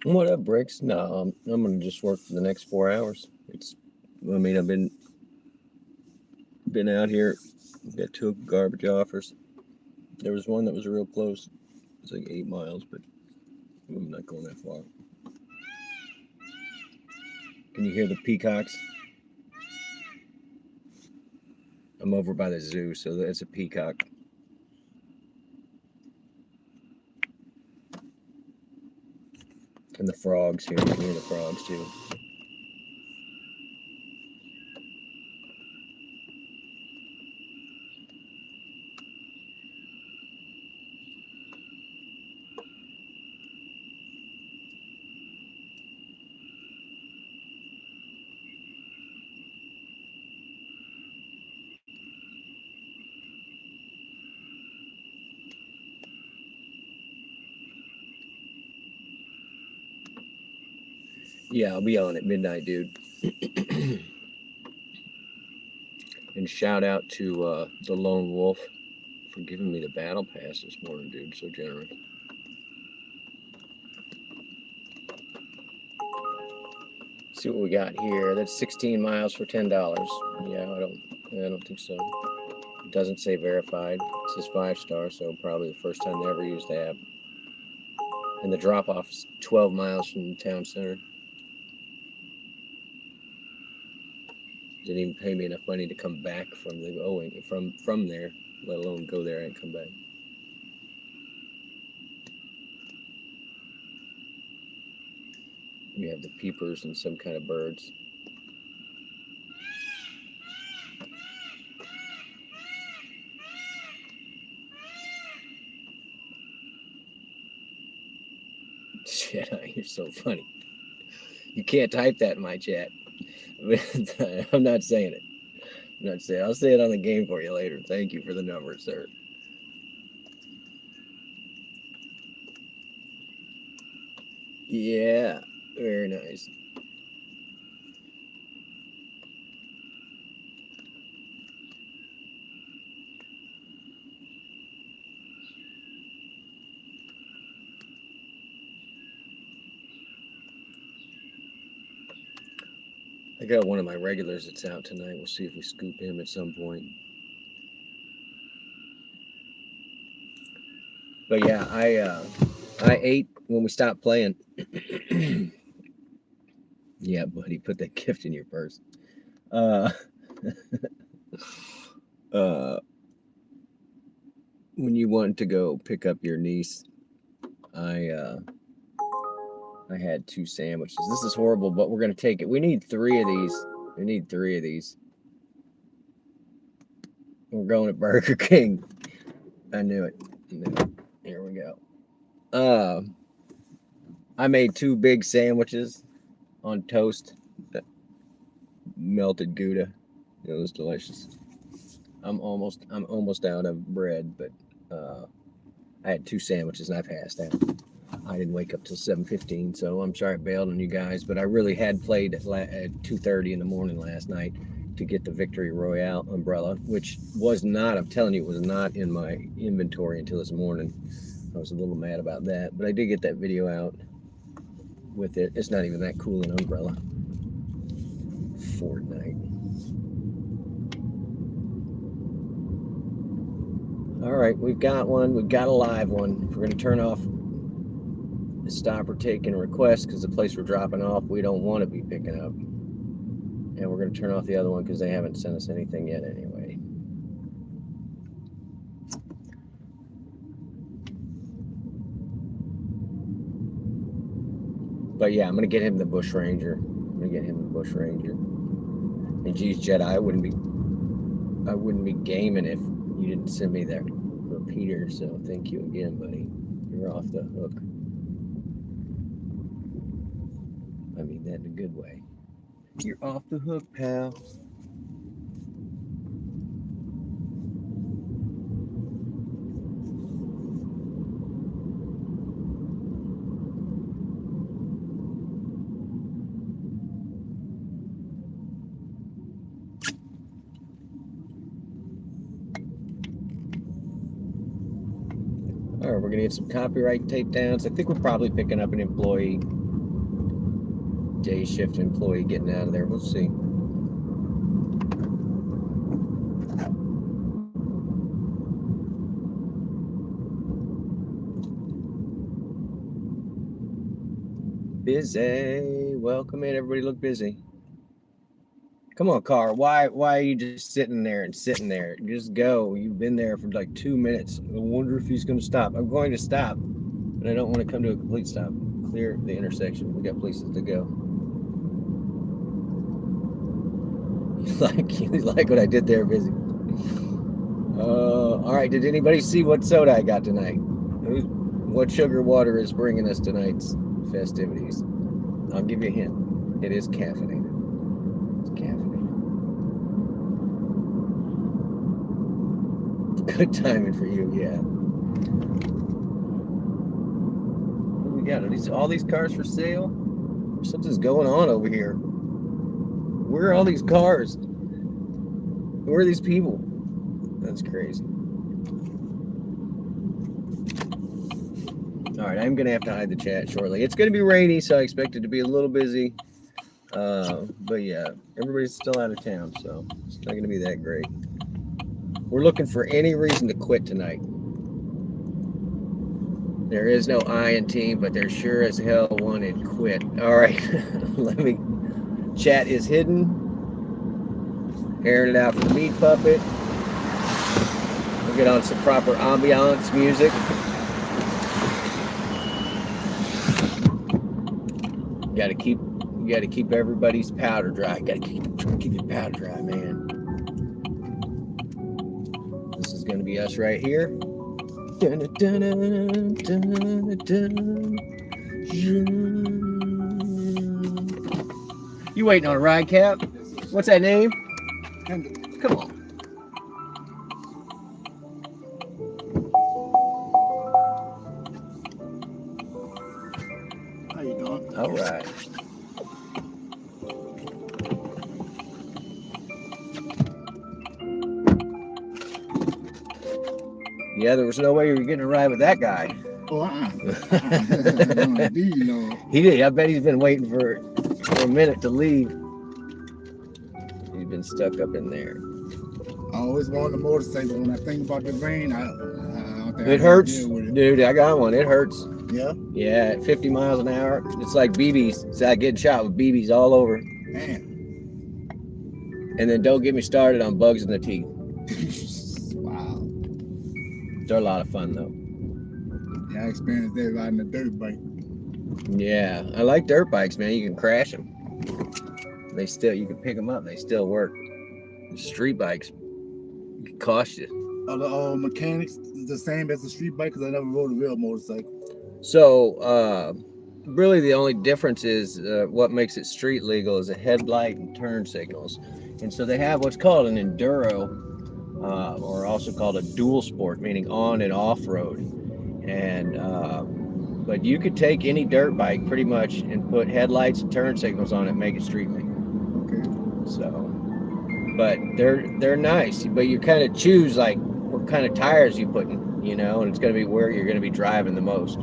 What up, Bricks? No, I'm gonna just work for the next 4 hours. I've been out here. Got two garbage offers. There was one that was real close. It's like 8 miles, but I'm not going that far. Can you hear the peacocks? I'm over by the zoo, so that's a peacock. And the frogs here. You can hear the frogs too. Yeah, I'll be on at midnight, dude. And shout out to the Lone Wolf for giving me the battle pass this morning, dude. So generous. See what we got here. That's 16 miles for $10. Yeah, I don't think so. It doesn't say verified. It says 5-star, so probably the first time they ever used the app. And the drop off is 12 miles from the town center. Didn't even pay me enough money to come back from the from there, let alone go there and come back. We have the peepers and some kind of birds. Shit, you're so funny. You can't type that in my chat. I'm not saying it. I'm not saying. I'll say it on the game for you later. Thank you for the number, sir. Yeah, very nice. I got one of my regulars that's out tonight. We'll see if we scoop him at some point. But yeah, I ate when we stopped playing. Yeah, buddy, put that gift in your purse. Uh, uh, when you want to go pick up your niece, I I had two sandwiches. This is horrible, but we're gonna take it. We need three of these. We need three of these. We're going to Burger King. I knew it. Here we go. Uh, I made two big sandwiches on toast, melted Gouda. It was delicious. I'm almost out of bread, but I had two sandwiches and I passed out. I didn't wake up till 7:15, so I'm sorry I bailed on you guys. But I really had played at 2:30 in the morning last night to get the Victory Royale umbrella, which was not. I'm telling you, it was not in my inventory until this morning. I was a little mad about that, but I did get that video out with it. It's not even that cool an umbrella. Fortnite. All right, we've got one. We've got a live one. We're going to turn off the stopper taking requests because the place we're dropping off, we don't want to be picking up. And we're going to turn off the other one because they haven't sent us anything yet anyway. But yeah, I'm going to get him the Bush Ranger. And geez, Jedi, I wouldn't be gaming if you didn't send me that repeater. So thank you again, buddy. You're off the hook. I mean that in a good way. You're off the hook, pal. All right, we're gonna get some copyright takedowns. I think we're probably picking up an employee. day shift employee getting out of there. We'll see. Busy. Welcome in. Everybody look busy. Come on, car. Why are you just sitting there? Just go. You've been there for like 2 minutes. I wonder if he's going to stop. I'm going to stop, but I don't want to come to a complete stop. Clear the intersection. We got places to go. You like what I did there, busy. All right. Did anybody see what soda I got tonight? What sugar water is bringing us tonight's festivities? I'll give you a hint. It is caffeinated. It's caffeinated. Good timing for you, yeah. What do we got? Are all these cars for sale? Something's going on over here. Where are all these cars? Who are these people? That's crazy. All right, I'm going to have to hide the chat shortly. It's going to be rainy, so I expect it to be a little busy. But yeah, everybody's still out of town, so it's not going to be that great. We're looking for any reason to quit tonight. There is no I in team, but there sure as hell one in quit. All right, chat is hidden. Airing it out for the meat puppet. We'll get on some proper ambiance music. You gotta keep everybody's powder dry. You gotta keep your powder dry, man. This is gonna be us right here. You waiting on a ride, Cap? What's that name? Come on. How you doing? All right. Yeah, there was no way you were getting a ride with that guy. Oh, He did. I bet he's been waiting for a minute to leave. He's been stuck up in there. I always wanted a motorcycle. When I think about the rain, I don't think It hurts, dude. I got one. It hurts. Yeah? Yeah, at 50 miles an hour. It's like BBs. It's like getting shot with BBs all over. Man. And then don't get me started on bugs in the teeth. Wow. They're a lot of fun, though. Yeah, I experienced that riding a dirt bike. Yeah, I like dirt bikes, man. You can crash them. You can pick them up. They still work. Street bikes can cost you. Are the mechanics the same as the street bike? Because I never rode a real motorcycle. So, really the only difference is what makes it street legal is a headlight and turn signals. And so they have what's called an enduro, or also called a dual sport, meaning on and off road. And but you could take any dirt bike pretty much and put headlights and turn signals on it and make it street legal. Okay. So, but they're nice, but you kind of choose like what kind of tires you put in, and it's going to be where you're going to be driving the most.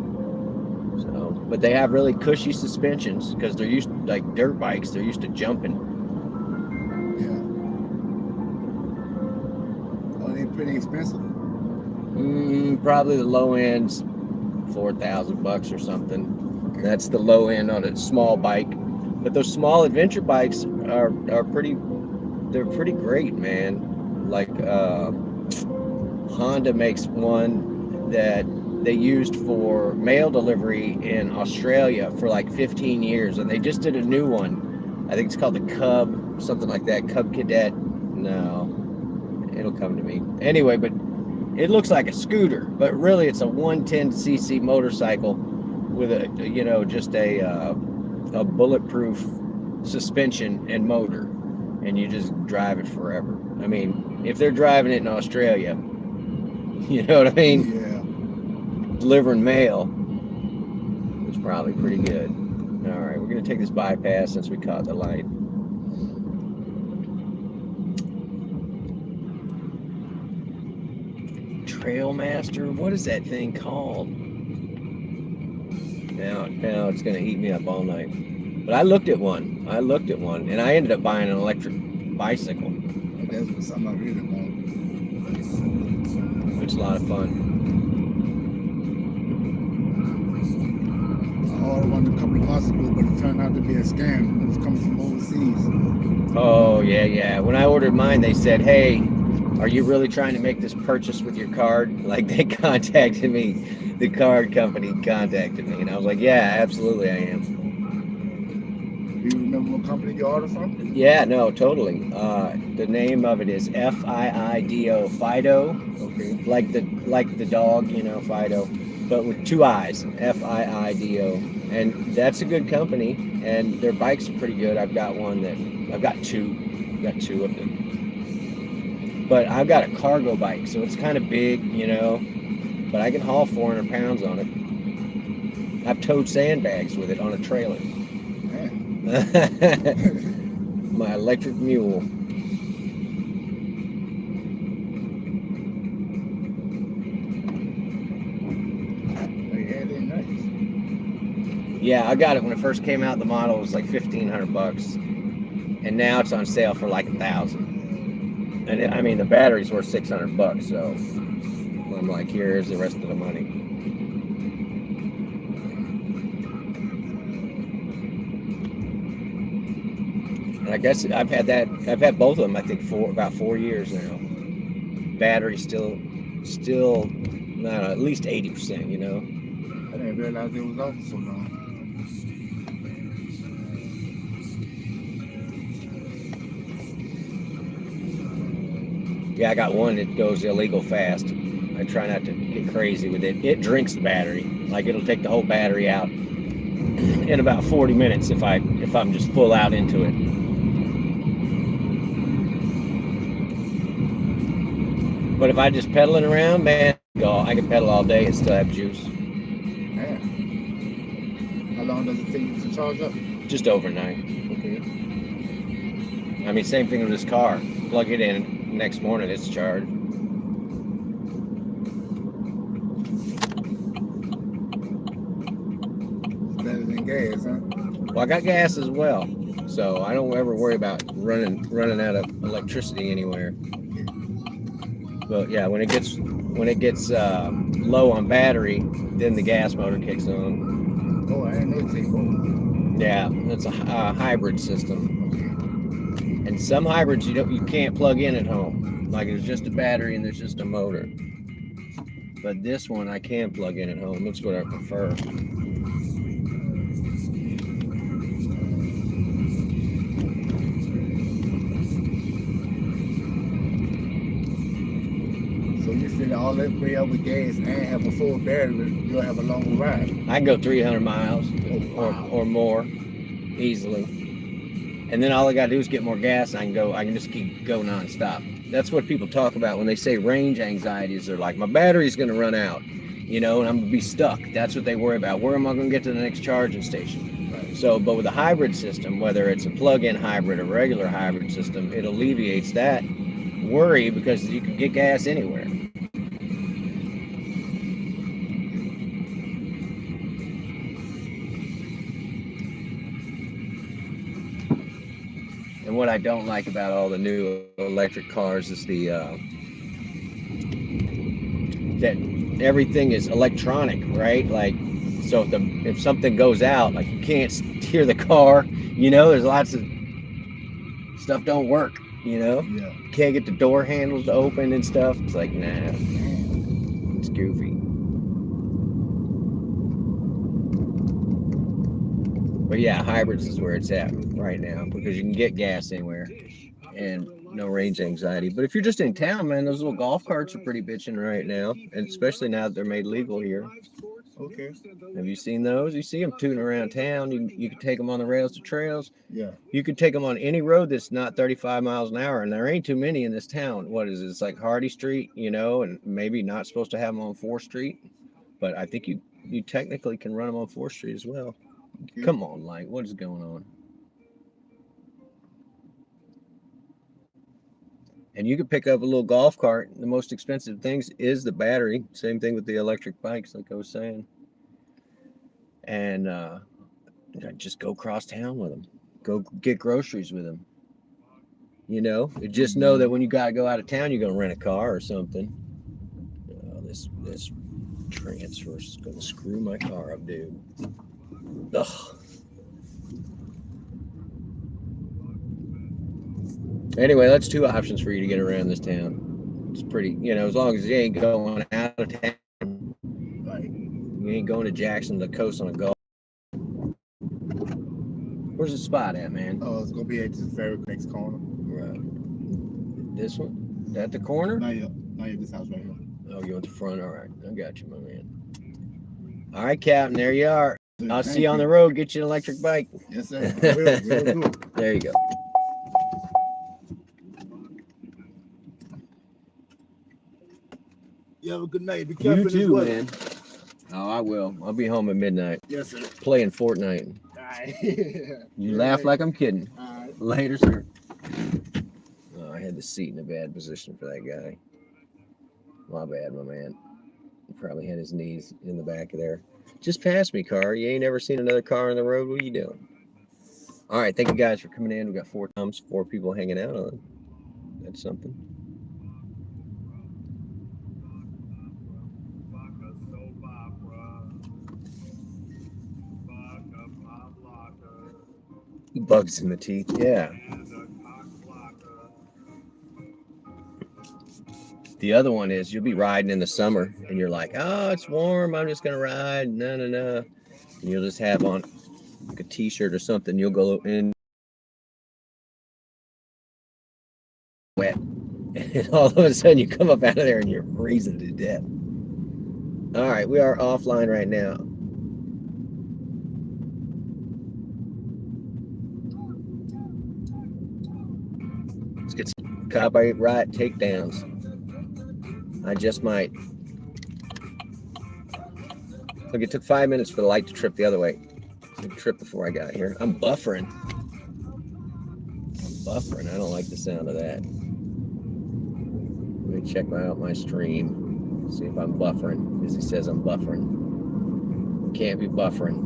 So, but they have really cushy suspensions because they're used like dirt bikes. They're used to jumping. Yeah. Are they pretty expensive? Probably the low end's $4,000 or something. Okay. That's the low end on a small bike. But those small adventure bikes are pretty. They're pretty great, man. Like Honda makes one that they used for mail delivery in Australia for like 15 years, and they just did a new one. I think it's called the Cub, something like that. Cub Cadet. No, it'll come to me. Anyway, but it looks like a scooter, but really it's a 110cc motorcycle with just a bulletproof suspension and motor, and you just drive it forever. I mean, if they're driving it in Australia, you know what I mean? Yeah. Delivering mail, it's probably pretty good. All right, we're gonna take this bypass since we caught the light. Trailmaster, what is that thing called? Now it's gonna eat me up all night. But I looked at one. And I ended up buying an electric bicycle. That's something I really want. It's a lot of fun. I ordered one a couple of months ago, but it turned out to be a scam. It was coming from overseas. Oh, yeah. When I ordered mine, they said, hey, are you really trying to make this purchase with your card? Like, they contacted me. The card company contacted me. And I was like, yeah, absolutely I am. Do you remember what company you ordered from? Yeah, no, totally. The name of it is FIIDO, Fido. Okay. Like the dog, Fido, but with two I's, FIIDO. And that's a good company, and their bikes are pretty good. I've got two of them. But I've got a cargo bike, so it's kind of big, but I can haul 400 pounds on it. I've towed sandbags with it on a trailer. My electric mule. Yeah, I got it when it first came out. The model was like $1,500, and now it's on sale for like $1,000. And I mean, the battery's worth $600, so I'm like, here's the rest of the money. And I guess I've had both of them, I think, for about 4 years now. Battery still, I don't know, at least 80%, I didn't realize it was off so long. Yeah, I got one that goes illegal fast. I try not to get crazy with it. It drinks the battery. Like, it'll take the whole battery out in about 40 minutes if I'm just full out into it. But if I just pedaling around, man, I can pedal all day and still have juice. Man. How long does it take you to charge up? Just overnight. Okay. I mean, same thing with this car. Plug it in, next morning it's charged. Better than gas, huh? Well, I got gas as well, so I don't ever worry about running out of electricity anywhere. But yeah, when it gets low on battery, then the gas motor kicks on. Oh, I didn't know it take both. Yeah, it's a hybrid system. And some hybrids you can't plug in at home. Like, there's just a battery and there's just a motor. But this one I can plug in at home. That's what I prefer. So you fill all that way up with gas and have a full battery, you'll have a longer ride. I can go 300 miles or more easily. And then all I gotta do is get more gas and I can just keep go nonstop. That's what people talk about when they say range anxieties. They're like, my battery's gonna run out, and I'm gonna be stuck. That's what they worry about. Where am I gonna get to the next charging station? Right. So, but with a hybrid system, whether it's a plug-in hybrid or regular hybrid system, it alleviates that worry because you can get gas anywhere. And what I don't like about all the new electric cars is that everything is electronic, right? Like, so if something goes out, like, you can't steer the car, there's lots of stuff don't work, Yeah. Can't get the door handles to open and stuff. It's like, nah, it's goofy. But yeah, hybrids is where it's at right now because you can get gas anywhere and no range anxiety. But if you're just in town, man, those little golf carts are pretty bitching right now, and especially now that they're made legal here. Okay. Have you seen those? You see them tooting around town. You can take them on the rails to trails. Yeah. You could take them on any road that's not 35 miles an hour, and there ain't too many in this town. What is it? It's like Hardy Street, and maybe not supposed to have them on 4th Street, but I think you technically can run them on 4th Street as well. Okay. Come on, Light. What is going on? And you could pick up a little golf cart. The most expensive things is the battery. Same thing with the electric bikes, like I was saying. And Just go cross town with them. Go get groceries with them. You know, you just know that when you gotta go out of town, you're gonna rent a car or something. Oh, this transfer is gonna screw my car up, dude. Ugh. Anyway, that's 2 options for you to get around this town. It's pretty, you know, as long as you ain't going out of town. Right. You ain't going to Jackson, the coast on a golf. Where's the spot at, man? Oh, it's gonna be at this very next corner. Right. This one? Is that the corner? Not yet. This house right here. Oh, you want the front? All right. I got you, my man. All right, Captain. There you are. I'll see you on the road. Get you an electric bike. Yes, sir. We'll do it. There you go. You have a good night. Be careful. You too, man. Oh, I will. I'll be home at midnight. Yes, sir. Playing Fortnite. All right. You laugh like I'm kidding. All right. Later, sir. Oh, I had the seat in a bad position for that guy. My bad, my man. He probably had his knees in the back of there. Just pass me, car. You ain't ever seen another car on the road. What are you doing? All right. Thank you guys for coming in. We got 4 people hanging out on. That's something. Bugs in the teeth. Yeah. The other one is you'll be riding in the summer and you're like, oh, it's warm. I'm just going to ride. No. And you'll just have on like a t-shirt or something. You'll go in wet. And all of a sudden you come up out of there and you're freezing to death. All right. We are offline right now. Let's get some copyright takedowns. I just might. Look, it took 5 minutes for the light to trip the other way. It tripped before I got here. I'm buffering. I don't like the sound of that. Let me check out my stream. See if I'm buffering. Busy says I'm buffering. Can't be buffering.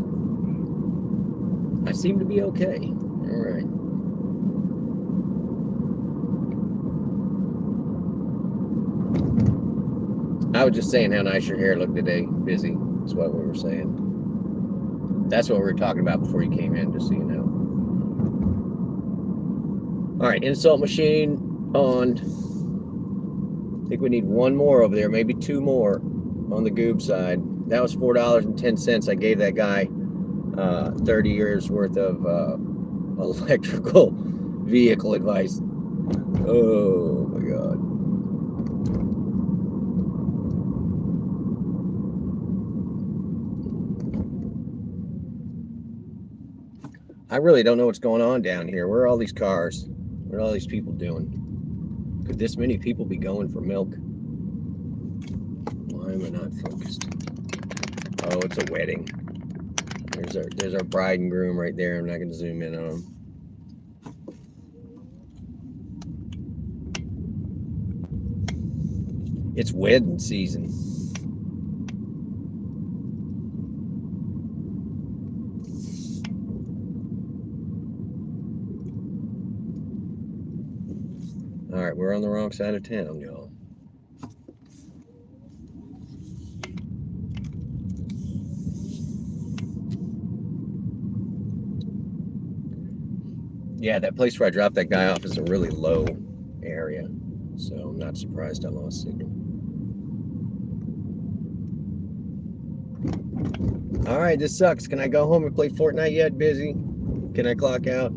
I seem to be okay. All right. I was just saying how nice your hair looked today, Busy. That's what we were saying. That's what we were talking about before you came in, just so you know. All right, insult machine on. I think we need 1 more over there, maybe 2 more on the goob side. That was $4.10. I gave that guy 30 years worth of electrical vehicle advice. Oh my God. I really don't know what's going on down here. Where are all these cars? What are all these people doing? Could this many people be going for milk? Why am I not focused? Oh, it's a wedding. There's our bride and groom right there. I'm not going to zoom in on them. It's wedding season. All right, we're on the wrong side of town, y'all. Yeah, that place where I dropped that guy off is a really low area, so I'm not surprised I lost signal. All right, this sucks. Can I go home and play Fortnite yet? Busy? Can I clock out?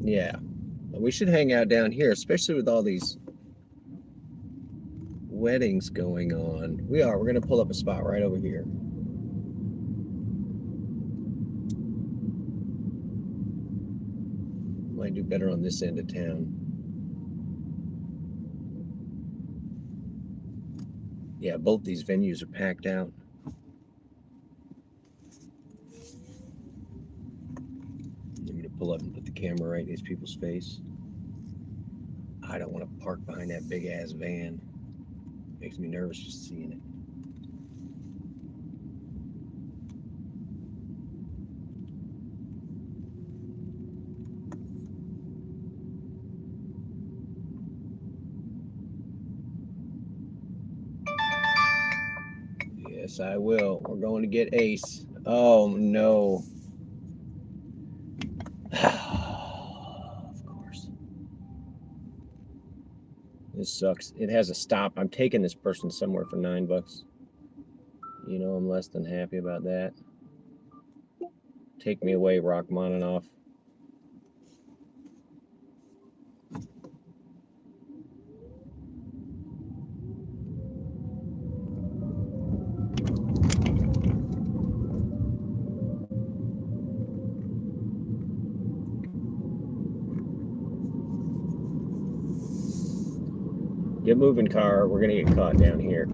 Yeah, we should hang out down here, especially with all these weddings going on. We're going to pull up a spot right over here. Might do better on this end of town. Yeah, both these venues are packed out. I'm going to pull up and put the camera right in these people's face. I don't want to park behind that big ass van. Makes me nervous just seeing it. Yes, I will. We're going to get ace. Oh, no. Of course. This sucks. It has a stop. I'm taking this person somewhere for $9. You know, I'm less than happy about that. Take me away, Rachmaninoff. Get moving, car. We're going to get caught down here.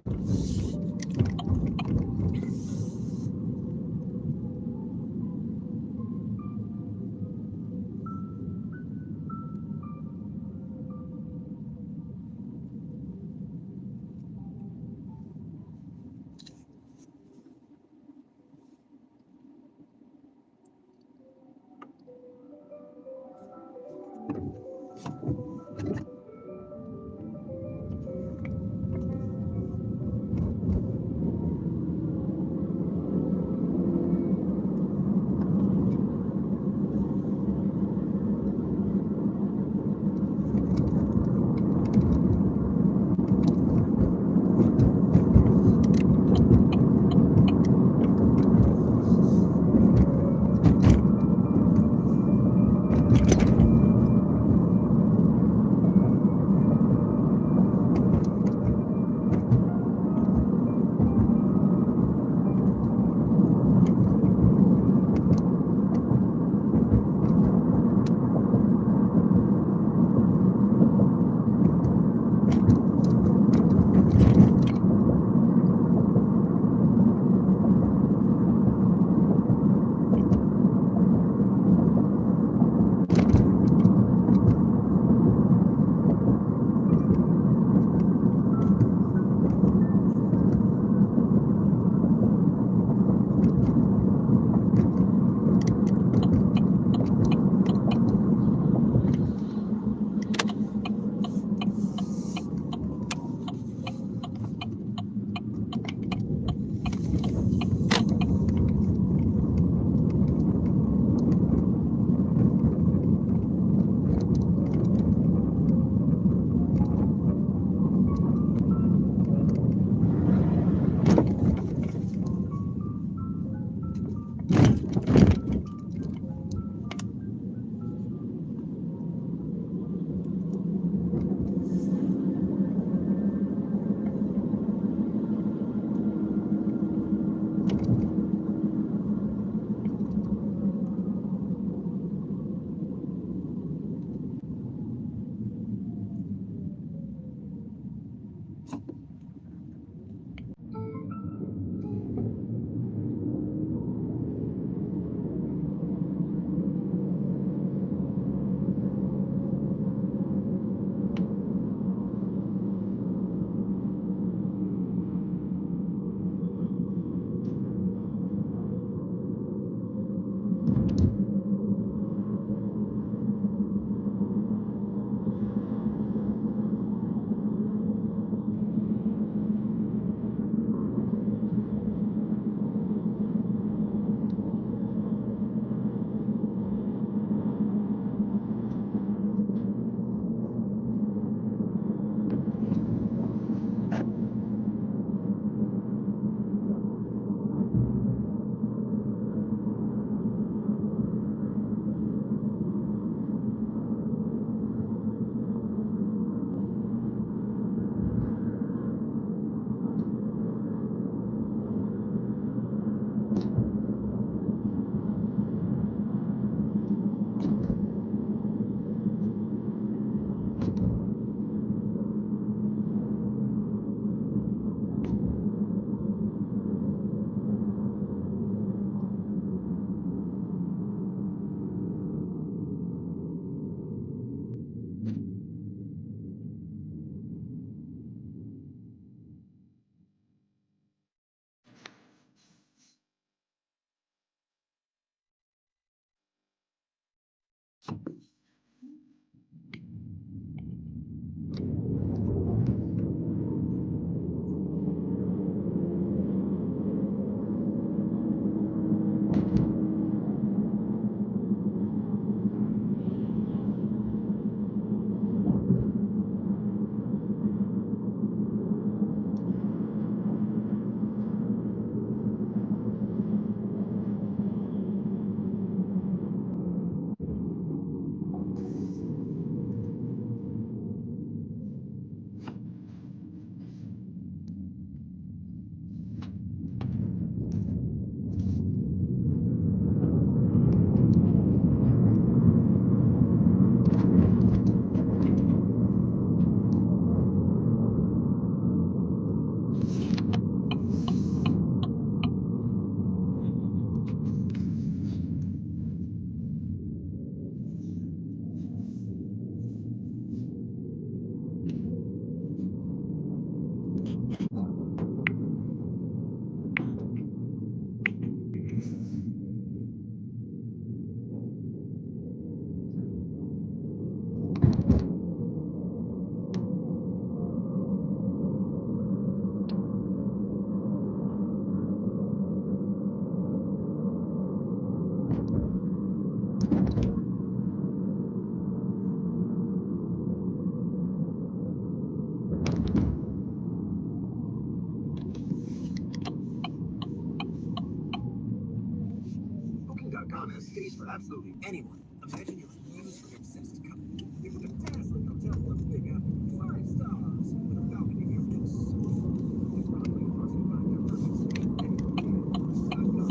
Booking.com has stays for absolutely anyone. Imagine you're a news from obsessed couple. They book a dazzling hotel with a big apple, 5 stars, with a balcony view that's so full. It's probably hard to find your perfect suite anywhere. Booking.com. Taco Bell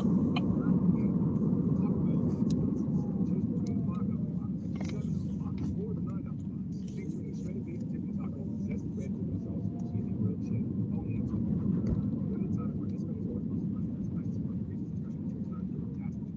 sponsors. Choose between $5 box, $7 box, or the $9 box. Featuring a shredded beef chicken taco with zesty red chicken sauce and cheesy grilled chicken. Only at Taco Bell. Limited time at participating stores plus prices for increases discretion to return through attachment.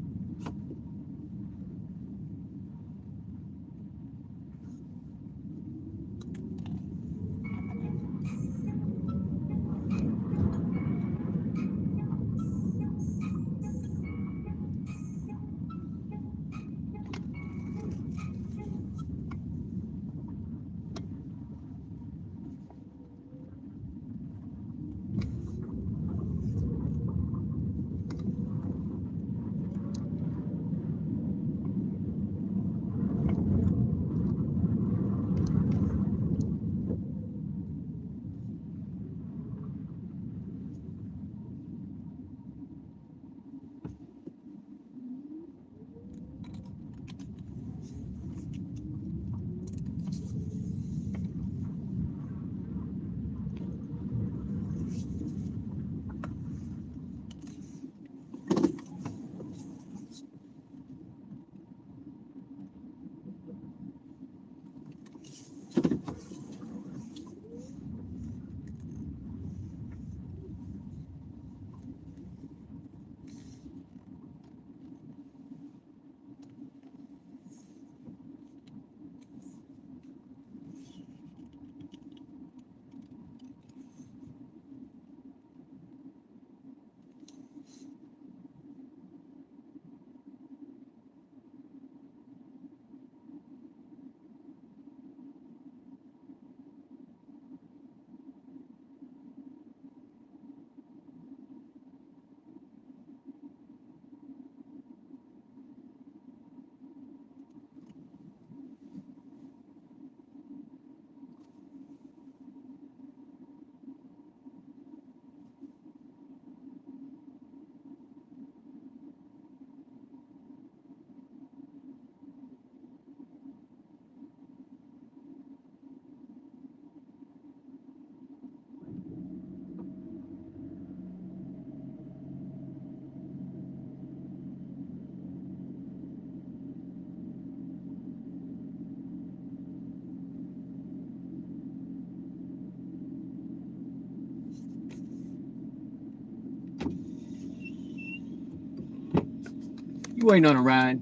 You waiting on a ride?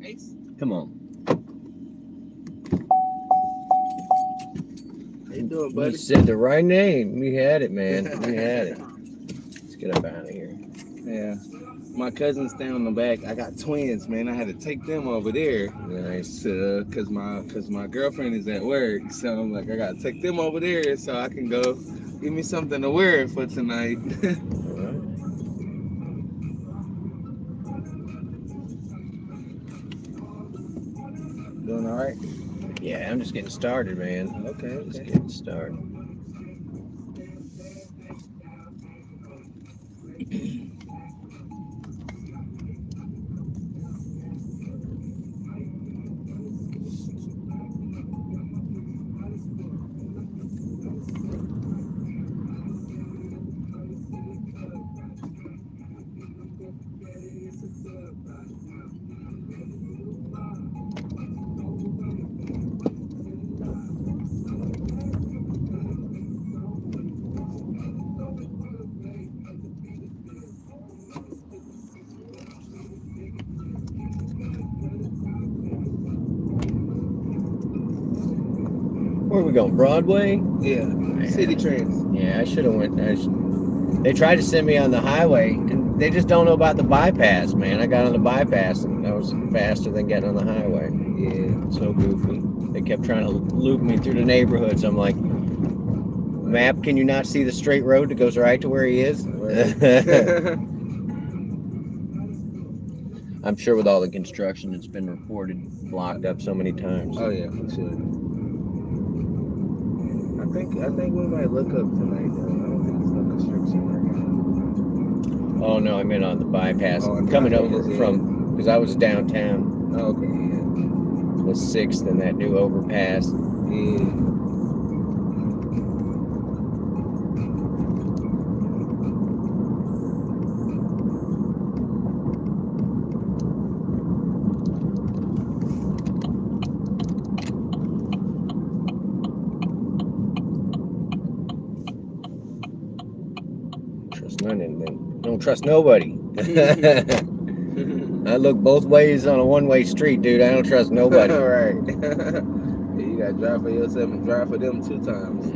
Ace. Come on. How you doing, You buddy? said the right name. You had it, man. You had it. Let's get up out of here. Yeah. My cousins stay on the back. I got twins, man. I had to take them over there. Nice. Cause my girlfriend is at work, so I'm like I gotta take them over there so I can go give me something to wear for tonight. All right. Doing all right? Yeah, I'm just getting started, man. Okay. Just getting started. Where are we going? Broadway? Yeah. City Trends. Yeah, I should have went. They tried to send me on the highway, and they just don't know about the bypass, man. I got on the bypass, and I was faster than getting on the highway. Yeah. So goofy. They kept trying to loop me through the neighborhoods. I'm like, map, can you not see the straight road that goes right to where he is? I'm sure with all the construction, it's been reported blocked up so many times. Oh yeah, for sure. I think we might look up tonight though. I don't think it's no construction right now. Oh no, I meant on the bypass. Oh, on the Coming bypass, over yeah. from, because I was downtown, Oh, okay, yeah. the 6th and that new overpass. Yeah. Trust none of them. Don't trust nobody. I look both ways on a one-way street, dude. I don't trust nobody. Right. Yeah, you gotta drive for yourself and drive for them 2 times.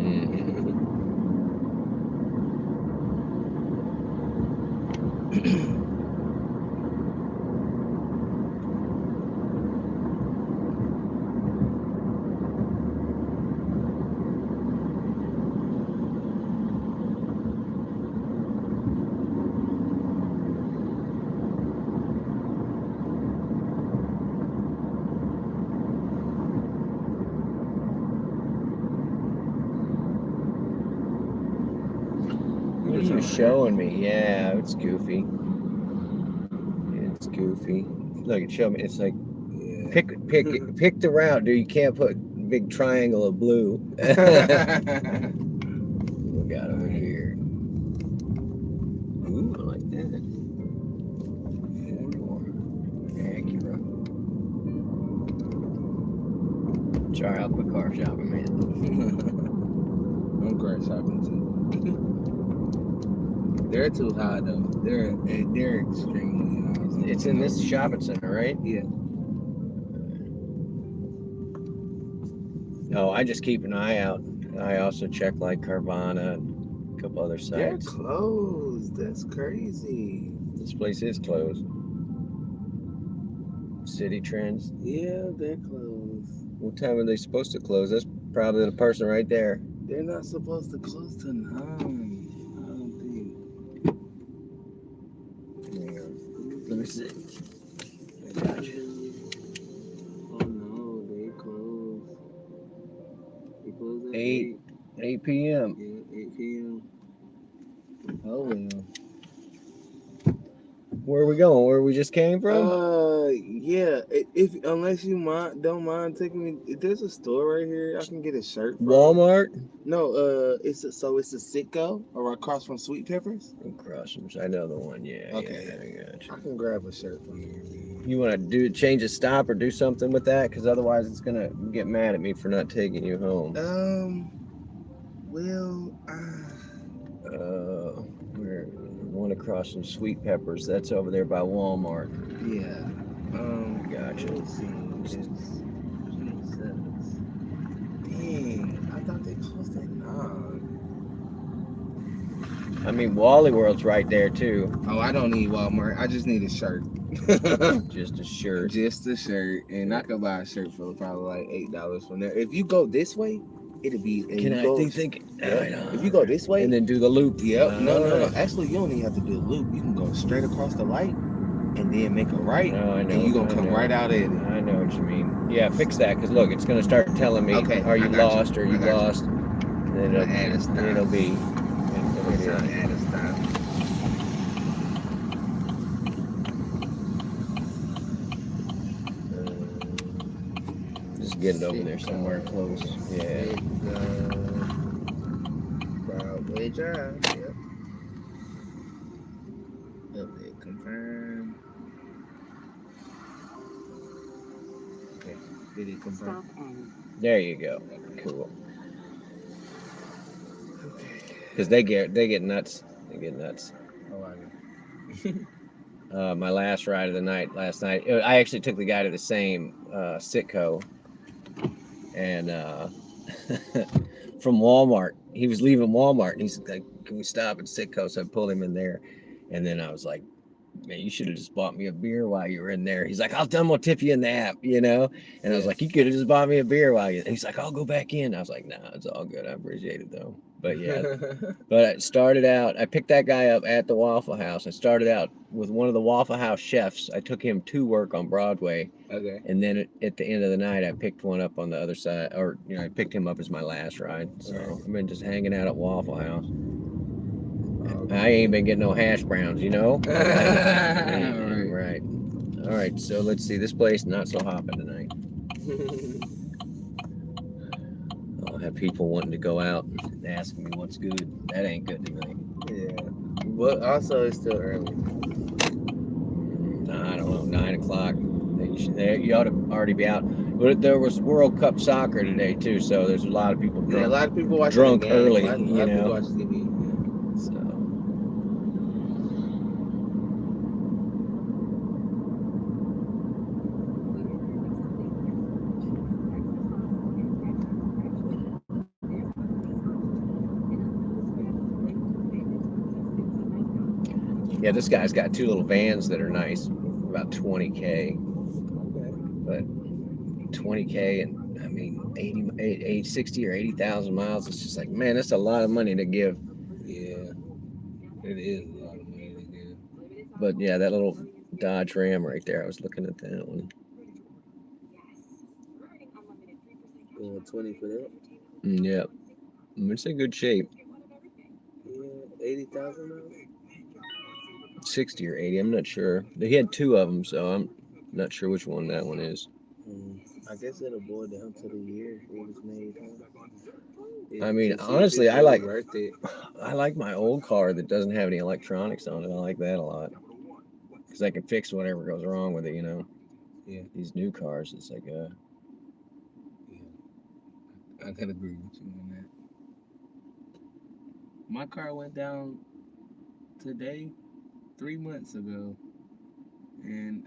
What are you showing me? Yeah, it's goofy. It's goofy. Look, it showed me. It's like Yeah. pick the route, dude. You can't put big triangle of blue. Look out over here. Ooh, I like that. Acura. Sorry, I'll quit car shopping, man. I'm car shopping too. They're too high though. They're extremely high. It's in this shopping center, right? Yeah. No, I just keep an eye out. I also check like Carvana and a couple other They're sites. closed. That's crazy. This place is closed. City Trends. Yeah, they're closed. What time are they supposed to close? That's probably the person right there. They're not supposed to close to 9. I don't think. Hang on. Let me see. I got you. Oh no, they closed. They closed at 8 p.m. Yeah, 8 p.m. Oh well. Where are we going? Where we just came from? Yeah. If unless you don't mind taking me, if there's a store right here, I can get a shirt from. Walmart? No, it's a Sitco or across from Sweet Peppers. Across from, I know the one. Yeah. Okay. Yeah, I got you. I can grab a shirt from there. You want to change a stop or do something with that? Because otherwise it's going to get mad at me for not taking you home. Well, We're one across from Sweet Peppers. That's over there by Walmart. yeah. Gotcha. Let's see. It's Dang, I thought they closed at 9. I mean, Wally World's right there too. Oh, I don't need Walmart. I just need a shirt. Just a shirt. Just a shirt, and I could buy a shirt for probably like $8 from there. If you go this way, it'll be. Can I think? If you go this way, and then do the loop. yep. No. Alright. Actually, you don't even have to do a loop. You can go straight across the light, and then make a right, Oh, I know. and you gonna come right out at it. I know what you mean. Yeah, fix that because look, it's gonna start telling me, Okay, are you I got you. lost? Are you I got you. lost? Then Add a stop. it'll be. Add a stop. Just get it over there somewhere close. Yeah. Broadway Drive. Yep. Update confirm. Okay. Did it confirm? There you go. Cool. Okay. Because they get nuts. They get nuts. Oh, I know. My last ride of the night last night. I actually took the guy to the same Sitco, and from Walmart. He was leaving Walmart, and he's like, "Can we stop at Sitco?" So I pulled him in there, and then I was like, "Man, you should have just bought me a beer while you were in there." He's like, "I'm gonna tip you in the app," you know. And I was like, "You could have just bought me a beer while you." And he's like, "I'll go back in." I was like, "Nah, it's all good. I appreciate it though." But yeah, but I started out. I picked that guy up at the Waffle House. I started out with one of the Waffle House chefs. I took him to work on Broadway. Okay. And then at the end of the night, I picked one up on the other side, or I picked him up as my last ride. So I've been just hanging out at Waffle House. I ain't been getting no hash browns, you know. Right. All right. So let's see. This place not so hopping tonight. I'll have people wanting to go out and asking me what's good. That ain't good tonight. Yeah. But also, it's still early. I don't know. 9 o'clock. You ought to already be out. But there was World Cup soccer today too, so there's a lot of people drunk. Yeah, a lot of people watching drunk the game. early, A lot of you know. people watch TV. So. Yeah, this guy's got two little vans that are nice, about 20K. Okay. But 20K and I mean 60 or 80,000 miles. It's just like, man, that's a lot of money to give. Yeah, it is a lot of money to give. But yeah, that little Dodge Ram right there, I was looking at that one. 20 for that? Yep. It's in good shape. Yeah, 80,000 miles. 60 or 80, I'm not sure. He had two of them, so I'm not sure which one that one is. I guess it'll boil down to the year it was made. I mean, honestly, I like my old car that doesn't have any electronics on it. I like that a lot because I can fix whatever goes wrong with it, you know. Yeah. These new cars, it's like Yeah. I can agree with you on that. My car went down today, 3 months ago, and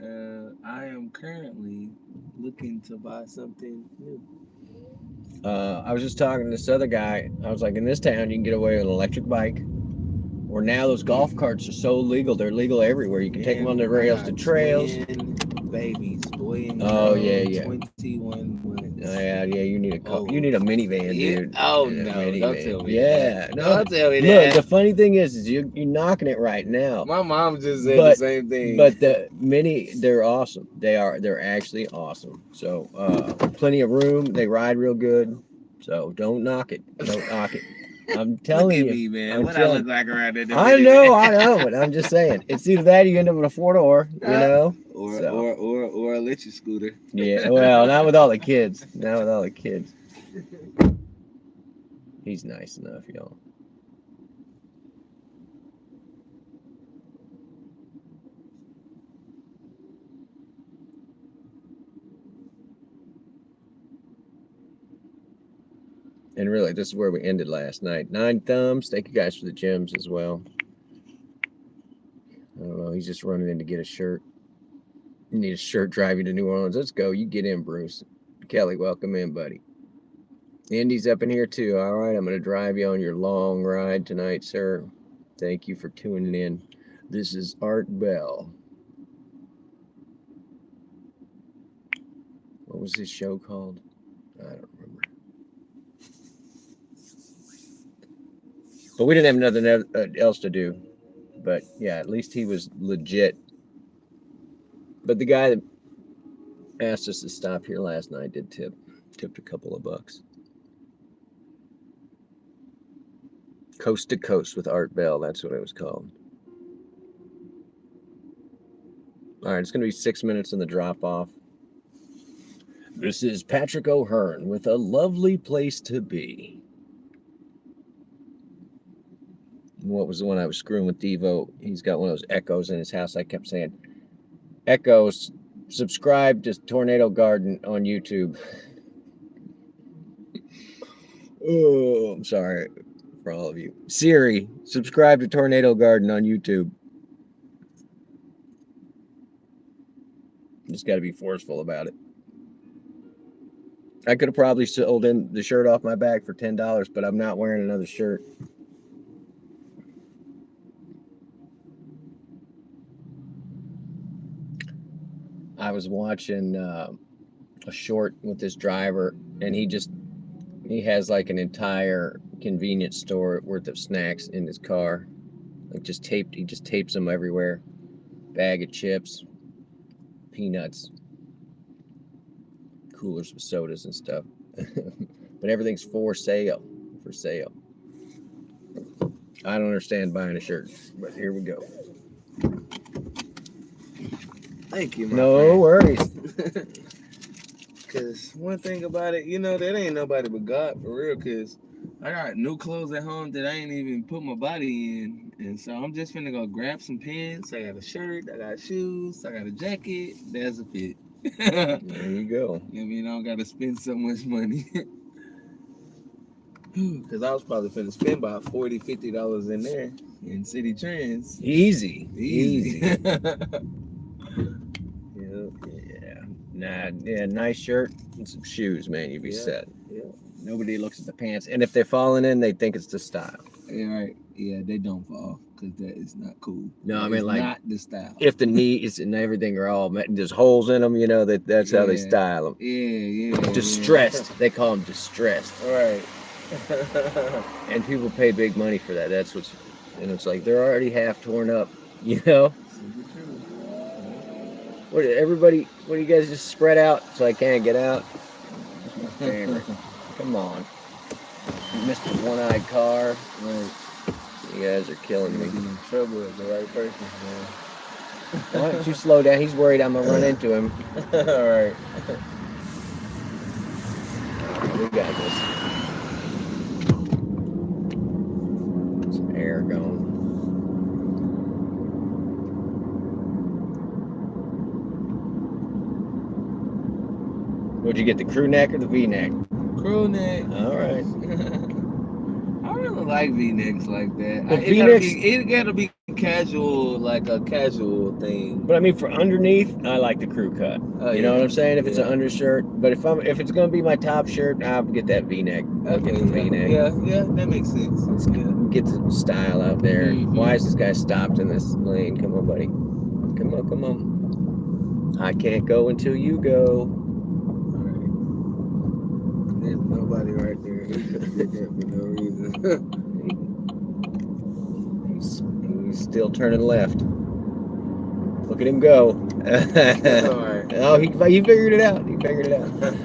I am currently looking to buy something new. I was just talking to this other guy. I was like, in this town, you can get away with an electric bike. Or now those golf carts are so legal; they're legal everywhere. You can take them on the rails to trails. Babies, boy and Oh, girl, yeah. 21 months. Yeah. You need a you need a minivan, dude. Oh Yeah, no! minivan. Don't tell me. Yeah, that. Don't tell me Look, that. the funny thing is you're knocking it right now. My mom just said the same thing. But they're awesome. They're actually awesome. So plenty of room. They ride real good. So don't knock it. Don't knock it. I'm telling Look at you, me, man. I'm What I telling- look like around there? I know, but I'm just saying. It's either that or you end up with a 4-door, you know? Or a electric scooter. Yeah, well, not with all the kids. He's nice enough, y'all. And really, this is where we ended last night. 9 thumbs. Thank you guys for the gems as well. I don't know. He's just running in to get a shirt. You need a shirt driving to New Orleans. Let's go. You get in, Bruce. Kelly, welcome in, buddy. Indy's up in here too. All right, I'm going to drive you on your long ride tonight, sir. Thank you for tuning in. This is Art Bell. What was this show called? I don't remember. But we didn't have nothing else to do. But yeah, at least he was legit. But the guy that asked us to stop here last night did tipped a couple of bucks. Coast to Coast with Art Bell, that's what it was called. All right, it's going to be 6 minutes in the drop off. This is Patrick O'Hearn with A Lovely Place to Be. What was the one I was screwing with Devo? He's got one of those echoes in his house. I kept saying, Echoes, subscribe to Tornado Garden on YouTube. Oh, I'm sorry for all of you. Siri, subscribe to Tornado Garden on YouTube. Just got to be forceful about it. I could have probably sold him the shirt off my back for $10, but I'm not wearing another shirt. I was watching a short with this driver, and he has like an entire convenience store worth of snacks in his car. Like he just tapes them everywhere. Bag of chips, peanuts, coolers with sodas and stuff. But everything's for sale. I don't understand buying a shirt, but here we go. Thank you, my No friend. worries. Because one thing about it, that ain't nobody but God, for real, because I got new clothes at home that I ain't even put my body in. And so I'm just finna go grab some pants. I got a shirt, I got shoes, I got a jacket. That's a fit. There you go. I mean, I don't got to spend so much money. Because I was probably finna spend about $40, $50 in there in City Trends. Easy. Yeah. Nice shirt and some shoes, man. You'd be set. Yeah. Nobody looks at the pants. And if they're falling in, they think it's the style. Yeah, right. Yeah, they don't fall because that is not cool. No, I That mean, is like, not the style. If the knees and everything are all, there's holes in them, that's how they style them. Yeah. Distressed. They call them distressed. Right. And people pay big money for that. And it's like, they're already half torn up, What do you guys just spread out so I can't get out? That's my favorite. Come on. Mr. One-Eyed Car. Right. You guys are killing me. In trouble with the right person, man. Why don't you slow down? He's worried I'm gonna run into him. All right. We got this. Some air going. What'd you get, the crew neck or the V-neck? Crew neck. All right. I really like V-necks like that. The V-necks- It gotta be casual, like a casual thing. But I mean, for underneath, I like the crew cut. Oh, You know what I'm saying? If it's an Yeah. undershirt, but if it's gonna be my top shirt, I'll get that V-neck. I'll get the V-neck. Yeah, that makes sense. Yeah. Get the style out there. Mhm. Why is this guy stopped in this lane? Come on, buddy. Come on. I can't go until you go. Alright. There's nobody right there. He did that for no reason. He's still turning left. Look at him go. Alright. Oh, he figured it out.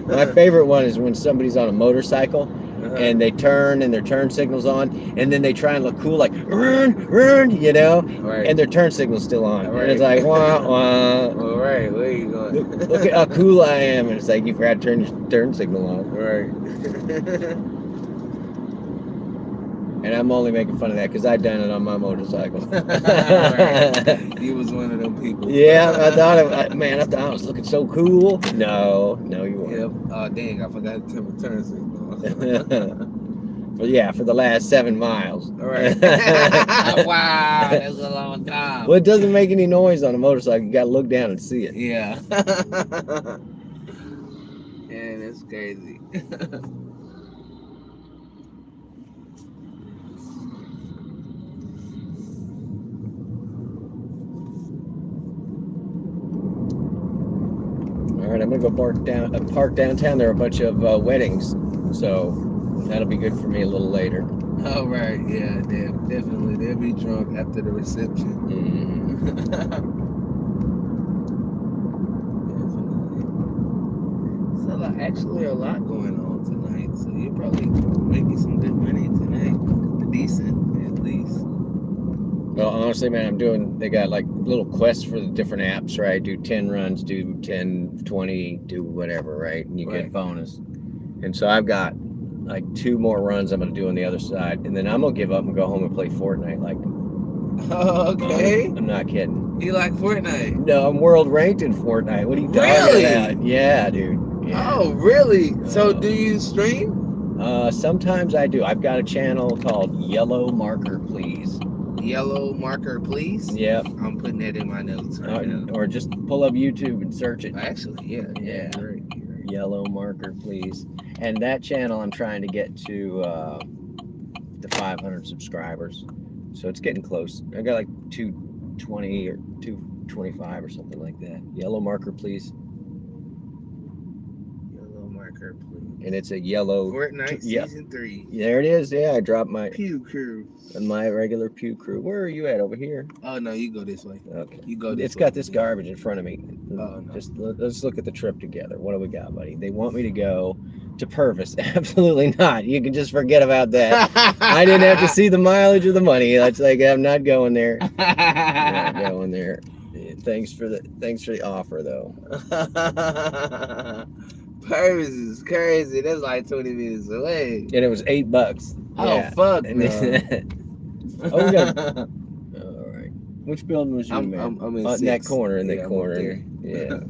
My favorite one is when somebody's on a motorcycle and they turn and their turn signal's on, and then they try and look cool, like run, Right. and their turn signal's still on. Right. And it's like, wah, wah. All right, where you going? Look at how cool I am. And it's like, you forgot to turn your turn signal on. Right. And I'm only making fun of that because I done it on my motorcycle. Right. You was one of them people. Yeah, I thought I was looking so cool. No, you weren't. Yep. Oh, dang, I forgot to turn signal. For the last 7 miles. All right. Wow, that's a long time. Well, it doesn't make any noise on a motorcycle. You got to look down and see it. Yeah. Yeah, that's crazy. All right, I'm gonna go park downtown. There are a bunch of weddings, so that'll be good for me a little later. All right, yeah, definitely. They'll be drunk after the reception. Mm-hmm. So actually a lot going on tonight. So you're probably making some good money tonight. Decent, at least. Well, honestly, man, they got like little quests for the different apps, right? Do 10 runs, do 10, 20, do whatever, right? And you get a bonus. And so I've got like 2 more runs I'm going to do on the other side. And then I'm going to give up and go home and play Fortnite. Like, oh, okay. I'm not kidding. You like Fortnite? No, I'm world ranked in Fortnite. What are you talking about? Yeah, dude. Yeah. Oh, really? So do you stream? Sometimes I do. I've got a channel called Yellow Marker Please. Yellow Marker Please? Yep. I'm putting that in my notes right now. Or just pull up YouTube and search it. Actually, yeah. Great. Yellow Marker Please. And that channel I'm trying to get to the 500 subscribers. So it's getting close. I got like 220 or 225 or something like that. Yellow Marker Please. Please. And it's a yellow Fortnite season 3. There it is. Yeah, I dropped my Pew crew. My regular pew crew. Where are you at? Over here? Oh no, you go this way. Okay. You go this way. It's got this garbage in front of me. Oh no. Just let's look at the trip together. What do we got, buddy? They want me to go to Purvis. Absolutely not. You can just forget about that. I didn't have to see the mileage or the money. That's like I'm not going there. I'm not going there. Thanks for the offer though. Purvis is crazy. That's like 20 minutes away. And it was $8. Oh fuck no. Oh, we got. All right. Which building was you in? I'm in in that corner. In that I'm corner. Yeah.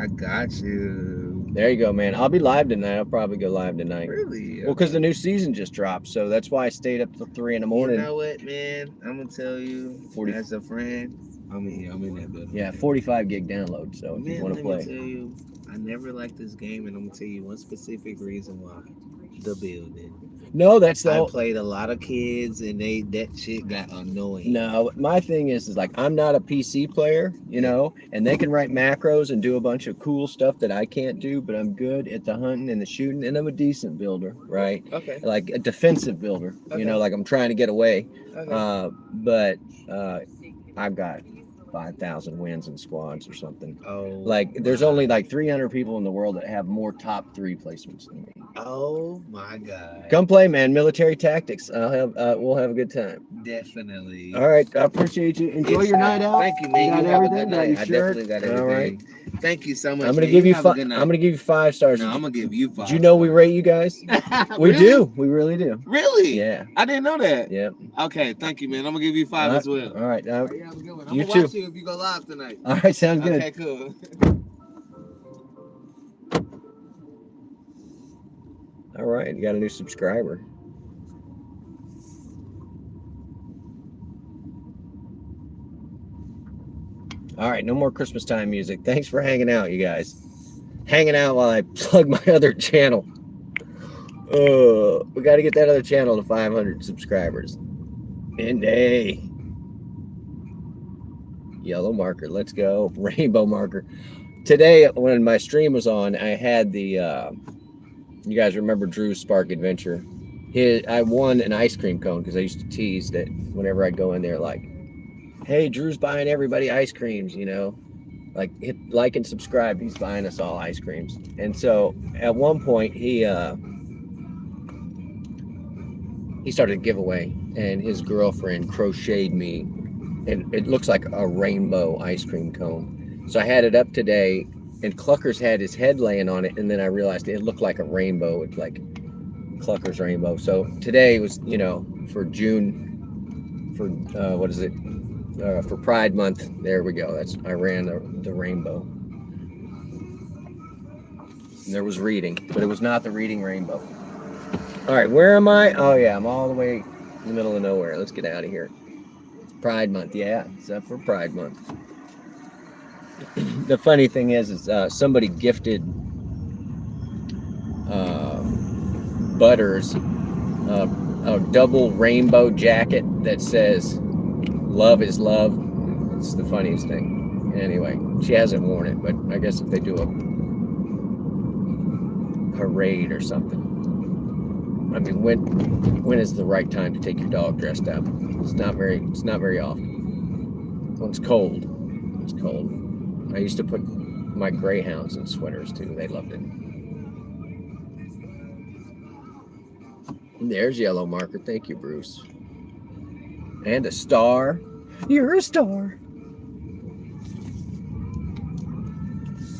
I got you. There you go, man. I'll be live tonight. I'll probably go live tonight. Really? Well, because the new season just dropped, so that's why I stayed up till 3 in the morning. You know what, man? I'm gonna tell you, 40. As a friend, I'm in that building. Yeah, 45 gig download. So if you want to play. Let me tell you, I never liked this game, and I'm gonna tell you one specific reason why. The building. No, that's the I whole... played a lot of kids, and that shit got annoying. No, my thing is like I'm not a PC player, you know, and they can write macros and do a bunch of cool stuff that I can't do, but I'm good at the hunting and the shooting, and I'm a decent builder, right? Okay. Like a defensive builder, Okay. you know, like I'm trying to get away. Okay. But I've got 5,000 wins in squads or something. Oh. Like there's only like 300 people in the world that have more top 3 placements than me. Oh my God. Come play, man. Military tactics. We'll have a good time. Definitely. All right. I appreciate you. Enjoy your night out. Thank you, man. You got have a everything? good night. You I sure? definitely got everything. All right. Thank you so much. I'm gonna man. give you have a 5. good night. I'm gonna give you 5 stars. No, I'm gonna give you 5. Do you know we rate you guys? We Really? do. We really do. Really? Yeah. I didn't know that. Yep. Okay, thank you, man. I'm gonna give you 5 as well. All right. You have a good one. I'm You gonna too. watch you if you go live tonight. All right. Sounds good. Okay, cool. All right. You got a new subscriber. All right. No more Christmas time music. Thanks for hanging out, you guys. Hanging out while I plug my other channel. We got to get that other channel to 500 subscribers. And hey, yellow marker, let's go. Rainbow marker. Today, when my stream was on, I had the, you guys remember Drew's Spark Adventure. I won an ice cream cone because I used to tease that whenever I'd go in there, like, hey, Drew's buying everybody ice creams, you know. Like, hit like and subscribe. He's buying us all ice creams. And so at one point, he started a giveaway, and his girlfriend crocheted me, and it looks like a rainbow ice cream cone. So I had it up today, and Cluckers had his head laying on it, and then I realized it looked like a rainbow. It's like Cluckers rainbow. So today was, you know, for June, for what is it? For Pride Month. There we go. I ran the rainbow. And there was reading, but it was not the reading rainbow. All right, where am I? Oh yeah, I'm all the way in the middle of nowhere. Let's get out of here. Pride Month, yeah, it's up for Pride Month. The funny thing is somebody gifted Butters a double rainbow jacket that says "Love is love." It's the funniest thing. Anyway, she hasn't worn it, but I guess if they do a parade or something. I mean, when is the right time to take your dog dressed up? It's not very often. When it's cold. It's cold. I used to put my greyhounds in sweaters too. They loved it. There's yellow marker. Thank you, Bruce. And a star. You're a star.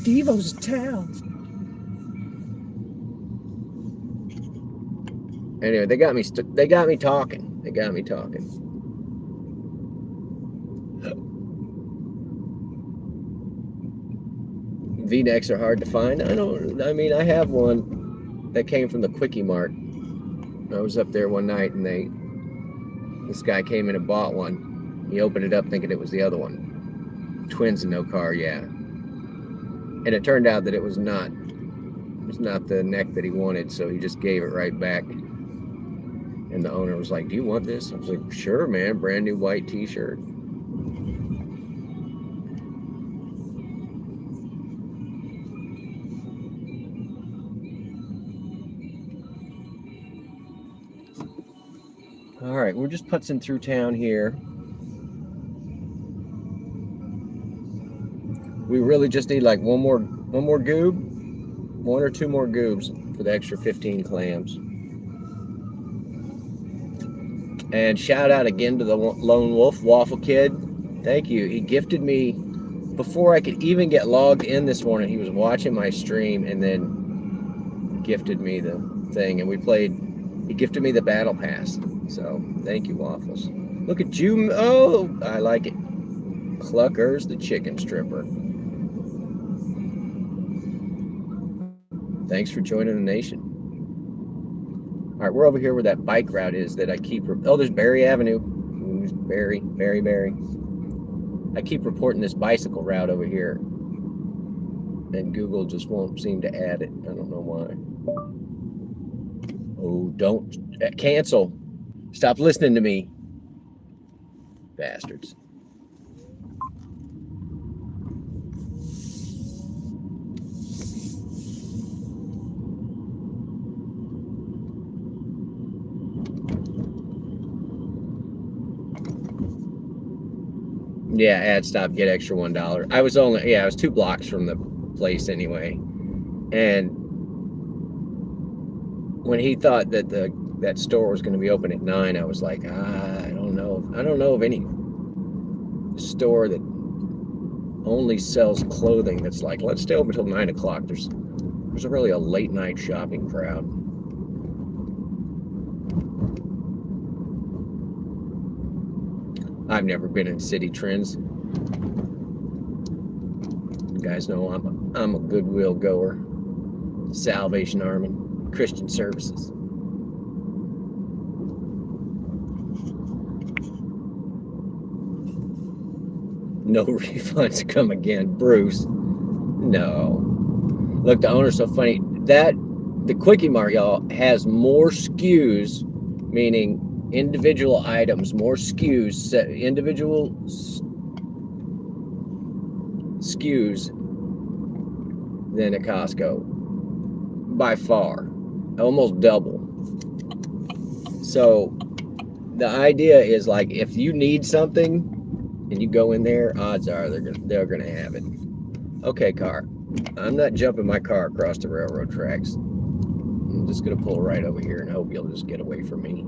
Devo's town. Anyway, they got me talking. They got me talking. V-necks are hard to find. I mean, I have one that came from the Quickie Mart. I was up there one night and this guy came in and bought one. He opened it up thinking it was the other one. Twins and no car, yeah. And it turned out that it was not the neck that he wanted, so he just gave it right back. And the owner was like, "Do you want this?" I was like, "Sure, man, brand new white t-shirt." All right, we're just putzing through town here. We really just need like one more goob, 1 or 2 more goobs for the extra 15 clams. And shout out again to the Lone Wolf Waffle Kid. Thank you. He gifted me before I could even get logged in this morning. He was watching my stream and then gifted me the thing, and we played. He gifted me the battle pass. So thank you, Waffles. Look at you. Oh, I like it. Cluckers the chicken stripper. Thanks for joining the nation. All right, we're over here where that bike route is that I keep. Oh, there's Berry Avenue. There's Berry. I keep reporting this bicycle route over here, and Google just won't seem to add it. I don't know why. Oh, don't cancel. Stop listening to me, bastards. Yeah, add stop, get extra $1. I was 2 blocks from the place anyway. And when he thought that that store was going to be open at 9, I was like, I don't know of any store that only sells clothing that's like, let's stay open until 9 o'clock. There's really a late night shopping crowd. I've never been in City Trends. You guys know I'm a Goodwill goer, Salvation Army, Christian Services. No refunds come again, Bruce. No. Look, the owner's so funny. The Quickie Mart, y'all, has more SKUs, meaning individual items, more SKUs, individual SKUs than a Costco. By far. Almost double. So the idea is like, if you need something and you go in there, odds are they're gonna have it. Okay, car. I'm not jumping my car across the railroad tracks. I'm just gonna pull right over here and hope you'll just get away from me.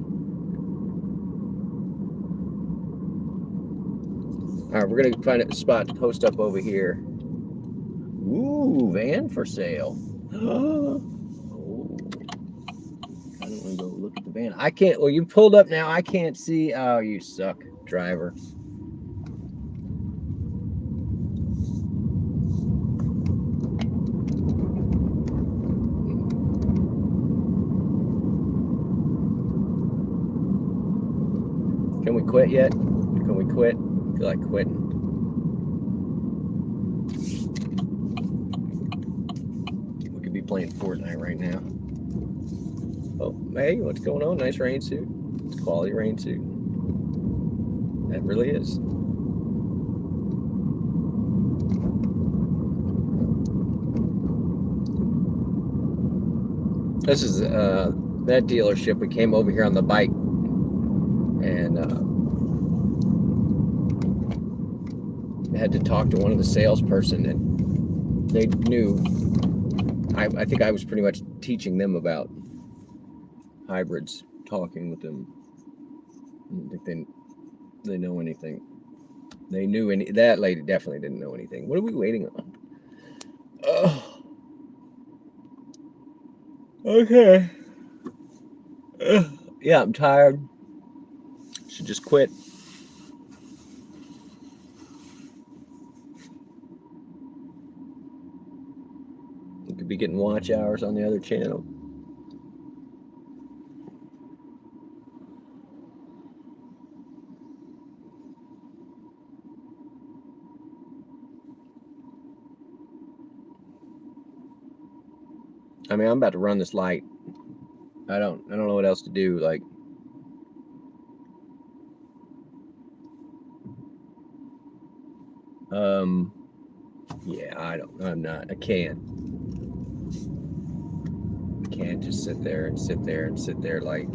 All right, we're gonna find a spot to post up over here. Ooh, van for sale. Oh, I don't want to go look at the van. I can't. Well, you pulled up now. I can't see. Oh, you suck, driver. Can we quit yet? Can we quit? I feel like quitting. We could be playing Fortnite right now. Oh, hey, what's going on? Nice rain suit. It's a quality rain suit. That really is. This is that dealership. We came over here on the bike, and had to talk to one of the salesperson, and they knew. I think I was pretty much teaching them about hybrids, talking with them. I don't think they know anything. They knew any. That lady definitely didn't know anything. What are we waiting on? Oh, okay. Yeah, I'm tired. Should just quit. You could be getting watch hours on the other channel. I mean, I'm about to run this light. I don't know what else to do. Like, yeah, I'm not. I can't just sit there and sit there and sit there like.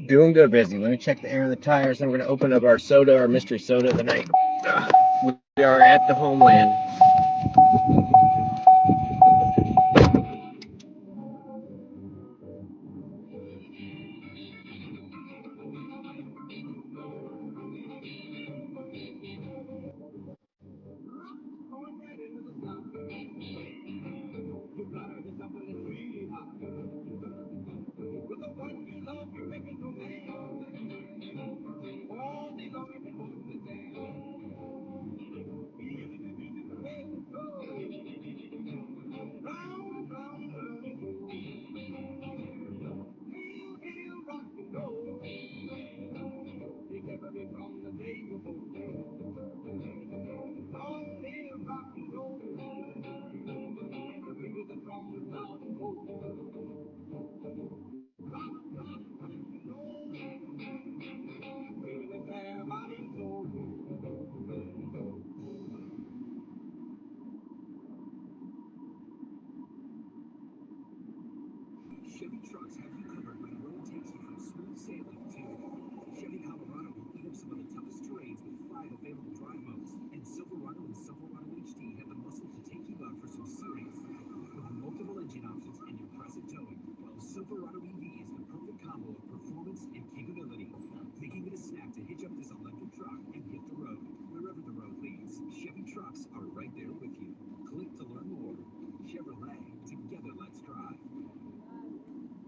Doing good, busy. Let me check the air in the tires. And we're gonna open up our soda, our mystery soda of the night. We are at the homeland. Chevy trucks have you covered when the road takes you from smooth sailing to Chevy Colorado will beat up some of the toughest terrains with 5 available drive modes. And Silverado and Silverado HD have the muscle to take you out for some serious fun with multiple engine options and impressive towing. While Silverado EV is the perfect combo of performance and capability. making it a snack to hitch up this electric truck and hit the road. Wherever the road leads, Chevy trucks are right there with you. Click to learn more. Chevrolet, together let's drive.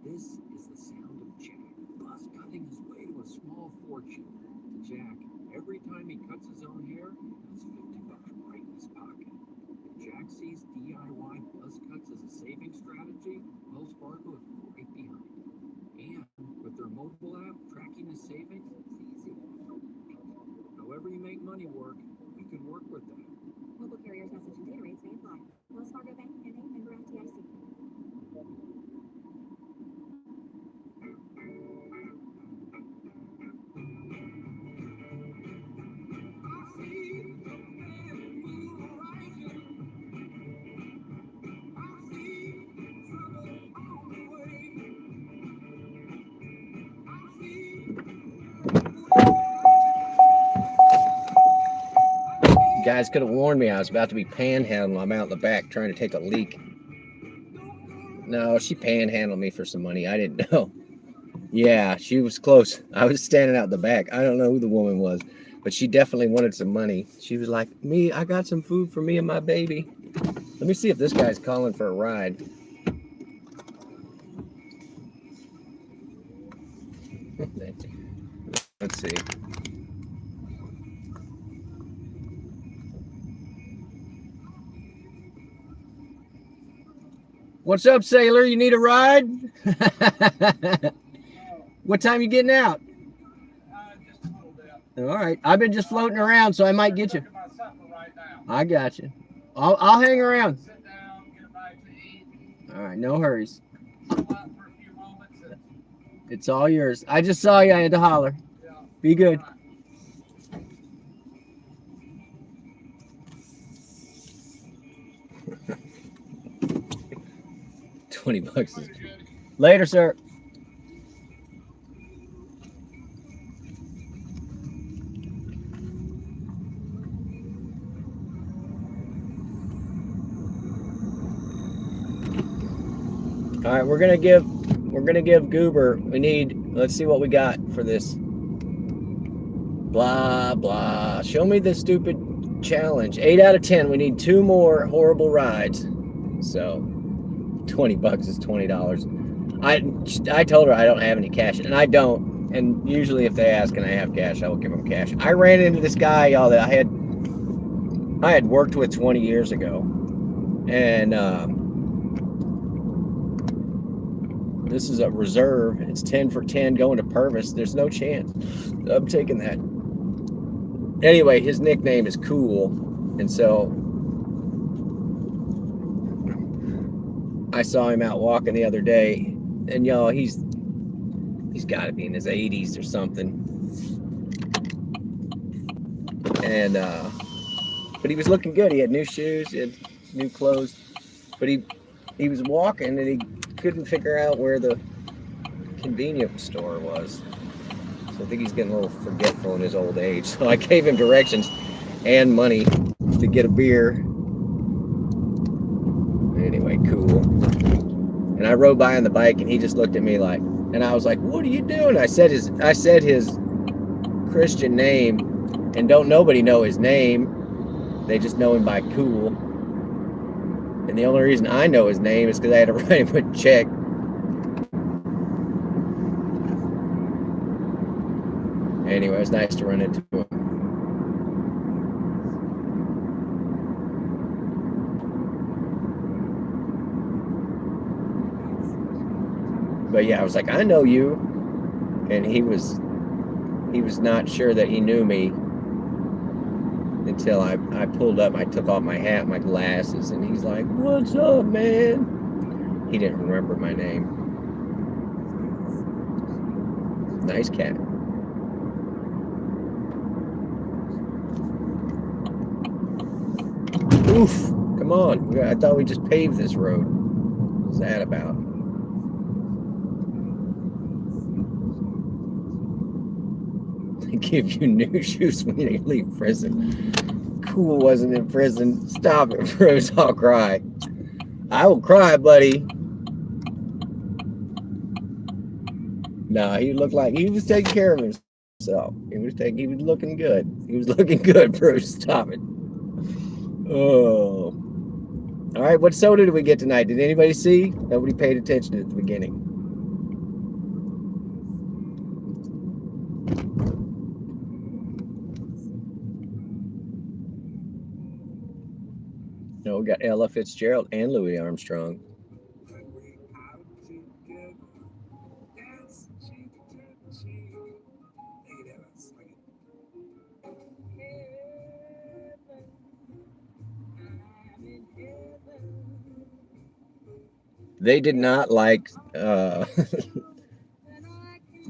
This is the sound of Jack, buzz cutting his way to a small fortune. To Jack, every time he cuts his own hair, it's $50 right in his pocket. If Jack sees DIY buzz cuts as a saving strategy, Wells Fargo is right behind him. And with their mobile app tracking his savings, it's easy. However you make money work, we can work with that. Mobile carriers message and data rates may apply. Wells Fargo Bank, N.A., member FDIC. You guys could have warned me. I was about to be panhandling. I'm out in the back trying to take a leak. No, she panhandled me for some money. I didn't know. Yeah, she was close. I was standing out the back. I don't know who the woman was, but she definitely wanted some money. She was like, "Me, I got some food for me and my baby." Let me see if this guy's calling for a ride. Let's see. What's up, sailor? You need a ride? What time you getting out? Just a little bit. All right. I've been just floating around, so I might get you. Cooking my supper right now. I got you. I'll hang around. Sit down, get a bite to eat, All right. No hurries. chill out for a few moments, and It's all yours. I just saw you. I had to holler. yeah. Be good. All right. $20 is... Later, sir. All right, we're gonna give Goober. Let's see what we got for this. Blah blah. Show me the stupid challenge. 8 out of 10. We need 2 more horrible rides. So $20 is $20. I told her I don't have any cash, and I don't. And usually, if they ask and I have cash, I will give them cash. I ran into this guy, y'all, that I had worked with 20 years ago, and this is a reserve. It's 10 for 10 going to Purvis. There's no chance I'm taking that. Anyway, his nickname is Cool, and so I saw him out walking the other day, and y'all, he's got to be in his 80s or something. And but he was looking good. He had new shoes, he had new clothes, but he was walking and he couldn't figure out where the convenience store was. So I think he's getting a little forgetful in his old age. So I gave him directions and money to get a beer. Anyway, Cool. And I rode by on the bike, and he just looked at me like, and I was like, "What are you doing?" I said his Christian name, and don't nobody know his name. They just know him by Cool. And the only reason I know his name is because I had to write him a check. Anyway, it was nice to run into him. But yeah, I was like, I know you. And he was not sure that he knew me until I pulled up. I took off my hat, my glasses, and he's like, "What's up, man?" He didn't remember my name. Nice cat. Oof, come on. I thought we just paved this road. What's that about? They give you new shoes when you leave prison. Cool wasn't in prison. Stop it, Bruce. I'll cry. I will cry, buddy. No, he looked like he was taking care of So he was looking good. He was looking good for stopping. Oh. All right, what soda did we get tonight? Did anybody see? Nobody paid attention at the beginning. No, we got Ella Fitzgerald and Louis Armstrong. They did not like the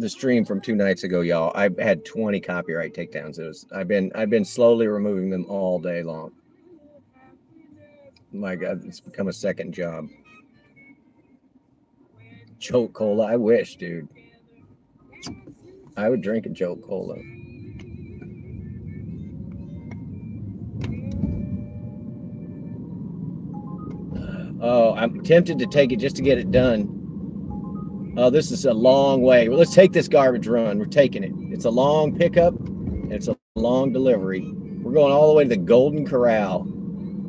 stream from 2 nights ago, y'all. I had 20 copyright takedowns. I've been slowly removing them all day long. My God, it's become a second job. Jolt Cola, I wish, dude. I would drink a Jolt Cola. Oh, I'm tempted to take it just to get it done. Oh, this is a long way. Well, let's take this garbage run. We're taking it. It's a long pickup, and it's a long delivery. We're going all the way to the Golden Corral.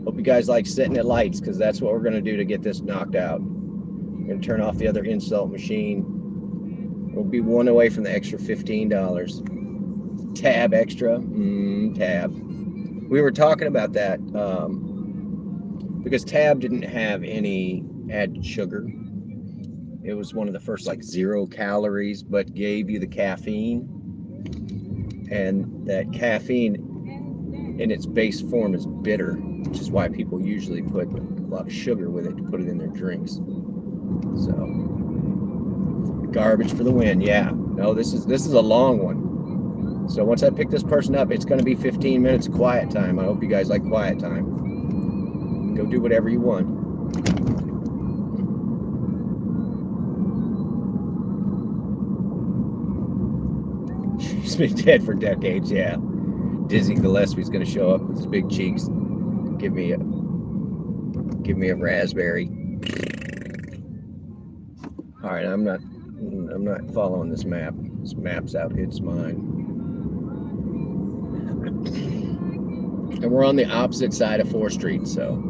Hope you guys like sitting at lights, because that's what we're going to do to get this knocked out. We're going to turn off the other insult machine. We'll be one away from the extra $15. Tab extra. Tab. We were talking about that because Tab didn't have any added sugar. It was one of the first 0 calories, but gave you the caffeine. And that caffeine in its base form is bitter, which is why people usually put a lot of sugar with it to put it in their drinks. So garbage for the win. Yeah. No, this is a long one. So once I pick this person up, it's going to be 15 minutes of quiet time. I hope you guys like quiet time. Go do whatever you want. She's been dead for decades, yeah. Dizzy Gillespie's going to show up with his big cheeks. Give me a raspberry. All right, I'm not following this map. This map's out. It's mine. And we're on the opposite side of 4th Street, so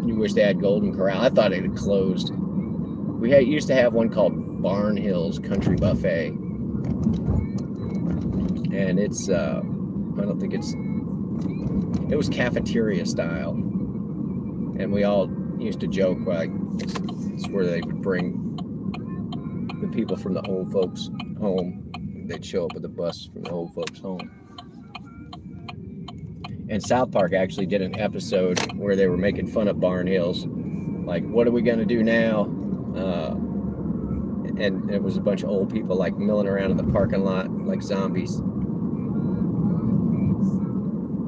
you wish they had Golden Corral. I thought it had closed. We used to have one called Barn Hills Country Buffet. And it's, I don't think it was cafeteria style. And we all used to joke, it's where they would bring the people from the old folks home. They'd show up with a bus from the old folks home. And South Park actually did an episode where they were making fun of Barn Hills. Like, what are we going to do now? And it was a bunch of old people milling around in the parking lot like zombies.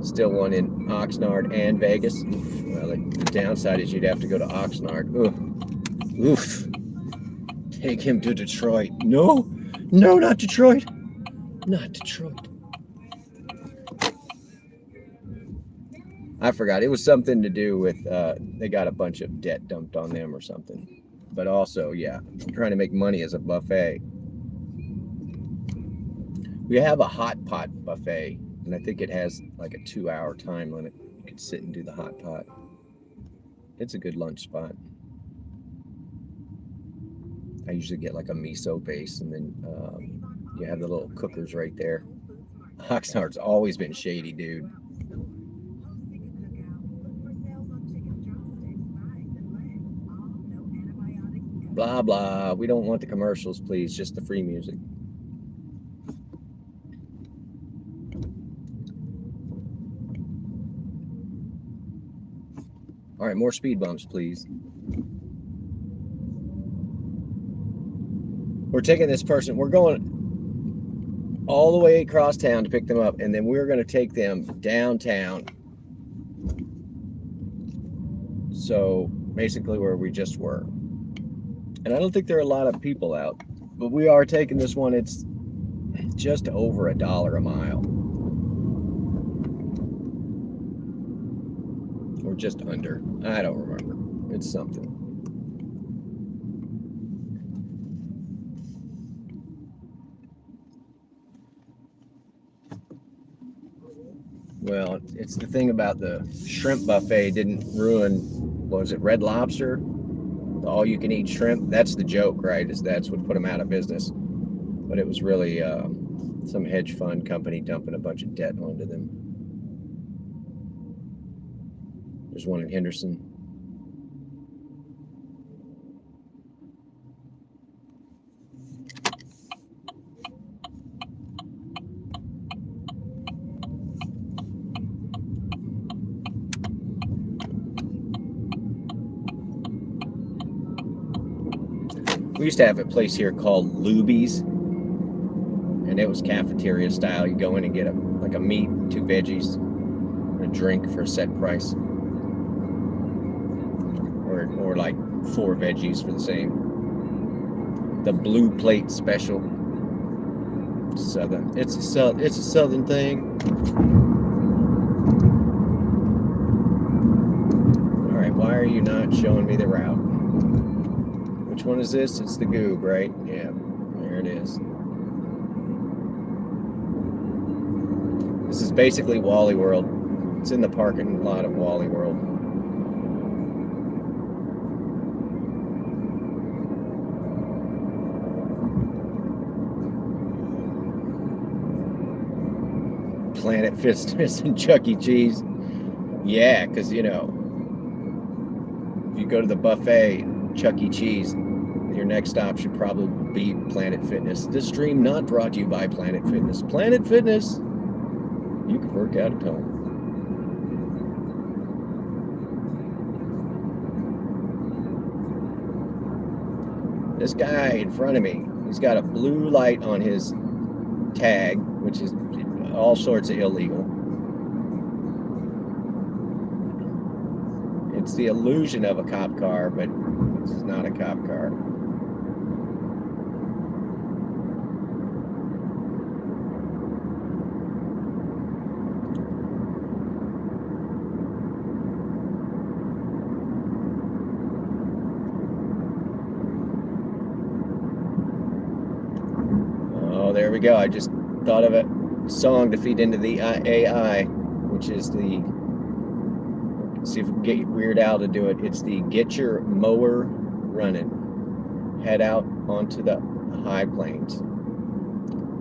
Still one in Oxnard and Vegas. Well, the downside is you'd have to go to Oxnard. Oof. Take him to Detroit. No, not Detroit. Not Detroit. I forgot. It was something to do with they got a bunch of debt dumped on them or something. But also, yeah, trying to make money as a buffet. We have a hot pot buffet, and I think it has a 2-hour time limit. You could sit and do the hot pot. It's a good lunch spot. I usually get a miso base, and then you have the little cookers right there. Oxnard's always been shady, dude. Blah, blah. We don't want the commercials, please. Just the free music. All right, more speed bumps, please. We're taking this person. We're going all the way across town to pick them up, and then we're going to take them downtown. So basically where we just were. And I don't think there are a lot of people out, but we are taking this one. It's just over $1 a mile. Or just under. I don't remember. It's something. Well, it's the thing about the shrimp buffet didn't ruin, what was it, Red Lobster? The all-you-can-eat shrimp. That's the joke, right? Is that's what put them out of business. But it was really some hedge fund company dumping a bunch of debt onto them. There's one in Henderson. We used to have a place here called Luby's, and it was cafeteria style. You go in and get a meat, 2 veggies, and a drink for a set price, or like 4 veggies for the same. The blue plate special. Southern. It's a southern thing. All right, why are you not showing me the route? Which one is this? It's the Goob, right? Yeah, there it is. This is basically Wally World. It's in the parking lot of Wally World. Planet Fitness and Chuck E. Cheese. Yeah, because, you know, if you go to the buffet, Chuck E. Cheese, your next stop should probably be Planet Fitness. This stream not brought to you by Planet Fitness. Planet Fitness, you can work out at home. This guy in front of me, he's got a blue light on his tag, which is all sorts of illegal. It's the illusion of a cop car, but this is not a cop car. Oh, there we go. I just thought of a song to feed into the AI, which is the, see if we can get Weird Al to do it. It's the get your mower running. Head out onto the high plains.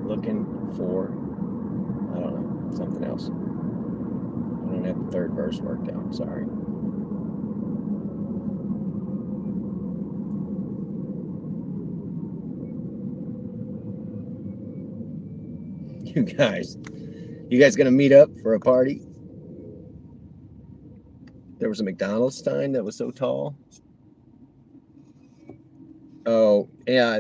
Looking for, I don't know, something else. I don't have the third verse worked out, sorry. You guys gonna meet up for a party? There was a McDonald's sign that was so tall. Oh, yeah,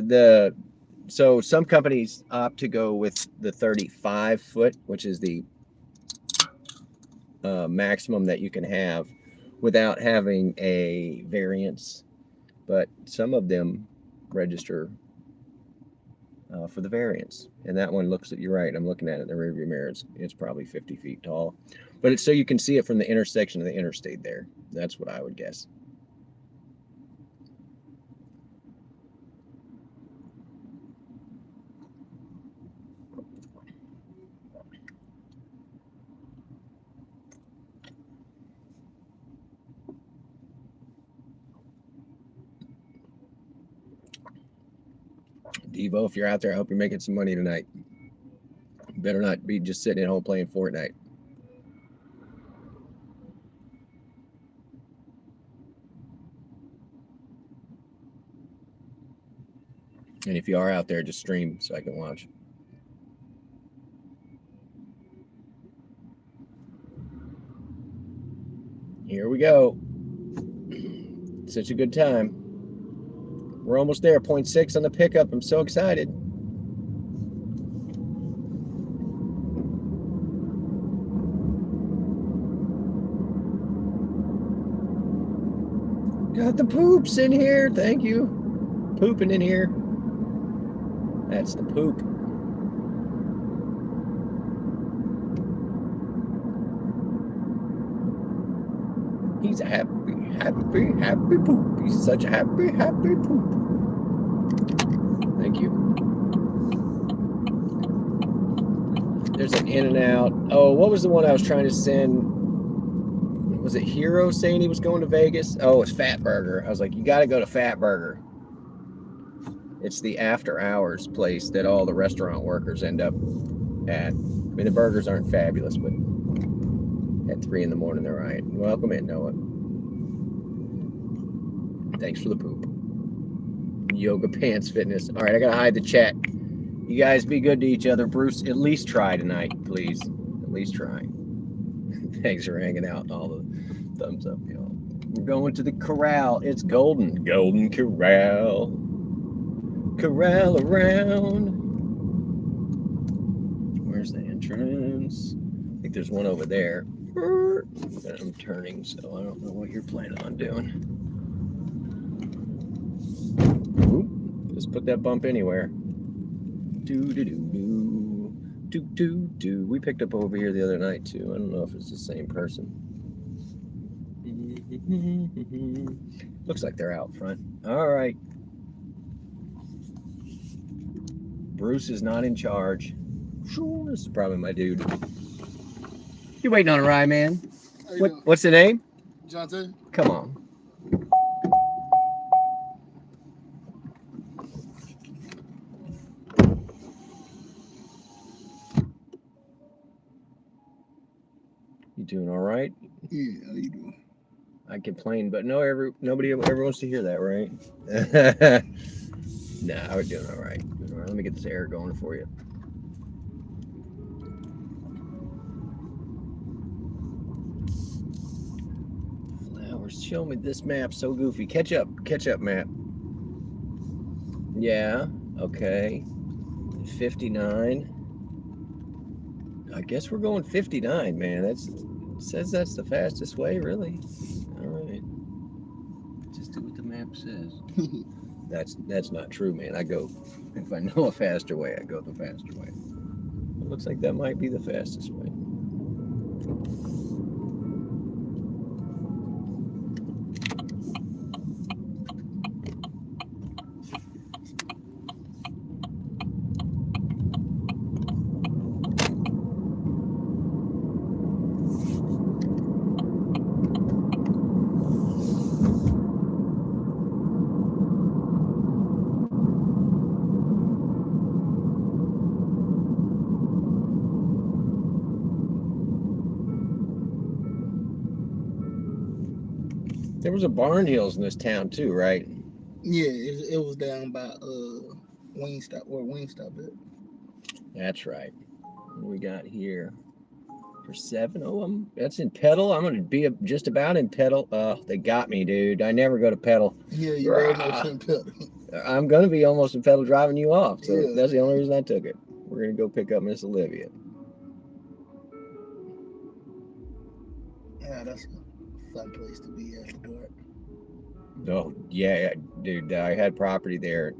so some companies opt to go with the 35 foot, which is the maximum that you can have without having a variance, but some of them register for the variance, and that one looks at, you're right, I'm looking at it in the rearview mirror, it's probably 50 feet tall, but it's so you can see it from the intersection of the interstate there. That's what I would guess. Devo, if you're out there, I hope you're making some money tonight. You better not be just sitting at home playing Fortnite. And if you are out there, just stream so I can watch. Here we go. Such a good time. We're almost there. 0.6 on the pickup. I'm so excited. Got the poops in here. Thank you. Pooping in here. That's the poop. He's a happy poop. He's such a happy poop. Thank you. There's an In-N-Out. Oh, what was the one I was trying to send? Was it Hero saying he was going to Vegas? Oh, it's Fat Burger. I was like, you got to go to Fat Burger. It's the after hours place that all the restaurant workers end up at. I mean, the burgers aren't fabulous, but at 3 in the morning, they're all right. Welcome in, Noah. Thanks for the poop. Yoga Pants Fitness. All right, I got to hide the chat. You guys be good to each other. Bruce, at least try tonight, please. At least try. Thanks for hanging out. All the thumbs up, y'all. We're going to the corral. It's golden. Golden corral. Corral around. Where's the entrance? I think there's one over there. But I'm turning, so I don't know what you're planning on doing. Oop, just put that bump anywhere. Do. We picked up over here the other night too. I don't know if it's the same person. Looks like they're out front. All right. Bruce is not in charge. This is probably my dude. You waiting on a ride, man? What's the name? Jonte? Come on. You doing all right? Yeah, how you doing? I complain, but nobody ever wants to hear that, right? Nah, we're doing all right. All right, let me get this air going for you. Flowers. Show me this map. So goofy. Catch up map. Yeah. Okay. 59. I guess we're going 59, man. It says that's the fastest way, really. All right. Just do what the map says. That's not true, man. If I know a faster way, I go the faster way. It looks like that might be the fastest way. There was a Barnhills in this town too, right? Yeah, it was down by Wingstop, where Wingstop is. That's right. What do we got here? For 7? Oh, that's in Petal. I'm gonna be just about in Petal. They got me, dude. I never go to Petal. Yeah, you already know it's in Petal. I'm gonna be almost in Petal driving you off. So Yeah. that's the only reason I took it. We're gonna go pick up Miss Olivia. Yeah, that's a fun place to be after dark. Oh yeah, dude. I had property there.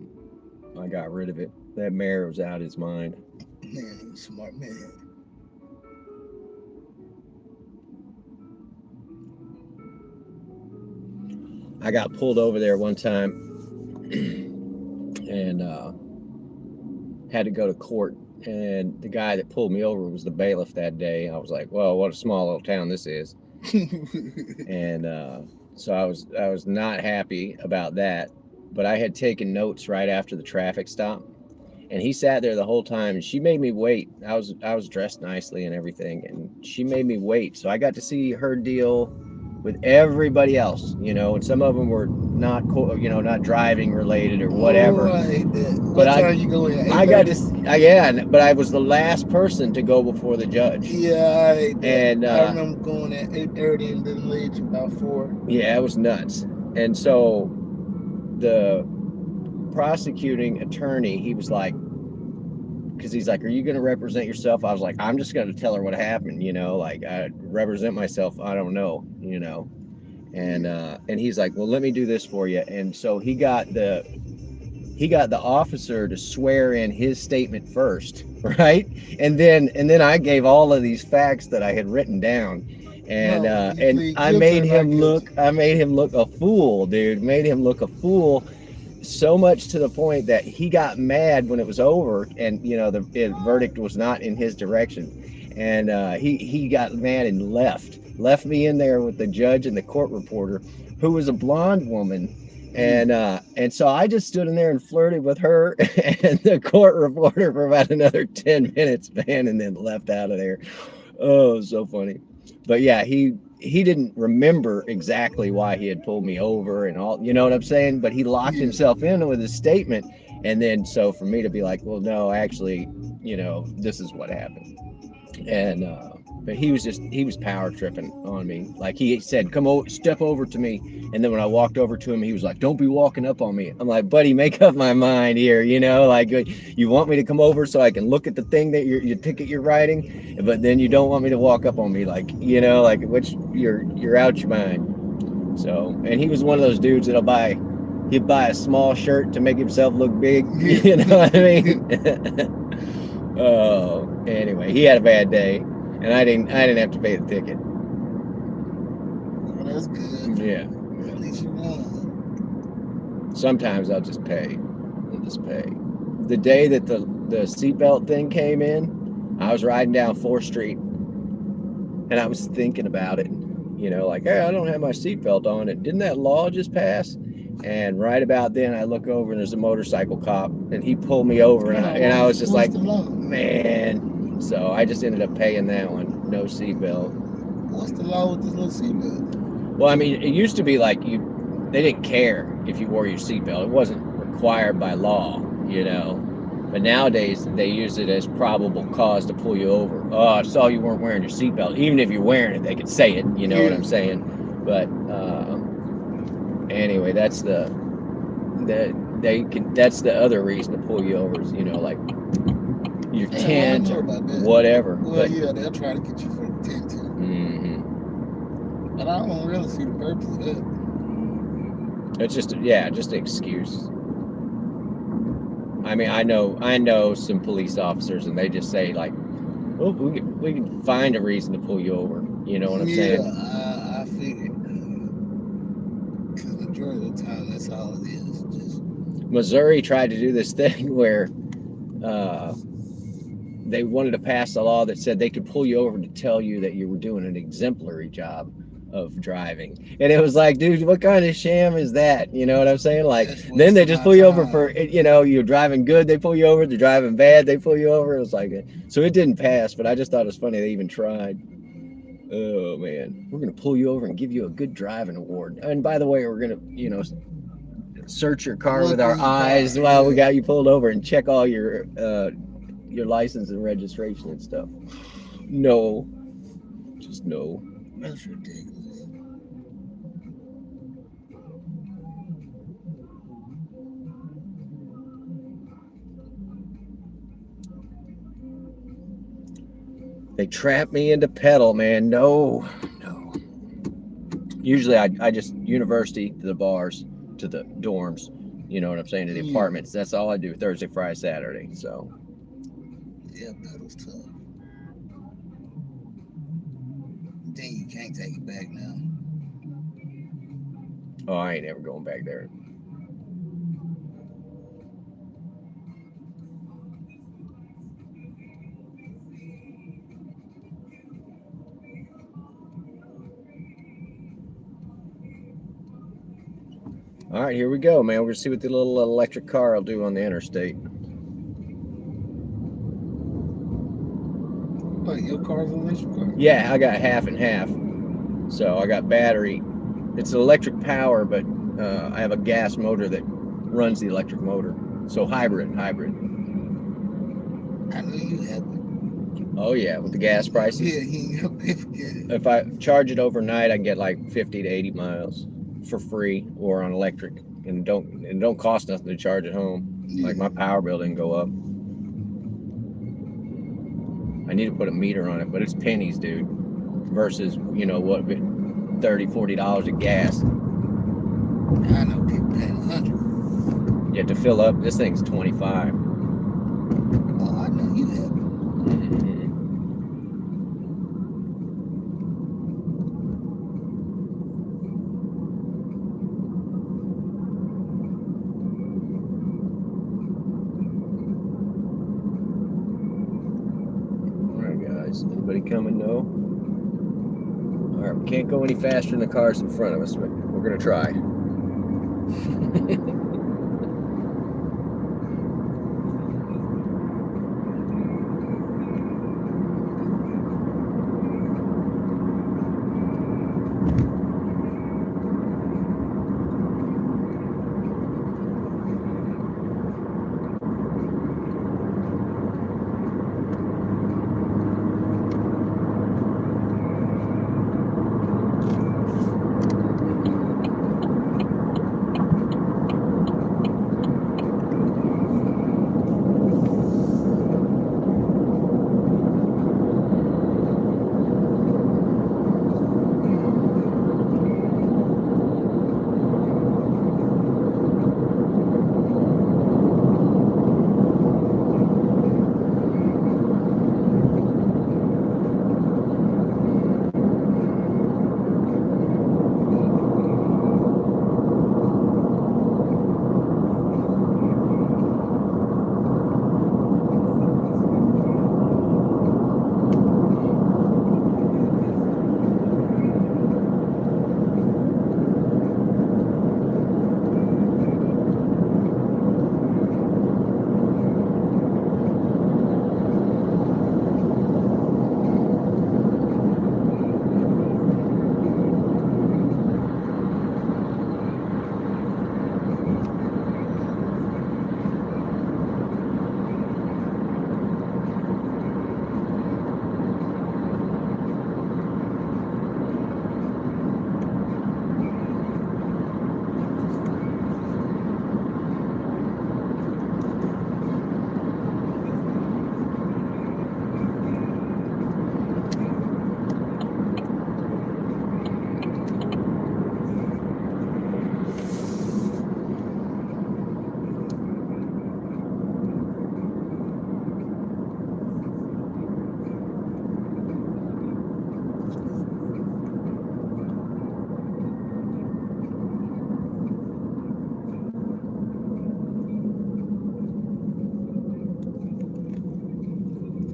I got rid of it. That mayor was out of his mind. Man, he's a smart man. I got pulled over there one time and had to go to court. And the guy that pulled me over was the bailiff that day. I was like, well, what a small little town this is. And so I was not happy about that. But I had taken notes right after the traffic stop. And he sat there the whole time, and she made me wait. I was dressed nicely and everything, and she made me wait. So I got to see her deal with everybody else, and some of them were not, not driving related or whatever. Oh, I hate that. But What time you go in? I got to, but I was the last person to go before the judge. Yeah, I hate that. And I remember going at 8:30 and then late to about 4. Yeah, it was nuts. And so the prosecuting attorney, he was like, because he's like, are you going to represent yourself? I was like, I'm just going to tell her what happened, like I represent myself. I don't know, and he's like, well, let me do this for you. And so he got the officer to swear in his statement first, right? And then I gave all of these facts that I had written down. And I made him look a fool, dude. Made him look a fool. so much to the point that he got mad when it was over, and the verdict was not in his direction, and he got mad and left me in there with the judge and the court reporter, who was a blonde woman. And so I just stood in there and flirted with her and the court reporter for about another 10 minutes, man, and then left out of there. Oh, it was so funny. But yeah, he didn't remember exactly why he had pulled me over and all, you know what I'm saying? But he locked himself in with his statement. And then so for me to be like, well, no, actually, this is what happened. And but he was power tripping on me. Like he said, come over, step over to me. And then when I walked over to him, he was like, don't be walking up on me. I'm like, buddy, make up my mind here. Like you want me to come over so I can look at the thing that your ticket you're writing, but then you don't want me to walk up on me, like, like which you're out your mind. So, and he was one of those dudes that'll he'd buy a small shirt to make himself look big. You know what I mean? Oh, anyway, he had a bad day, and I didn't have to pay the ticket. Well, that's good. Yeah. At least you won. Sometimes I'll just pay. The day that the seatbelt thing came in, I was riding down 4th Street, and I was thinking about it. Like, hey, I don't have my seatbelt on. And didn't that law just pass? And right about then, I look over and there's a motorcycle cop, and he pulled me over, and I was just like, man. So I just ended up paying that one, no seatbelt. What's the law with this little seatbelt? Well, I mean, it used to be like they didn't care if you wore your seatbelt. It wasn't required by law, But nowadays, they use it as probable cause to pull you over. Oh, I saw you weren't wearing your seatbelt. Even if you're wearing it, they could say it. You know what I'm saying? But anyway, that's the other reason to pull you over is, like your tent or whatever. Well, but, yeah, they'll try to get you for the tent too. Mm-hmm. But I don't really see the purpose of that. It's just an excuse. I mean, I know some police officers, and they just say like, "Oh, we can find a reason to pull you over." You know what I'm saying? Yeah, I figured. Because the majority of the time, that's all it is. Just Missouri tried to do this thing where they wanted to pass a law that said they could pull you over to tell you that you were doing an exemplary job of driving, and it was like, dude, what kind of sham is that? You know what I'm saying? Like, then they just pull you over for, you're driving good, they pull you over. They're driving bad, they pull you over. It was like, so it didn't pass, but I just thought it was funny they even tried. Oh man, we're gonna pull you over and give you a good driving award. And by the way, we're gonna, search your car with our eyes while we got you pulled over and check all your license and registration and stuff. No, just no. that's ridiculous. They trap me into pedal, man. No. Usually I just university to the bars, to the dorms, you know what I'm saying, to the apartments. That's all I do Thursday, Friday, Saturday. So yeah, pedal's tough. Then you can't take it back now. Oh, I ain't ever going back there. All right, here we go, man. We're gonna see what the little electric car will do on the interstate. What, your car's an electric car? Yeah, I got half and half. So I got battery. It's an electric power, but I have a gas motor that runs the electric motor. So hybrid. I know you have it. Oh yeah, with the gas prices. Yeah, he ain't gonna pay for it. If I charge it overnight, I can get like 50 to 80 miles for free or on electric, and don't cost nothing to charge at home. Yeah. Like my power bill didn't go up. I need to put a meter on it, but it's pennies, dude. Versus, what, $30, $40 of gas. I know people paying 100. Yeah, to fill up, this thing's 25. Oh, I know you have it. Anybody coming? No. All right, we can't go any faster than the cars in front of us, but we're gonna try.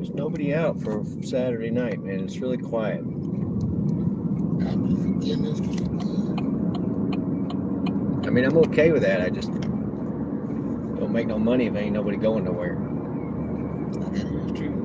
There's nobody out for Saturday night, man. It's really quiet. I be forgetting this people. I mean, I'm okay with that. I just don't make no money if ain't nobody going nowhere. That is true.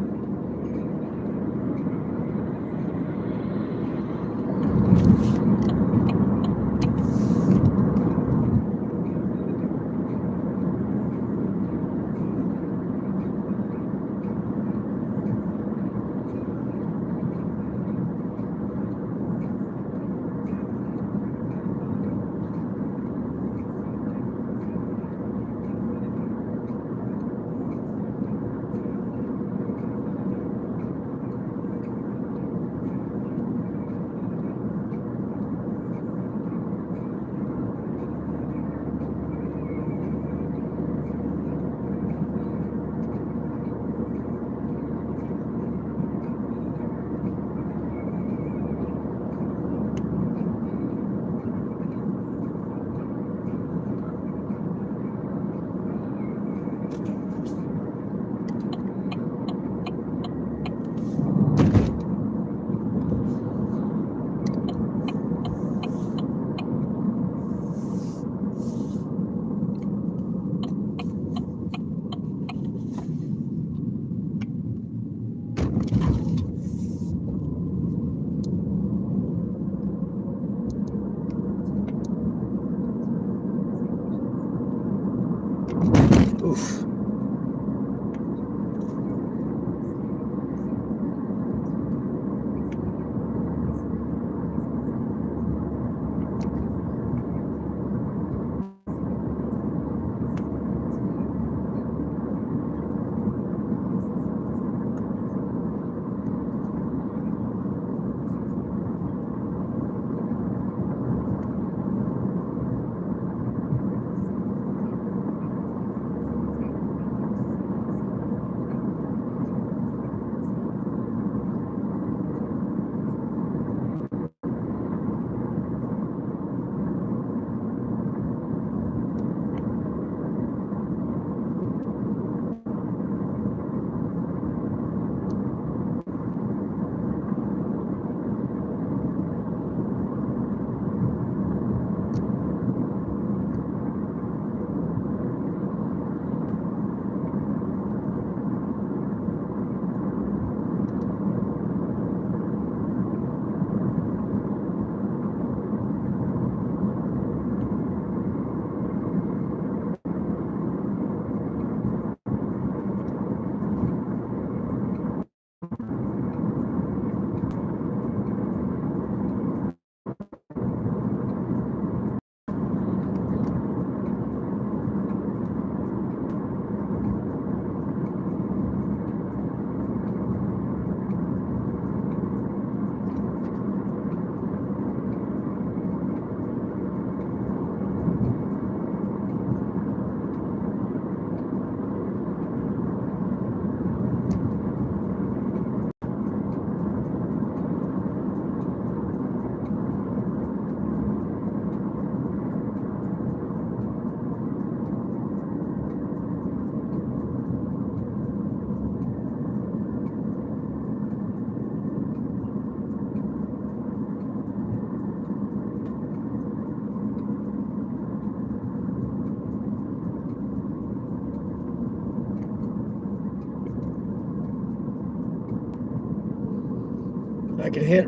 I can hit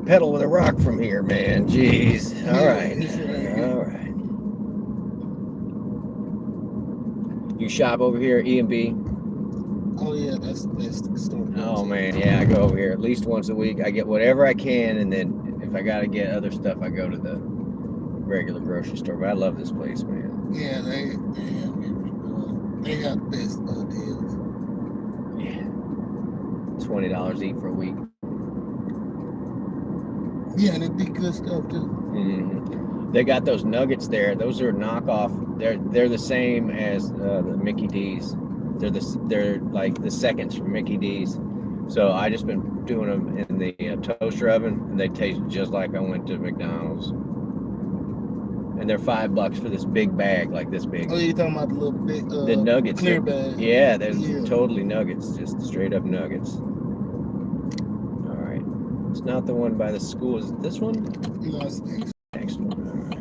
pedal with a rock from here, man. Jeez. All right. It's right. All right. You shop over here at E&B? Oh yeah, that's the store. to go Oh to. man, yeah, I go over here at least once a week. I get whatever I can, and then if I gotta get other stuff, I go to the regular grocery store. But I love this place, man. Yeah, they got the best deals. Yeah. $20 eat for a week. Yeah, and it'd be good stuff too. Mm-hmm. They got those nuggets there. Those are knockoff. They're the same as the Mickey D's. They're like the seconds from Mickey D's. So I just been doing them in the toaster oven, and they taste just like I went to McDonald's. And they're $5 for this big bag, like this big. Oh, you talking about the little big The nuggets. clear bag? Yeah, they're Yeah. totally nuggets, just straight up nuggets. All right. It's not the one by the school. Is it this one? No, it's Next one. All right.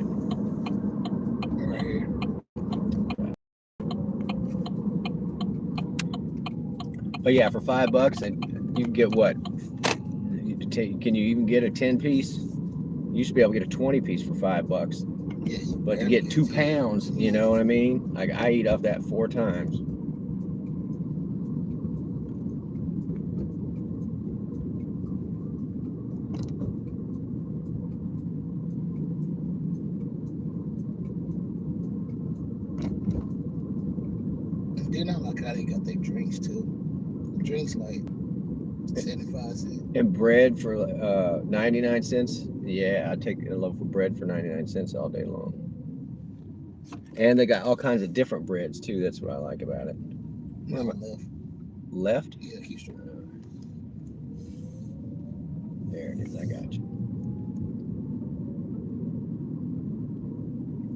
right here. But yeah, for $5, and you can get what? Can you even get a 10-piece? You used to be able to get a 20-piece for $5. Yeah, But to get 2 pounds, you know what I mean? Like I eat off that 4 times. And then I like how they got their drinks too. Drinks like 75 cents. And bread for 99 cents. Yeah, I take a loaf of bread for 99 cents all day long. And they got all kinds of different breads too. That's what I like about it. No, left. Left? Yeah, keep straight. There it is. I got you.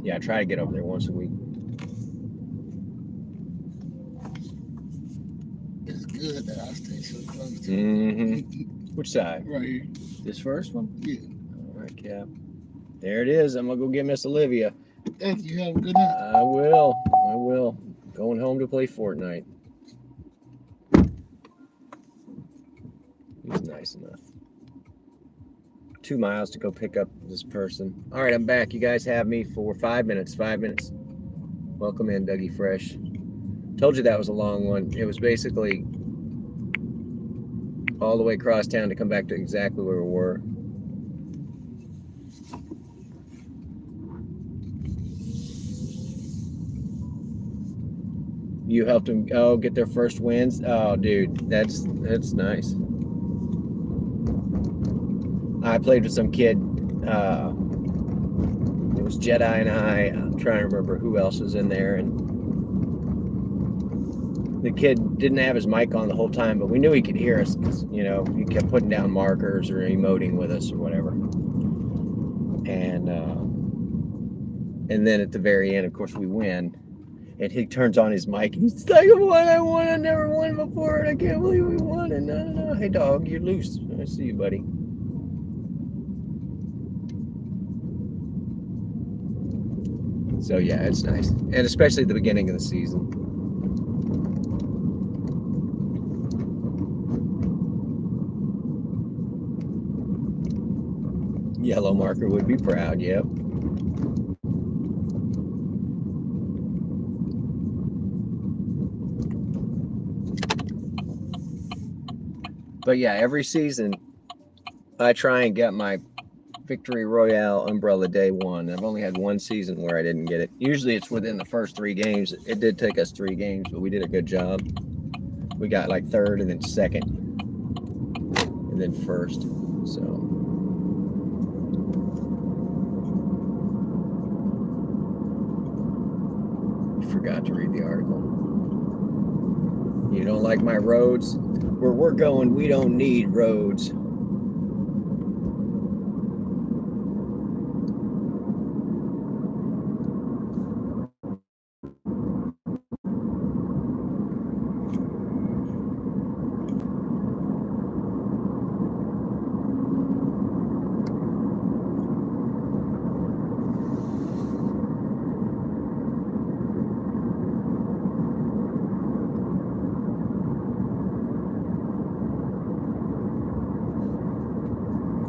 Yeah, I try to get over there once a week. It's good that I stay so close to Mm-hmm. Which side? Right here. This first one? Yeah. All right, Cap. There it is. I'm gonna go get Miss Olivia. Thank you. Have a good night. I will. I will. Going home to play Fortnite. He's nice enough. 2 miles to go pick up this person. All right, I'm back. You guys have me for 5 minutes. 5 minutes. Welcome in, Dougie Fresh. Told you that was a long one. It was basically all the way across town to come back to exactly where we were. You helped them get their first wins. Oh, dude, that's nice. I played with some kid. It was Jedi and I'm trying to remember who else was in there, and the kid didn't have his mic on the whole time, but we knew he could hear us because he kept putting down markers or emoting with us or whatever. And then at the very end, of course, we win. And he turns on his mic and he's like, I won. I never won before, and I can't believe we won. And no. Hey, dog, you're loose. I see you, buddy. So, yeah, it's nice. And especially at the beginning of the season. Yellow marker would be proud, yep. But yeah, every season I try and get my Victory Royale umbrella day one. I've only had one season where I didn't get it. Usually it's within the first 3 games. It did take us 3 games, but we did a good job. We got like 3rd and then 2nd and then 1st. So forgot to read the article. You don't like my roads? Where we're going, we don't need roads.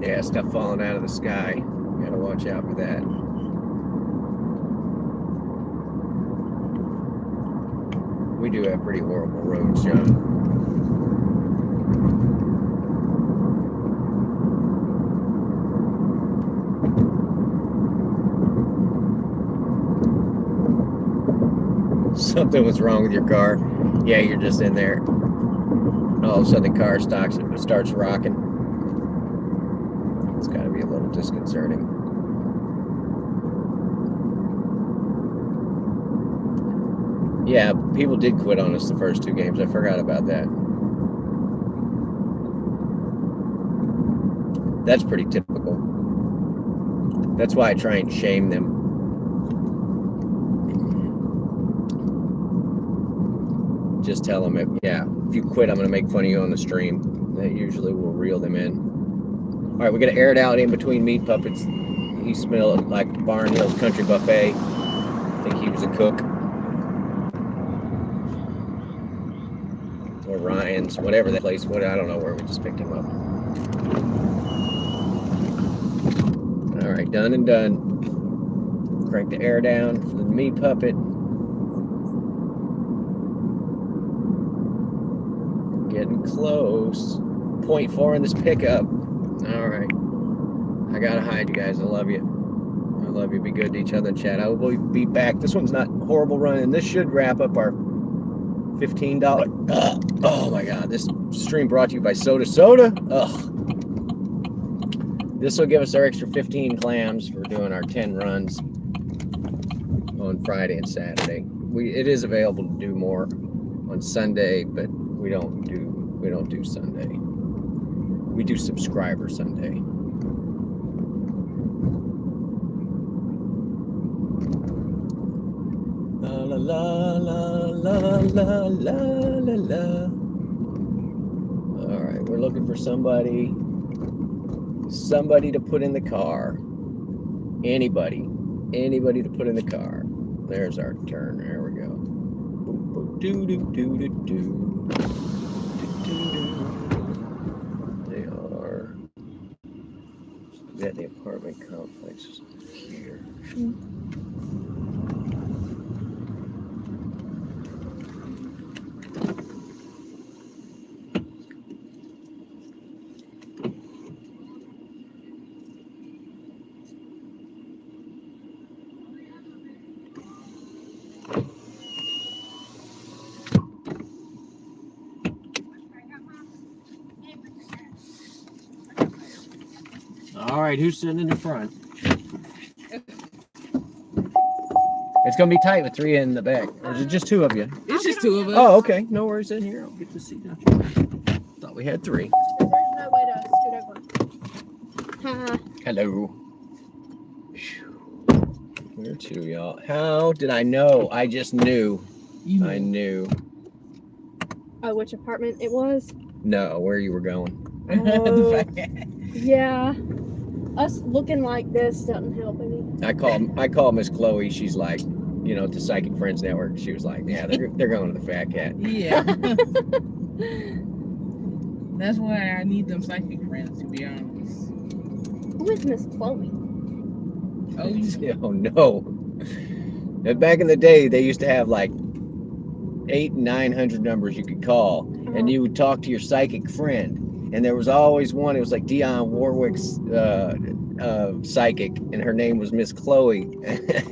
Yeah, stuff falling out of the sky. Gotta watch out for that. We do have pretty horrible roads, John. Something was wrong with your car. Yeah, you're just in there. All of a sudden the car starts rocking. It's got to be a little disconcerting. Yeah, people did quit on us the first 2 games. I forgot about that. That's pretty typical. That's why I try and shame them. Just tell them, if you quit, I'm going to make fun of you on the stream. That usually will reel them in. All right, we're going to air it out in between meat puppets. He smelled like Barn Hills Country Buffet. I think he was a cook. Or Ryan's, whatever that place was. I don't know where we just picked him up. All right, done and done. Crank the air down for the meat puppet. Getting close. 0.4 in this pickup. All right. I gotta hide, you guys. I love you. I love you. Be good to each other in chat. I will be back. This one's not horrible running. This should wrap up our $15. Oh my God. This stream brought to you by Soda. Ugh. This will give us our extra 15 clams for doing our 10 runs on Friday and Saturday. It is available to do more on Sunday, but we don't do Sunday. We do subscriber Sunday. La la la la la la la la. All right, we're looking for somebody to put in the car. Anybody to put in the car. There's our turn. There we go. Do do do do do. They are at the apartment complex here. All right, who's sitting in the front? It's gonna be tight with 3 in the back. Or is it just 2 of you? It's just 2 of us. Oh, okay. No worries in here. I'll get the seat down. Thought we had 3. There's no way to scoot over. Hello. Where to, y'all? How did I know? I just knew. I knew. Oh, which apartment it was? No, where you were going. Oh, yeah. Us looking like this doesn't help any. I called Miss Chloe. She's like, the Psychic Friends Network. She was like, yeah, they're going to the Fat Cat. Yeah. That's why I need them psychic friends, to be honest. Who is Miss Chloe? Oh no. And back in the day, they used to have like 800 and 900 numbers you could call, and you would talk to your psychic friend. And there was always one. It was like Dionne Warwick's psychic, and her name was Miss Chloe.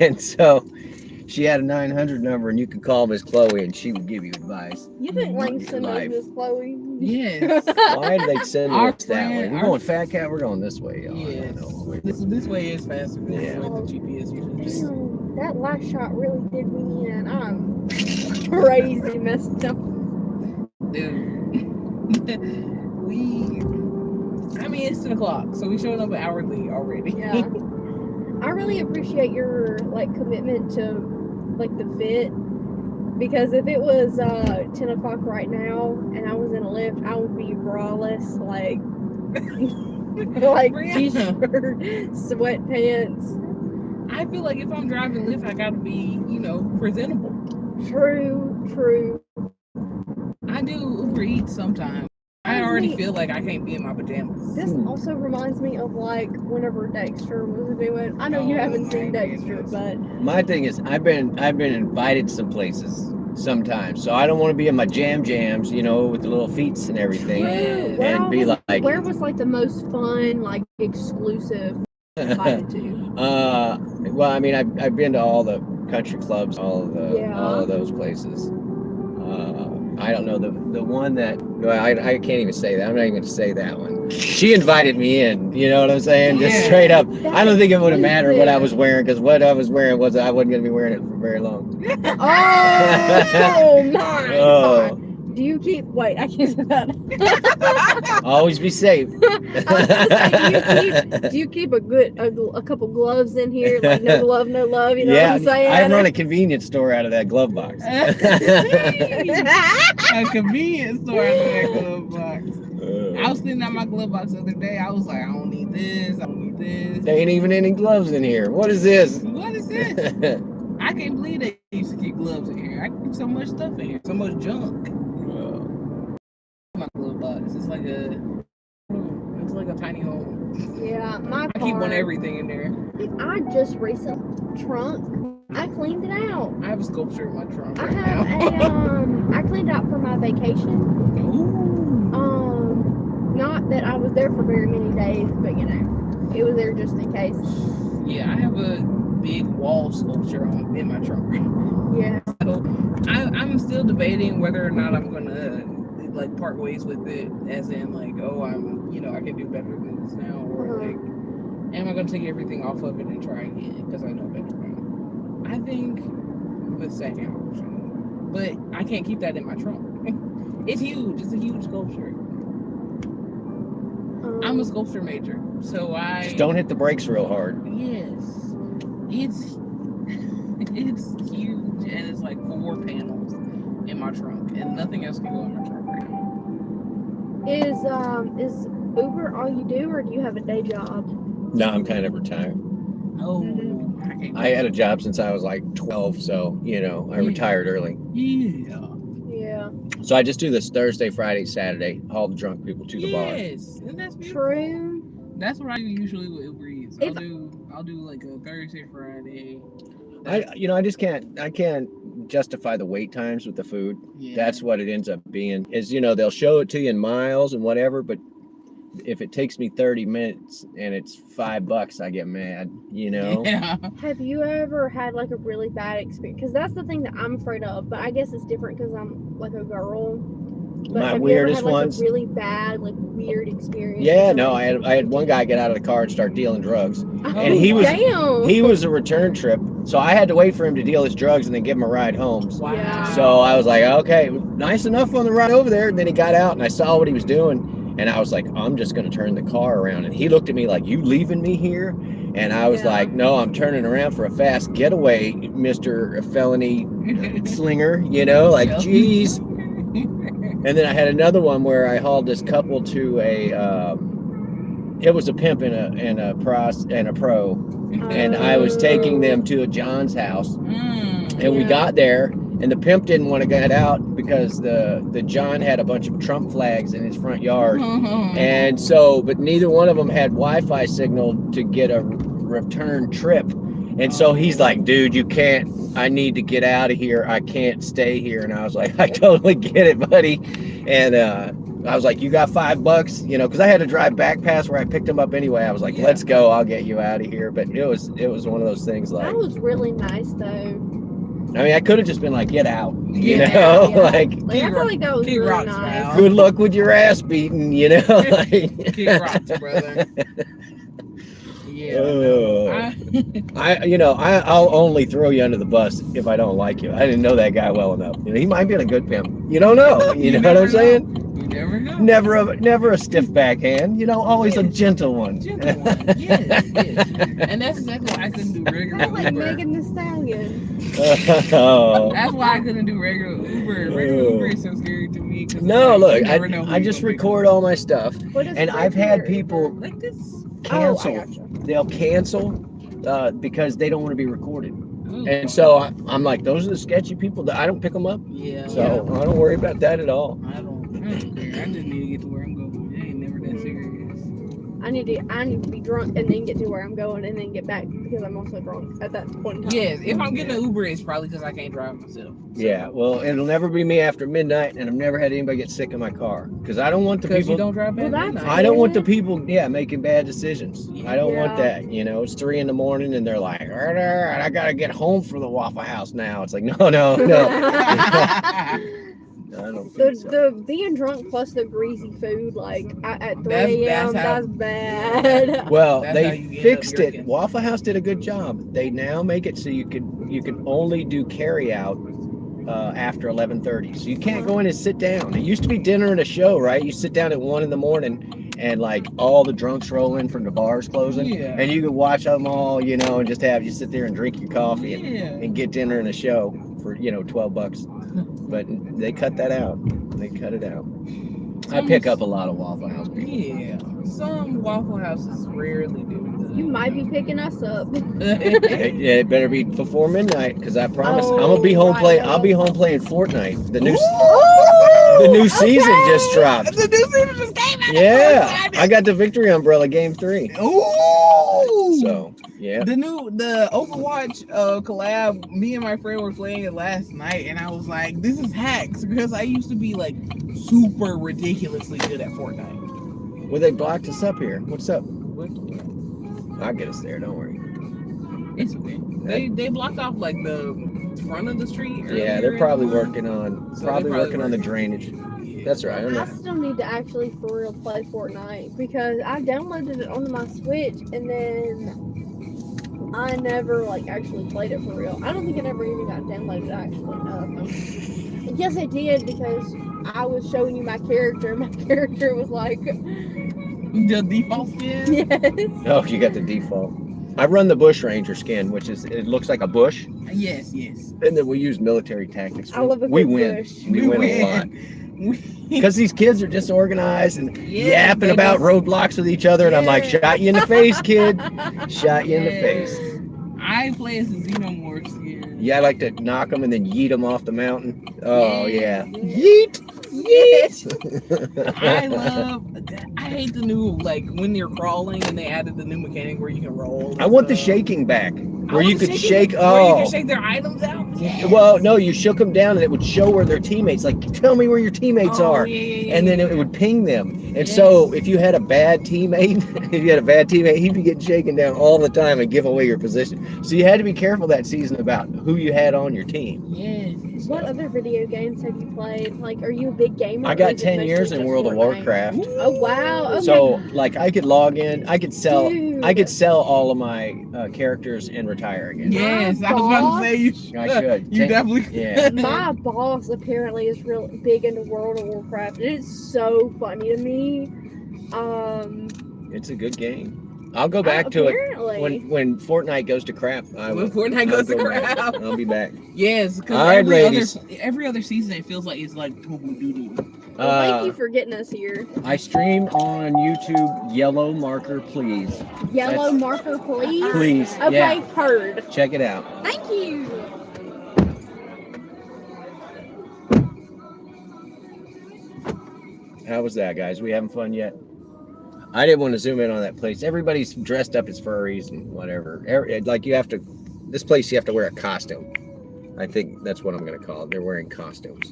And so she had a 900 number, and you could call Miss Chloe, and she would give you advice. You think Langston knows Miss Chloe? Yes. Why did they send Our us that way? friend- We're going Fat Cat. We're going this way, y'all. Yes. I don't know. This way is faster than Yeah. the GPS usually is. Damn, that last shot really did me in. I'm crazy messed up. Dude. It's 10 o'clock, so we showed up an hour late already. Yeah. I really appreciate your commitment to the fit, because if it was 10 o'clock right now and I was in a lift, I would be braless, like t-shirt, sweatpants. I feel like if I'm driving Lyft, I gotta be, presentable. True. I do Uber Eats sometimes. I already me- feel like I can't be in my pajamas. This also reminds me of like whenever Dexter was doing. I know you Oh, haven't seen my Dexter, goodness. but My thing is, I've been invited some places sometimes, so I don't want to be in my jams, you know, with the little feets and everything, Yeah. Where and all be the- like, where was like the most fun, like exclusive invited to? well, I mean, I've been to all the country clubs, all Yeah. of those places. I don't know the one that, well, I can't even say that. I'm not even going to say that one. She invited me in. You know what I'm saying? Just Yeah. straight up. That's I don't think it would have mattered what I was exclusive. wearing, because what I was wearing was I wasn't going to be wearing it for very long. Oh my Oh. God! Do you keep? Wait, I can't say that. Always be safe. I was gonna say, do you keep a couple gloves in here? Like no glove, no love. You know Yeah, what I'm saying? I run a convenience store out of that glove box. A convenience store out of that glove box. I was cleaning out my glove box the other day. I was like, I don't need this. I don't need this. There ain't even any gloves in here. What is this? What is this? I can't believe they used to keep gloves in here. I keep so much stuff in here, so much junk. My glove box. It's like a tiny home. Yeah, my I keep car. one everything in there. I just recently trunk. I cleaned it out. I have a sculpture in my trunk I right have now. I cleaned out for my vacation. Ooh. Not that I was there for very many days, but you know, it was there just in case. Yeah, I have a big wall sculpture in my trunk. Yeah. So I'm still debating whether or not I'm gonna like part ways with it, as in like, oh, I can do better than this now, or like, am I gonna take everything off of it and try again because I know better now? I think the second option, but I can't keep that in my trunk. It's huge. It's a huge sculpture. I'm a sculpture major, so I Just don't hit the brakes real hard. Yes, it's huge, and it's like 4 panels in my trunk, and nothing else can go in my trunk right now. Is Uber all you do, or do you have a day job? No, I'm kind of retired. Oh, I had a job since I was like 12, so, you know, I retired early. Yeah. Yeah. So I just do this Thursday, Friday, Saturday, haul the drunk people to the bar. Yes, and that's beautiful. True. That's what I do usually with Uber Eats. If- I'll do like a Thursday, Friday. I just can't justify the wait times with the food. Yeah. That's what it ends up being. Is, you know, they'll show it to you in miles and whatever, but if it takes me 30 minutes and it's $5, I get mad, you know? Yeah. Have you ever had like a really bad experience? Because that's the thing that I'm afraid of. But I guess it's different because I'm like a girl. But My have you weirdest ever had, like, ones? a really bad, like weird experience? Yeah, or no, something? I had one guy get out of the car and start dealing drugs. Oh, and he was- damn. He was a return trip, so I had to wait for him to deal his drugs and then give him a ride home. Wow. Yeah. So I was like, okay, nice enough on the ride over there. And then he got out and I saw what he was doing. And I was like, I'm just going to turn the car around. And he looked at me like, you leaving me here? And I was Yeah. like, no, I'm turning around for a fast getaway, Mr. Felony Slinger, you know, like, geez. And then I had another one where I hauled this couple to it was a pimp and a pro. And I was taking them to a John's house. And we Yeah. got there, and the pimp didn't want to get out because the John had a bunch of Trump flags in his front yard. And so, but neither one of them had Wi-Fi signal to get a return trip. And so he's like, dude, you can't, I need to get out of here. I can't stay here. And I was like, I totally get it, buddy. And I was like, you got $5, you know, because I had to drive back past where I picked him up anyway. I was like, Yeah. let's go. I'll get you out of here. But it was one of those things like, That was really nice though. I mean, I could have just been like, get out, you Yeah, know, yeah. like, Like, I feel like that was King really Rock nice. style. good luck with your ass beating, you know. Like, Kick rocks, brother. Yeah. Oh. No, I'll only throw you under the bus if I don't like you. I didn't know that guy well enough. You know, he might be a good pimp. You don't know. You know what I'm saying? You never know. Never a stiff backhand. You know, always a gentle one. Gentle one. Yes, yes. And that's exactly why I couldn't do regular Kind of like Uber. Megan Thee Stallion. Oh. That's why I couldn't do regular Uber. Regular Uber is so scary to me. 'Cause No, it's like, look, you never know who I you just gonna pick record up. all my stuff, What is and I've had regular people Uber? Like this. cancel. Oh, I gotcha. They'll cancel because they don't want to be recorded. Oh, And so I'm like, those are the sketchy people that I don't pick them up. yeah. So I don't worry about that at all. I don't care. I just need to get to work. I need to be drunk and then get to where I'm going and then get back because I'm also drunk at that point in time. Yes, if I'm getting an Uber, it's probably because I can't drive myself. So. Yeah, well, it'll never be me after midnight, and I've never had anybody get sick in my car because I don't want the Because people. you don't drive Well, at that's midnight. I don't want the people, making bad decisions. I don't want Yeah. that. You know, it's 3 a.m. and they're like, and I gotta get home for the Waffle House now. It's like, no. I don't think so. The being drunk plus the greasy food like at 3 That's a.m. how- That's bad. Well, That's how they you end fixed up it. drinking. Waffle House did a good job. They now make it so you can only do carry out after 11:30. So you can't go in and sit down. It used to be dinner and a show, right? You sit down at 1 a.m. and like all the drunks roll in from the bars closing, Yeah. and you could watch them all, and just have you sit there and drink your coffee and get dinner and a show for $12. But they cut that out. They cut it out. I pick up a lot of Waffle House people. Yeah, some Waffle Houses rarely do. You might be picking us up. It better be before midnight, because I promise Oh, I'm gonna be home right, playing. well. I'll be home playing Fortnite. The new Ooh, season just dropped. The new season just came out. Yeah, I got the victory umbrella game 3. Ooh. So yeah, The Overwatch collab, me and my friend were playing it last night, and I was like, this is hacks, because I used to be like super ridiculously good at Fortnite. well, they blocked us up here. What's up? I'll get us there. Don't worry. It's okay. They blocked off like the front of the street. Yeah, they're probably working on the drainage. Yeah. That's right. I don't I know. still need to actually for real play Fortnite because I downloaded it onto my Switch and then I never actually played it for real. I don't think it ever even got downloaded actually. No. Yes, it did because I was showing you my character. My character was like, The default skin. yes. Oh, you got the default. I run the Bush Ranger skin, which it looks like a bush, Yes. and then we use military tactics. I love a We good win. bush. We win a lot. Because these kids are disorganized and yapping they about just- roadblocks with each other, and I'm like, Yeah. shot you in the face, kid. Shot you in the Yeah. face. I play as a Xenomorph skin. Yeah, I like to knock them and then yeet them off the mountain. Oh, yeah. Yeah. Yeet! Yes. I hate the new, when you're crawling and they added the new mechanic where you can roll. I want the shaking back, where you could shake. Where you Oh. can shake their items out. Yes. Well, no, you shook them down and it would show where their teammates, tell me where your teammates Oh, are. yeah, And then it would ping them. And so if you had a bad teammate, he'd be getting shaken down all the time and give away your position. So you had to be careful that season about who you had on your team. Yes. What other video games have you played? Are you a big gamer? I or got is it 10 mostly years in just World of Fortnite? Warcraft. Oh wow! Oh So I could log in, I could sell Dude. all of my characters and retire again. Yes, I was about to say you. I could. You definitely. Yeah. my boss apparently is real big into World of Warcraft. And it's so funny to me. It's a good game. I'll go back to it apparently. when Fortnite goes to crap. When Fortnite goes to I'll go back. crap. I'll be back. Yes, because All right, ladies. every other season it feels like it's like poo poo doo doo. Well, thank you for getting us here. I stream on YouTube. Yellow marker, please. Yellow That's- marker, please. Please. Okay, Yeah. heard. Check it out. Thank you. How was that, guys? We having fun yet? I didn't want to zoom in on that place. Everybody's dressed up as furries and whatever. This place you have to wear a costume. I think that's what I'm going to call it. They're wearing costumes.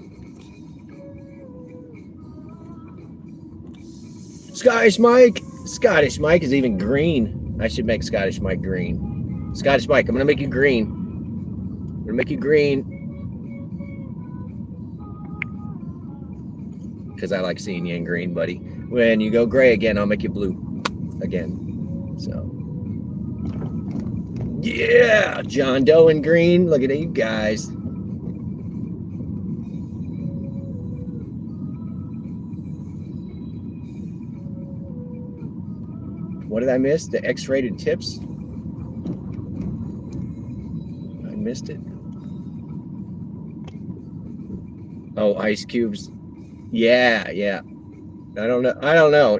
Scottish Mike. Scottish Mike is even green. I should make Scottish Mike green. Scottish Mike, I'm going to make you green. I'm going to make you green. Because I like seeing you in green, buddy. When you go gray again, I'll make you blue again. So, yeah, John Doe in green. Look at you guys. What did I miss? The X-rated tips? I missed it. Oh, ice cubes. Yeah. I don't know.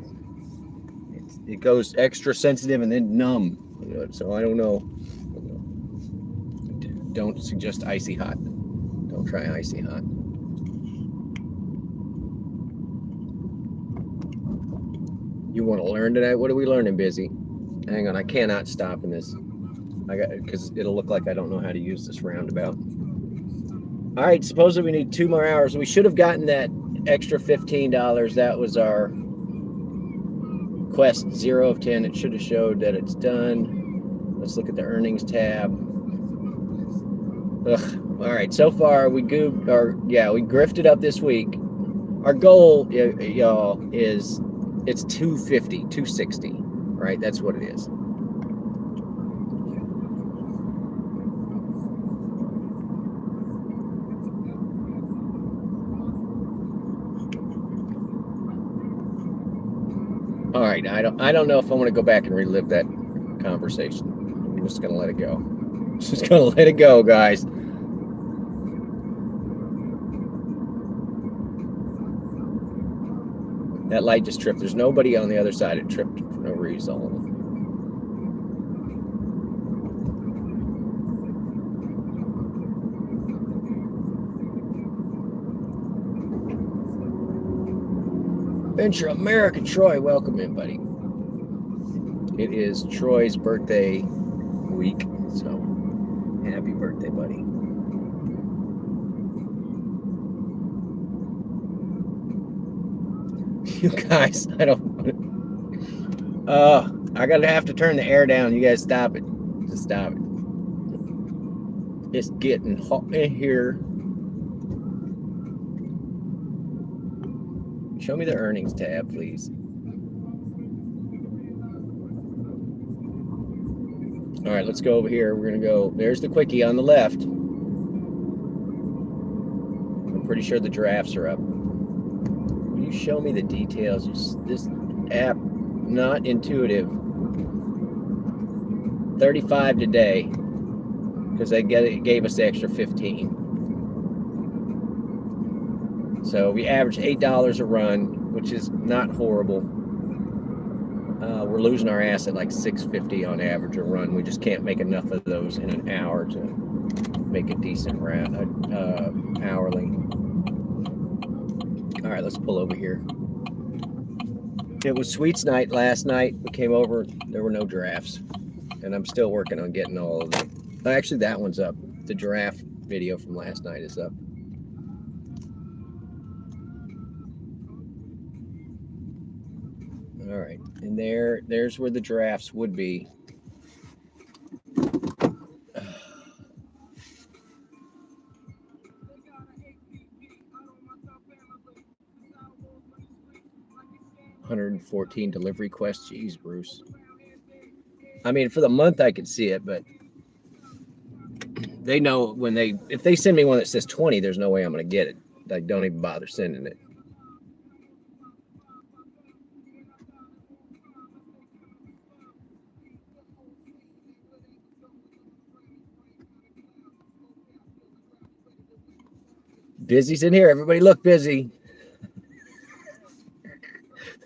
It goes extra sensitive and then numb. So I don't know. Don't suggest icy hot. Don't try icy hot. You want to learn tonight? What are we learning, Busy? Hang on, I cannot stop in this. Because it'll look like I don't know how to use this roundabout. All right, supposedly we need 2 more hours. We should have gotten that extra $15. That was our quest 0 of 10. It should have showed that it's done. Let's look at the earnings tab. Ugh. All right, so far we grifted up this week. Our goal, y'all, is it's 250, 260, right? That's what it is. All right, I don't know if I want to go back and relive that conversation. I'm just gonna let it go. Just gonna let it go, guys. That light just tripped. There's nobody on the other side. It tripped for no reason. Venture America, Troy, welcome in, buddy. It is Troy's birthday week, so happy birthday, buddy. You guys, I gotta have to turn the air down. You guys stop it. Just stop it. It's getting hot in here. Show me the earnings tab, please. All right, let's go over here. We're gonna go. There's the quickie on the left. I'm pretty sure the giraffes are up. Will you show me the details? This app, not intuitive. 35 today, because it gave us the extra 15. So we average $8 a run, which is not horrible. We're losing our ass at like $6.50 on average a run. We just can't make enough of those in an hour to make a decent hourly. All right, let's pull over here. It was Sweets night last night. We came over. There were no giraffes, and I'm still working on getting all of them. Actually, that one's up. The giraffe video from last night is up. All right, and there's where the giraffes would be. $114 delivery quest. Jeez, Bruce. I mean, for the month I could see it, but they know if they send me one that says 20, there's no way I'm going to get it. Like, don't even bother sending it. Busy's in here. Everybody look busy.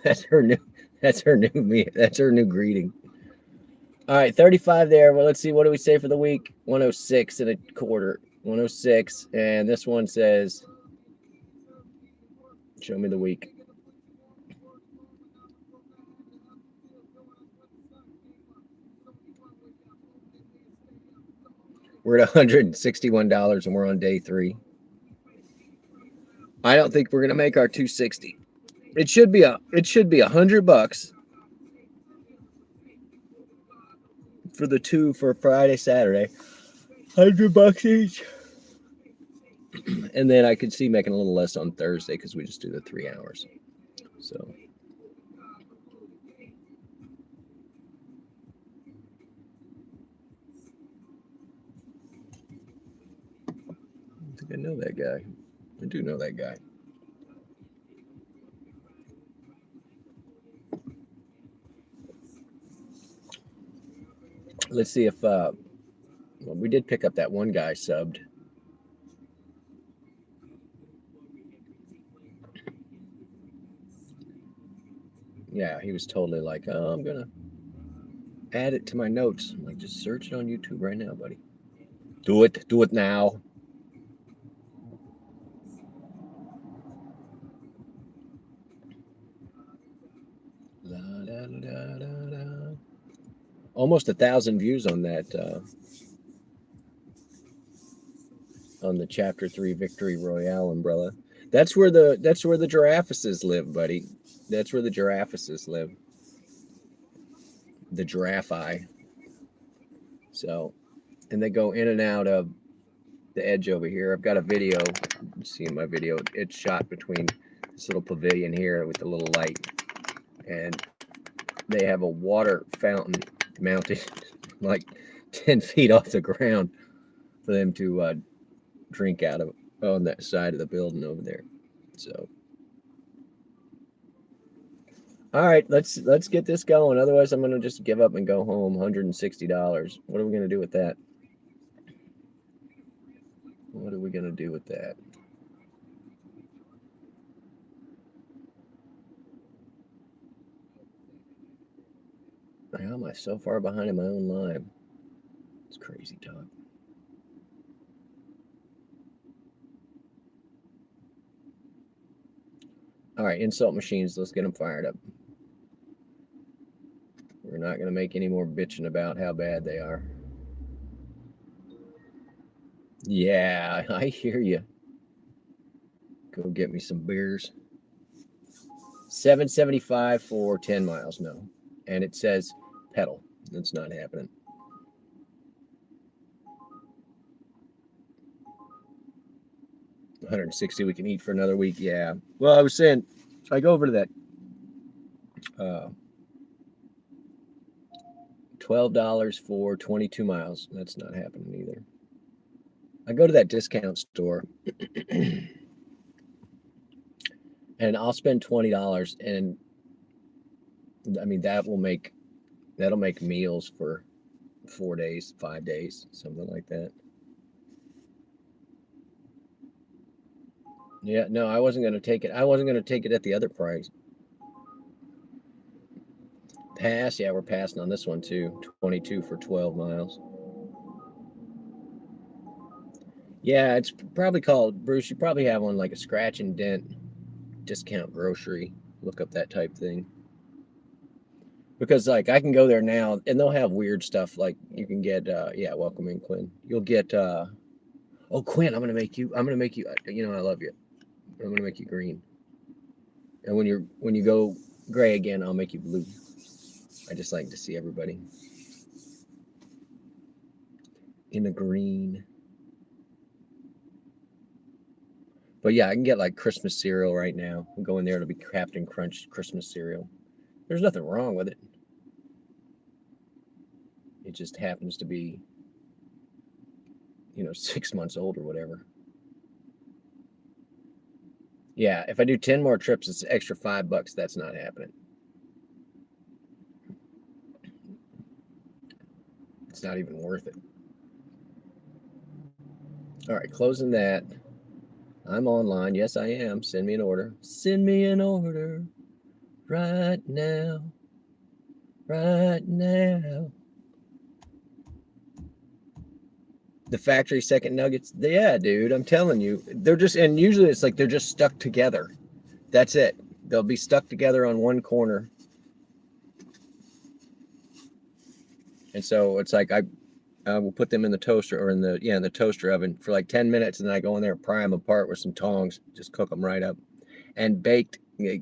That's her new greeting. All right, 35 there. Well, let's see. What do we say for the week? 106 and a quarter. 106. And this one says, show me the week. We're at $161 and we're on day 3. I don't think we're gonna make our 260. It should be $100 for the 2 for Friday, Saturday. $100 each. And then I could see making a little less on Thursday because we just do the 3 hours. So I think I know that guy. I do know that guy. Let's see if well, we did pick up that one guy subbed. Yeah, he was totally like, oh, I'm gonna add it to my notes. I'm like, just search it on YouTube right now, buddy. Do it now. La, la, Almost 1,000 views on that. On the Chapter 3 Victory Royale umbrella. That's where the giraffes live, buddy. That's where the giraffes live. The giraffe. So, and they go in and out of the edge over here. I've got a video. You see my video. It's shot between this little pavilion here with the little light, and they have a water fountain mounted like 10 feet off the ground for them to drink out of on that side of the building over there. So, all right, let's get this going. Otherwise, I'm gonna just give up and go home. $160. What are we gonna do with that? What are we gonna do with that? How am I so far behind in my own live? It's crazy talk. All right, insult machines. Let's get them fired up. We're not going to make any more bitching about how bad they are. Yeah, I hear you. Go get me some beers. $7.75 for 10 miles. No. And it says pedal. That's not happening. $160 we can eat for another week. Yeah. Well, I was saying, I go over to that $12 for 22 miles. That's not happening either. I go to that discount store and I'll spend $20, and I mean that'll make meals for 4 days, 5 days, something like that. Yeah, no, I wasn't going to take it. I wasn't going to take it at the other price. Pass, yeah, we're passing on this one too. 22 for 12 miles. Yeah, it's probably called, Bruce, you probably have one like a scratch and dent discount grocery. Look up that type thing. Because like I can go there now and they'll have weird stuff like you can get yeah, welcome in, Quinn. You'll get oh, Quinn, I'm gonna make you, you know I love you. I'm gonna make you green. And when you go gray again, I'll make you blue. I just like to see everybody in the green. But yeah, I can get like Christmas cereal right now. I'll go in there, it'll be Captain Crunch Christmas cereal. There's nothing wrong with it. It just happens to be, 6 months old or whatever. Yeah, if I do 10 more trips, it's an extra $5. That's not happening. It's not even worth it. All right, closing that. I'm online. Yes, I am. Send me an order. Send me an order right now. Right now. The factory second nuggets. Yeah, dude, I'm telling you. They're just, and usually it's like they're just stuck together. That's it. They'll be stuck together on one corner. And so it's like I will put them in the toaster or in the toaster oven for like 10 minutes, and then I go in there and pry them apart with some tongs, just cook them right up. And baked,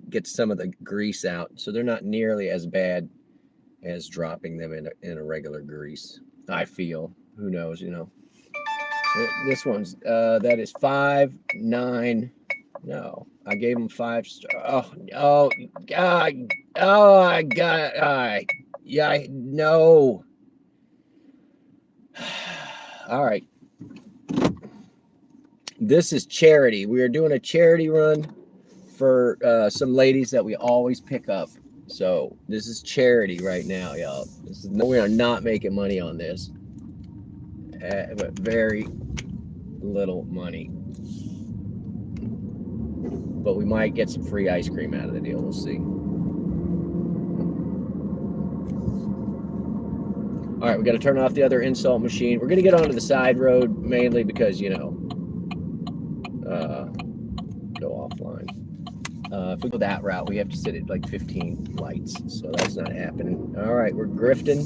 get some of the grease out, so they're not nearly as bad as dropping them in a regular grease. I feel. Who knows, This one's that is 5.9. No, I gave them 5 stars. Oh, God. Oh, I got it. All right. Yeah, no. All right. This is charity. We are doing a charity run for some ladies that we always pick up. So this is charity right now, y'all. We are not making money on this. But very little money. But we might get some free ice cream out of the deal. We'll see. All right, we got to turn off the other insult machine. We're going to get onto the side road mainly because, go offline. If we go that route, we have to sit at like 15 lights, so that's not happening. All right, we're grifting.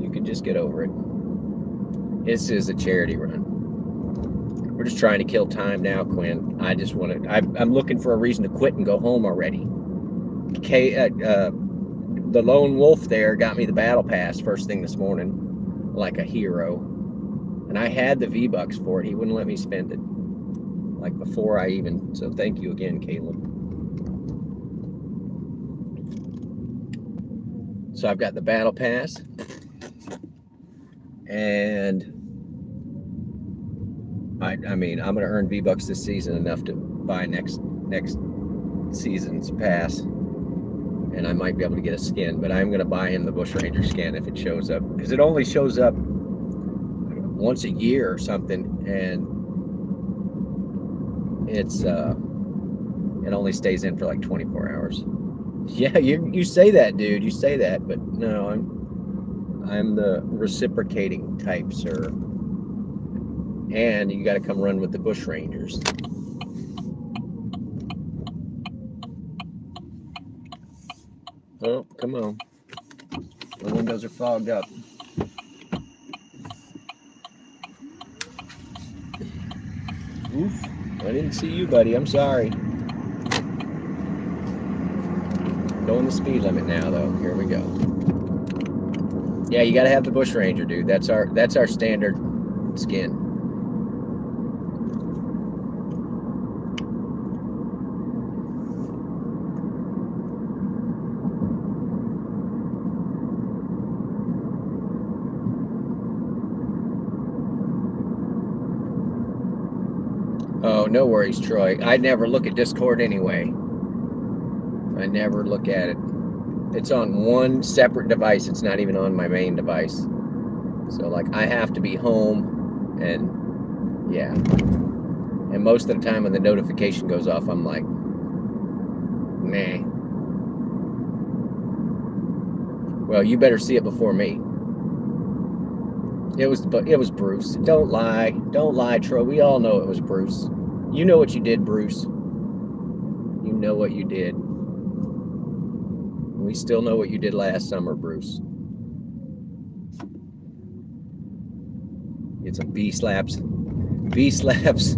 You can just get over it. This is a charity run. We're just trying to kill time now, Quinn. I just want to. I'm looking for a reason to quit and go home already. The lone wolf there got me the battle pass first thing this morning, like a hero. And I had the V-Bucks for it. He wouldn't let me spend it. Like before I even. So thank you again, Caleb. So I've got the battle pass. And I mean, I'm going to earn V-Bucks this season enough to buy next season's pass. And I might be able to get a skin, but I'm going to buy him the Bushranger skin if it shows up. Because it only shows up once a year or something. And it's it only stays in for like 24 hours. Yeah, you say that, dude. You say that, but no, I'm the reciprocating type, sir. And you got to come run with the Bushrangers. Oh, come on. The windows are fogged up. Oof. I didn't see you, buddy. I'm sorry. Going the speed limit now, though. Here we go. Yeah, you got to have the Bushranger, dude. That's our standard skin. Oh, no worries, Troy. I never look at Discord anyway. I never look at it. It's on one separate device. It's not even on my main device. So, like, I have to be home, and yeah. And most of the time when the notification goes off, I'm like, nah. Well, you better see it before me. It was Bruce. Don't lie. Don't lie, Troy. We all know it was Bruce. You know what you did, Bruce. You know what you did. We still know what you did last summer, Bruce. Get some B slaps. B slaps.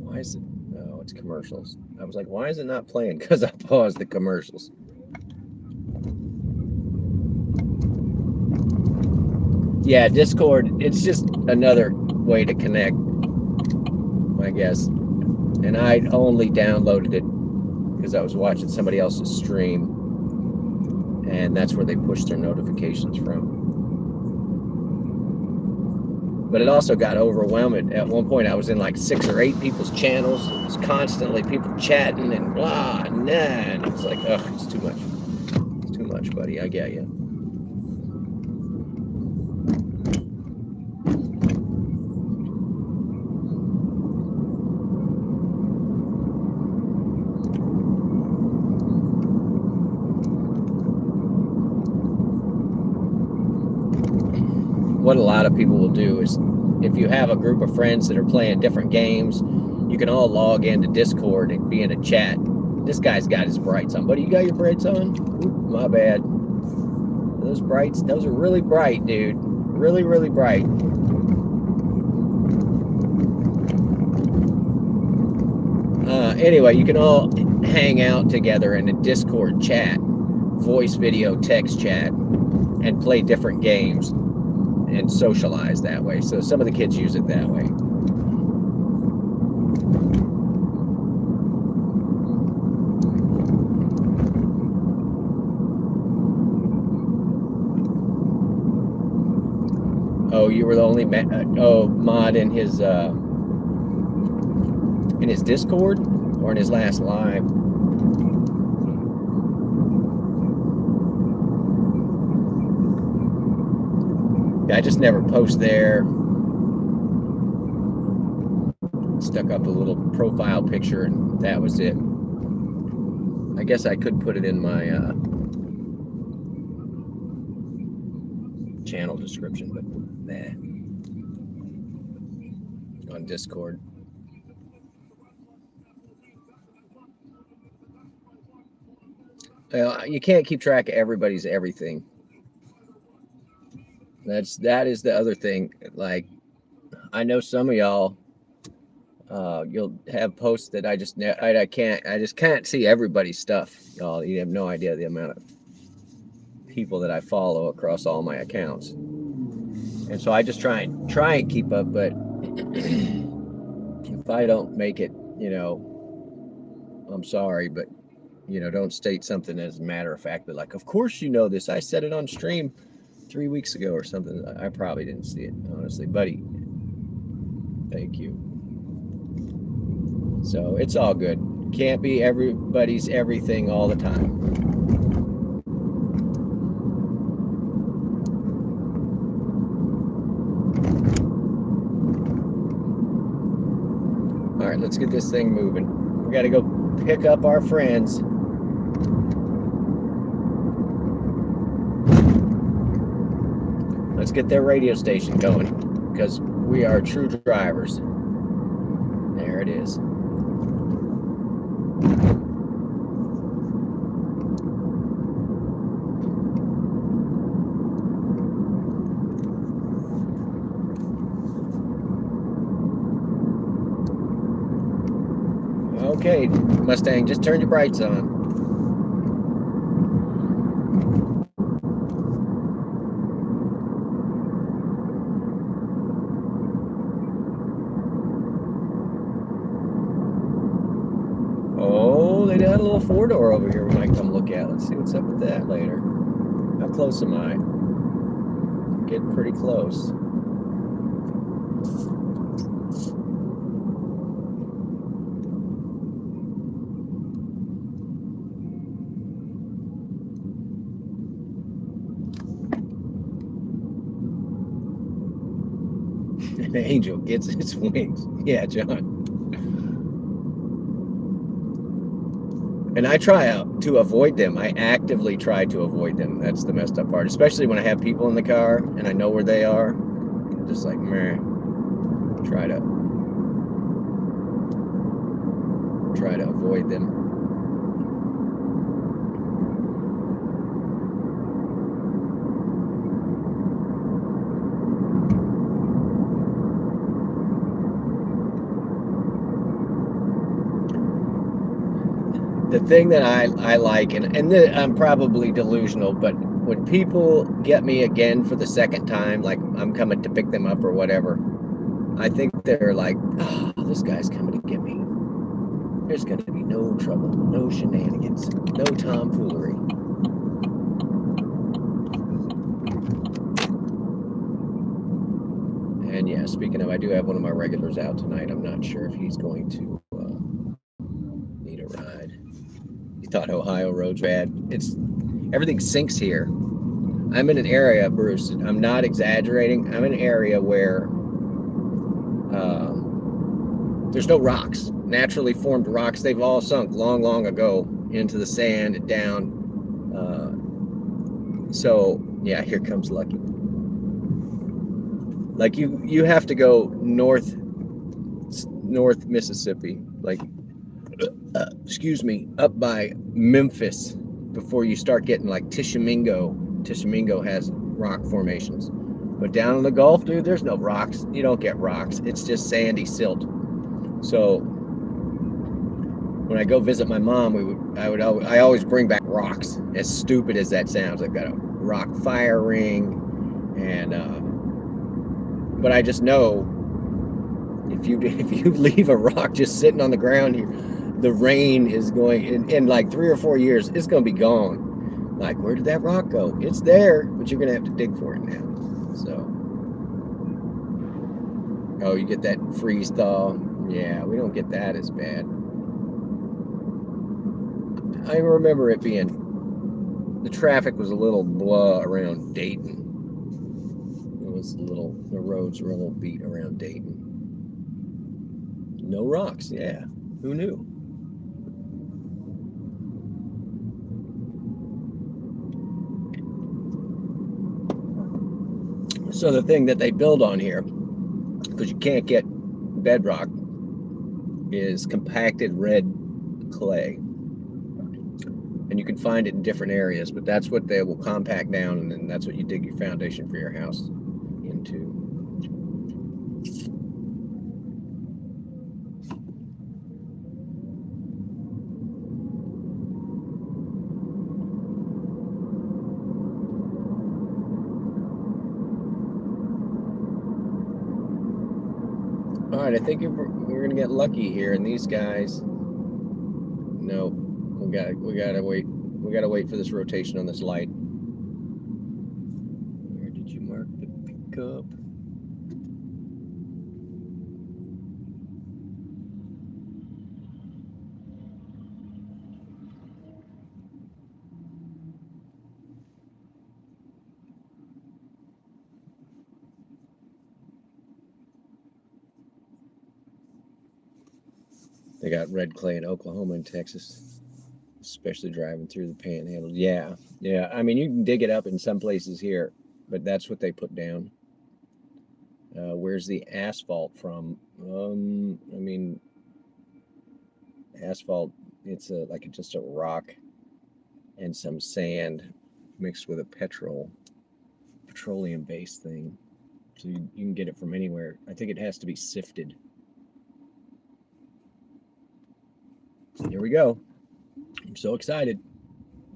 Why is it? No, it's commercials. I was like, why is it not playing? Because I paused the commercials. Yeah, Discord, it's just another way to connect, I guess. And I only downloaded it because I was watching somebody else's stream. And that's where they push their notifications from. But it also got overwhelming. At one point, I was in like 6 or 8 people's channels. It was constantly people chatting and blah, and nah. And it's like, ugh, it's too much. It's too much, buddy. I get you. What a lot of people will do is, if you have a group of friends that are playing different games, you can all log into Discord and be in a chat. This guy's got his brights on. Buddy, you got your brights on? Oop, my bad. Those brights, those are really bright, dude. Really, really bright. Anyway, you can all hang out together in a Discord chat, voice, video, text chat, and play different games and socialize that way. So some of the kids use it that way. Oh, you were the only mod in his Discord or in his last live? I just never post there. Stuck up a little profile picture and that was it. I guess I could put it in my channel description, but nah. On Discord. You can't keep track of everybody's everything. That is the other thing. Like, I know some of y'all, you'll have posts that I just can't see everybody's stuff, y'all. You have no idea the amount of people that I follow across all my accounts, and so I just try and keep up. But if I don't make it, I'm sorry, but don't state something as a matter of fact. But like, of course you know this. I said it on stream 3 weeks ago or something. I probably didn't see it, honestly, buddy. Thank you. So it's all good. Can't be everybody's everything all the time. All right, let's get this thing moving. We got to go pick up our friends. Let's get their radio station going, because we are true drivers. There it is. Okay, Mustang, just turn your brights on. Oh, they got a little 4-door over here we might come look at. Let's see what's up with that later. How close am I? Getting pretty close. An angel gets its wings. Yeah, John. And I try to avoid them. I actively try to avoid them. That's the messed up part. Especially when I have people in the car and I know where they are. I'm just like, meh. Try to avoid them. The thing that I like, and I'm probably delusional, but when people get me again for the second time, like I'm coming to pick them up or whatever, I think they're like, oh, this guy's coming to get me. There's going to be no trouble, no shenanigans, no tomfoolery. And yeah, speaking of, I do have one of my regulars out tonight. I'm not sure if he's going to need a ride. You thought Ohio roads bad? Everything sinks here. I'm in an area, Bruce, I'm not exaggerating. I'm in an area where there's no rocks, naturally formed rocks. They've all sunk long ago into the sand and down. So yeah, here comes Lucky. Like you have to go north Mississippi, like excuse me, up by Memphis before you start getting like Tishomingo. Tishomingo has rock formations, but down in the Gulf, dude, there's no rocks. You don't get rocks. It's just sandy silt. So when I go visit my mom, I always bring back rocks. As stupid as that sounds, I've got a rock fire ring, and but I just know if you leave a rock just sitting on the ground here, the rain is going in like 3 or 4 years, it's going to be gone. Like, where did that rock go? It's there, but you're going to have to dig for it now. So, oh, you get that freeze thaw. Yeah, we don't get that as bad. I remember it being, the traffic was a little blah around Dayton. The roads were a little beat around Dayton. No rocks, yeah. Who knew? So the thing that they build on here, because you can't get bedrock, is compacted red clay. And you can find it in different areas, but that's what they will compact down, and then that's what you dig your foundation for your house into. All right, I think we're gonna get lucky here, and these guys. No, we gotta wait. We gotta wait for this rotation on this light. Where did you mark the pickup? They got red clay in Oklahoma and Texas, especially driving through the panhandle. Yeah, yeah. I mean, you can dig it up in some places here, but that's what they put down. Where's the asphalt from? I mean, asphalt. It's just a rock and some sand mixed with a petroleum-based thing. So you can get it from anywhere. I think it has to be sifted. Here we go. I'm so excited.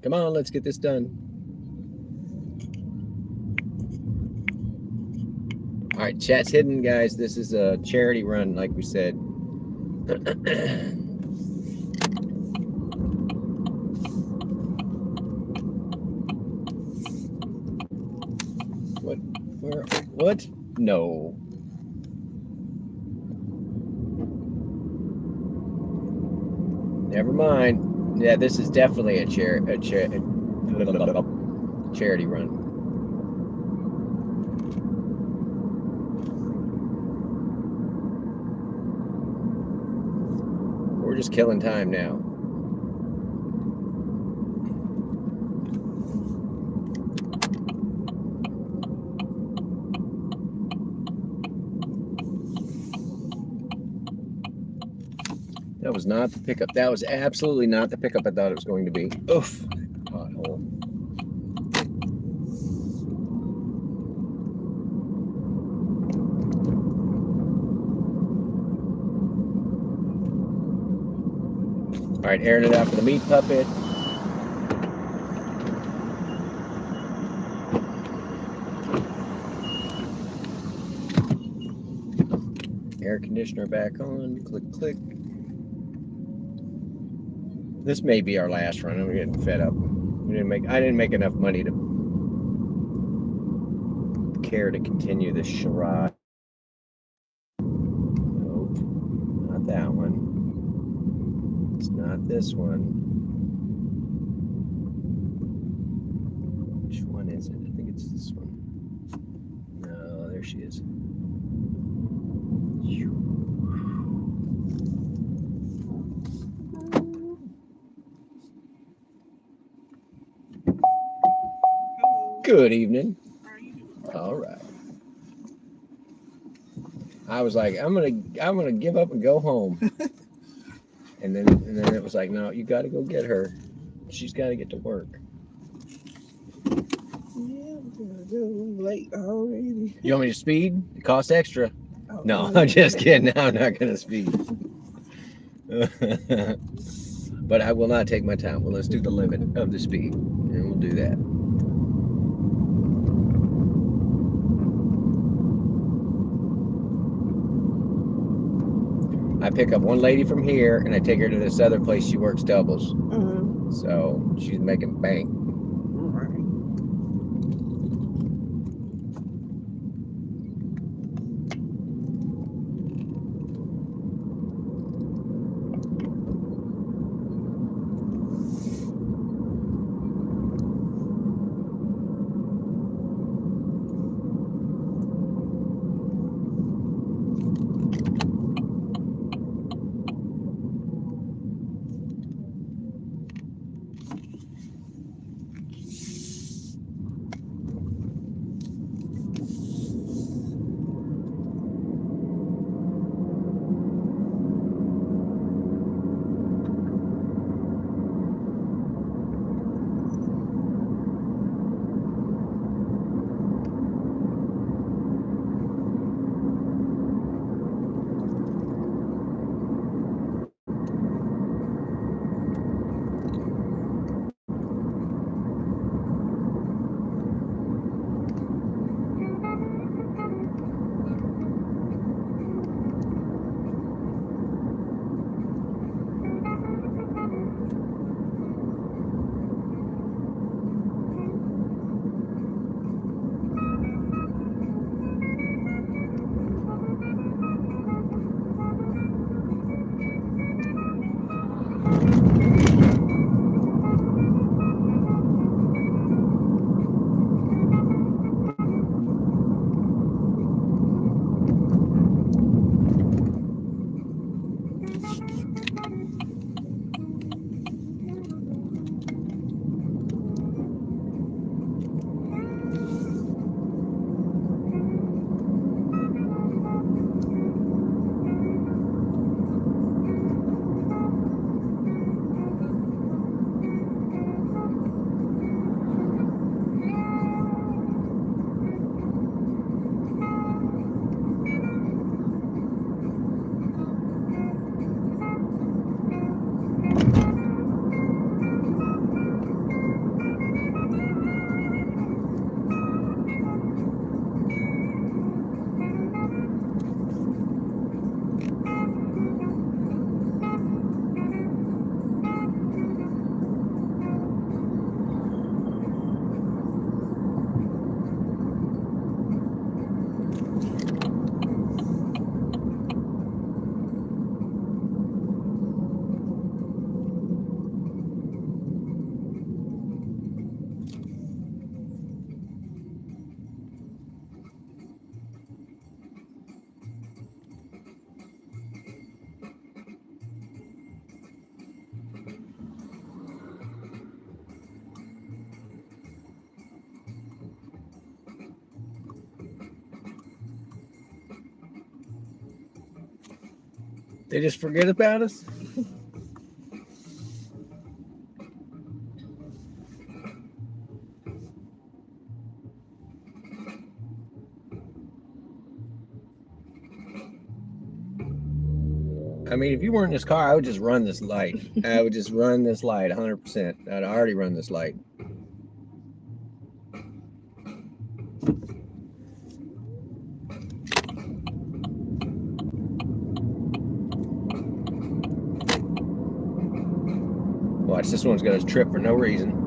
Come on, let's get this done. All right, chat's hidden, guys. This is a charity run, like we said. What? No. Never mind. Yeah, this is definitely a charity run. We're just killing time now. That was not the pickup. That was absolutely not the pickup I thought it was going to be. Oof. Pothole. All right, airing it out for the meat puppet. Air conditioner back on. Click, click. This may be our last run. I'm getting fed up. I didn't make enough money to care to continue this charade. Nope, not that one. It's not this one. Which one is it? I think it's this one. No, there she is. Good evening. All right. I was like, I'm gonna give up and go home. and then it was like, no, you got to go get her. She's got to get to work. Yeah, I'm gonna go late already. You want me to speed? It costs extra. Oh, No, I'm just kidding. I'm not gonna speed. But I will not take my time. Well, let's do the limit of the speed, and we'll do that. I pick up one lady from here, and I take her to this other place. She works doubles, so she's making bank. They just forget about us? I mean, if you weren't in this car, I would just run this light. I would just run this light 100%. I'd already run this light. Watch, this one's gonna trip for no reason.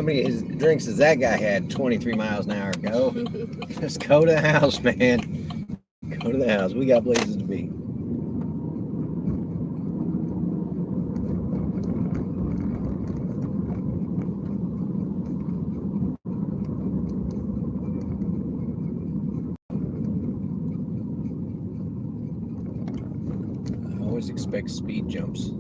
many drinks as that guy had 23 miles an hour ago. Just go to the house, man. Go to the house. We got places to be. I always expect speed jumps.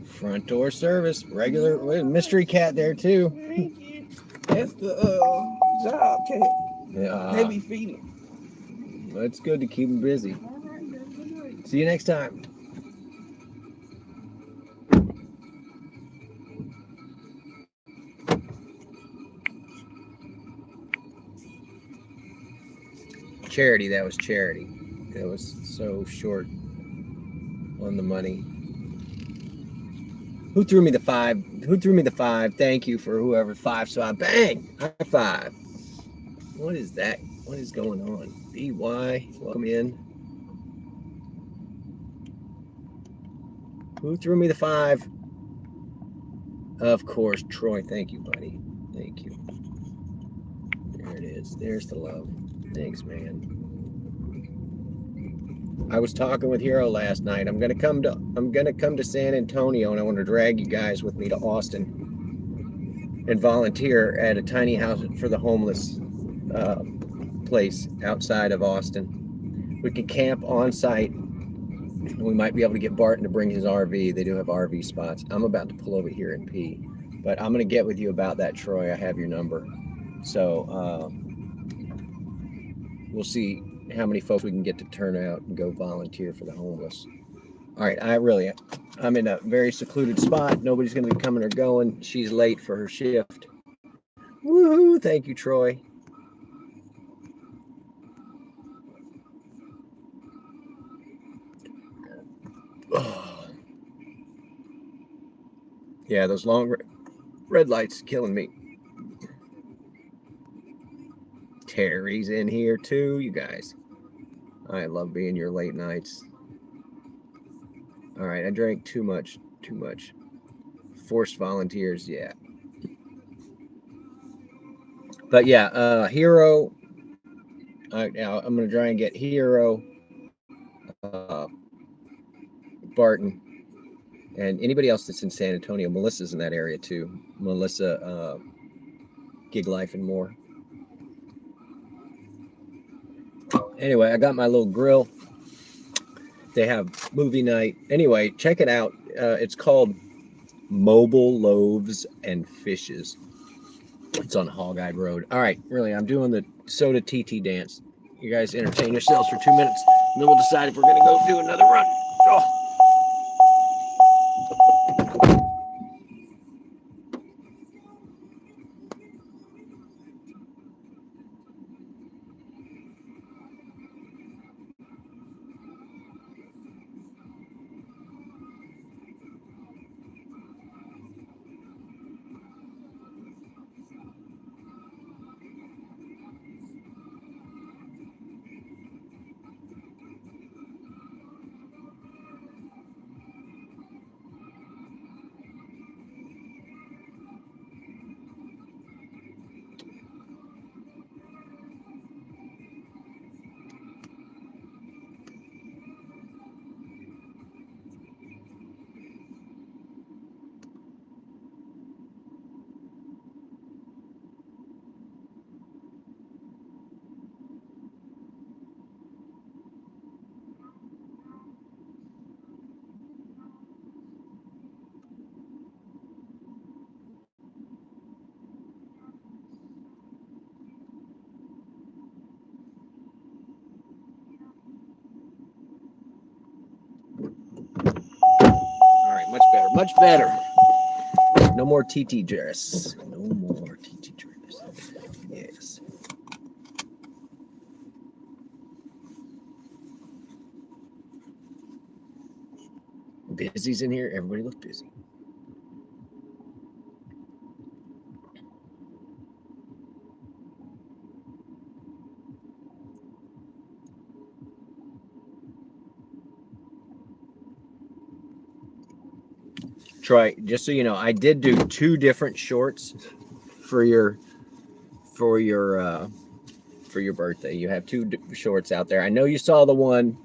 Front door service, regular mystery cat there too. Thank you. That's the job cat. They Yeah, be feeding. it's good to keep them busy. All right, have a good night. See you next time. Charity, that was charity. That was so short on the money. Who threw me the 5? Who threw me the 5? Thank you for whoever 5 saw. Bang! High 5. What is that? What is going on? BY, welcome in. Who threw me the 5? Of course, Troy. Thank you, buddy. Thank you. There it is. There's the love. Thanks, man. I was talking with Hero last night. I'm gonna come to San Antonio, and I want to drag you guys with me to Austin and volunteer at a tiny house for the homeless place outside of Austin. We can camp on site, and we might be able to get Barton to bring his RV. They do have RV spots. I'm about to pull over here and pee, but I'm gonna get with you about that, Troy. I have your number, so we'll see how many folks we can get to turn out and go volunteer for the homeless. All right, I'm in a very secluded spot. Nobody's going to be coming or going. She's late for her shift. Woohoo! Thank you, Troy. Oh. Yeah, those long red lights killing me. Terry's in here too, you guys. I love being your late nights. All right, I drank too much. Forced volunteers, yeah. But yeah, Hero. I'm gonna try and get Hero, Barton, and anybody else that's in San Antonio. Melissa's in that area too. Melissa, Gig Life and more. Anyway, I got my little grill. They have movie night. Anyway, check it out. It's called Mobile Loaves and Fishes. It's on Hog-Eyed Road. All right, really, I'm doing the soda TT dance. You guys entertain yourselves for 2 minutes, and then we'll decide if we're going to go do another run. Oh. Much better. No more TT dress. No more TT dress. Yes. busy's in here. Everybody look busy. Troy, just so you know, I did do 2 different shorts for your birthday. You have 2 shorts out there. I know you saw the one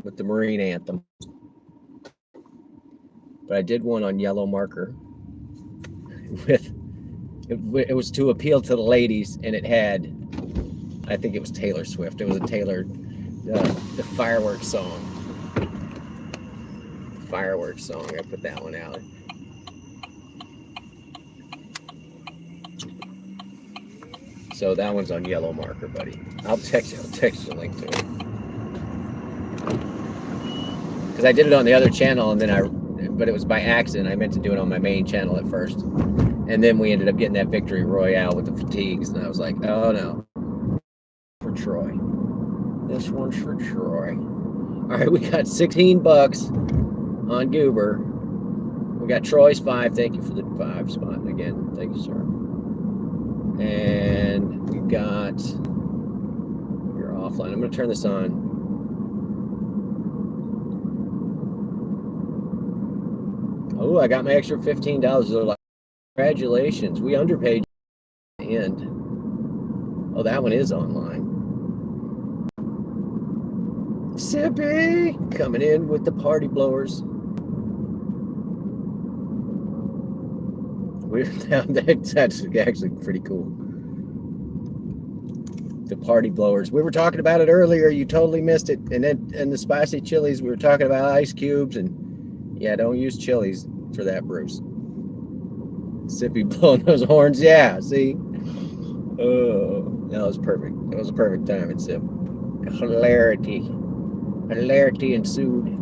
with the Marine Anthem, but I did one on yellow marker with it was to appeal to the ladies, and it had, I think it was Taylor Swift. It was a Taylor the fireworks song. Fireworks song. I put that one out. So that one's on yellow marker, buddy. I'll text you a link to it. Because I did it on the other channel, and then but it was by accident. I meant to do it on my main channel at first. And then we ended up getting that victory royale with the fatigues, and I was like, oh no. For Troy. This one's for Troy. All right, we got $16 on Goober. We got Troy's 5. Thank you for the 5 spot again. Thank you, sir. And we got, you're offline. I'm going to turn this on. Oh, I got my extra $15. They're like, congratulations. We underpaid at the end. Oh, that one is online. Sippy coming in with the party blowers. That's actually pretty cool. The party blowers. We were talking about it earlier. You totally missed it. And then and the spicy chilies, we were talking about ice cubes, and yeah, don't use chilies for that, Bruce. Sippy blowing those horns. Yeah, see? Oh, that was perfect. That was a perfect time at Sip. Hilarity. Hilarity ensued.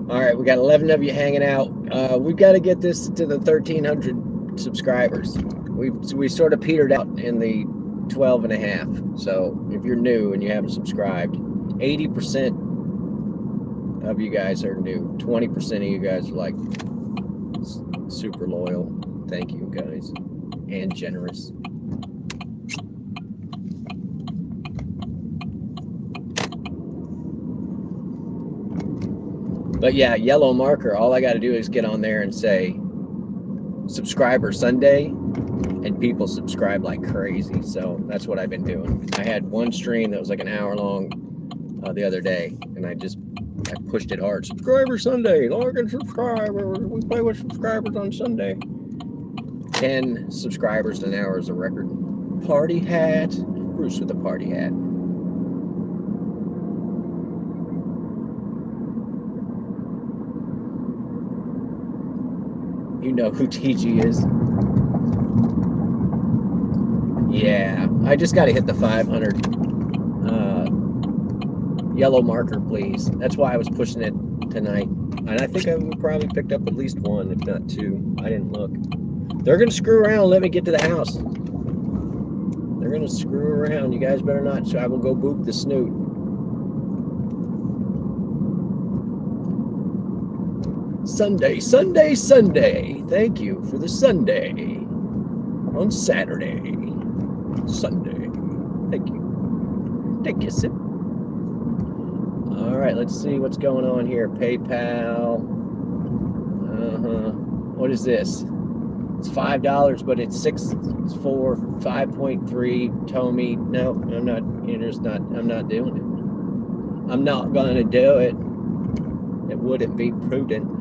All right, we got 11 of you hanging out. We've got to get this to the 1,300 subscribers. We sort of petered out in the 12 and a half. So if you're new and you haven't subscribed, 80% of you guys are new. 20% of you guys are like super loyal. Thank you, guys, and generous. But yeah, yellow marker, all I got to do is get on there and say subscriber Sunday, and people subscribe like crazy. So that's what I've been doing. I had one stream that was like an hour long the other day, and I pushed it hard. Subscriber Sunday, log and subscribe. We play with subscribers on Sunday. 10 subscribers an hour is a record. Party hat. Bruce with the party hat. You know who TG is. Yeah, I just got to hit the 500 yellow marker, please. That's why I was pushing it tonight. And I think we probably picked up at least 1, if not 2. I didn't look. They're going to screw around and let me get to the house. They're going to screw around. You guys better not. So I will go boop the snoot. Sunday, Sunday, Sunday. Thank you for the Sunday. On Saturday. Sunday. Thank you. Thank you, Sip. All right, let's see what's going on here. PayPal. What is this? It's $5, but it's 4, 5.3. Tommy. No, I'm not. I'm not doing it. I'm not going to do it. It wouldn't be prudent.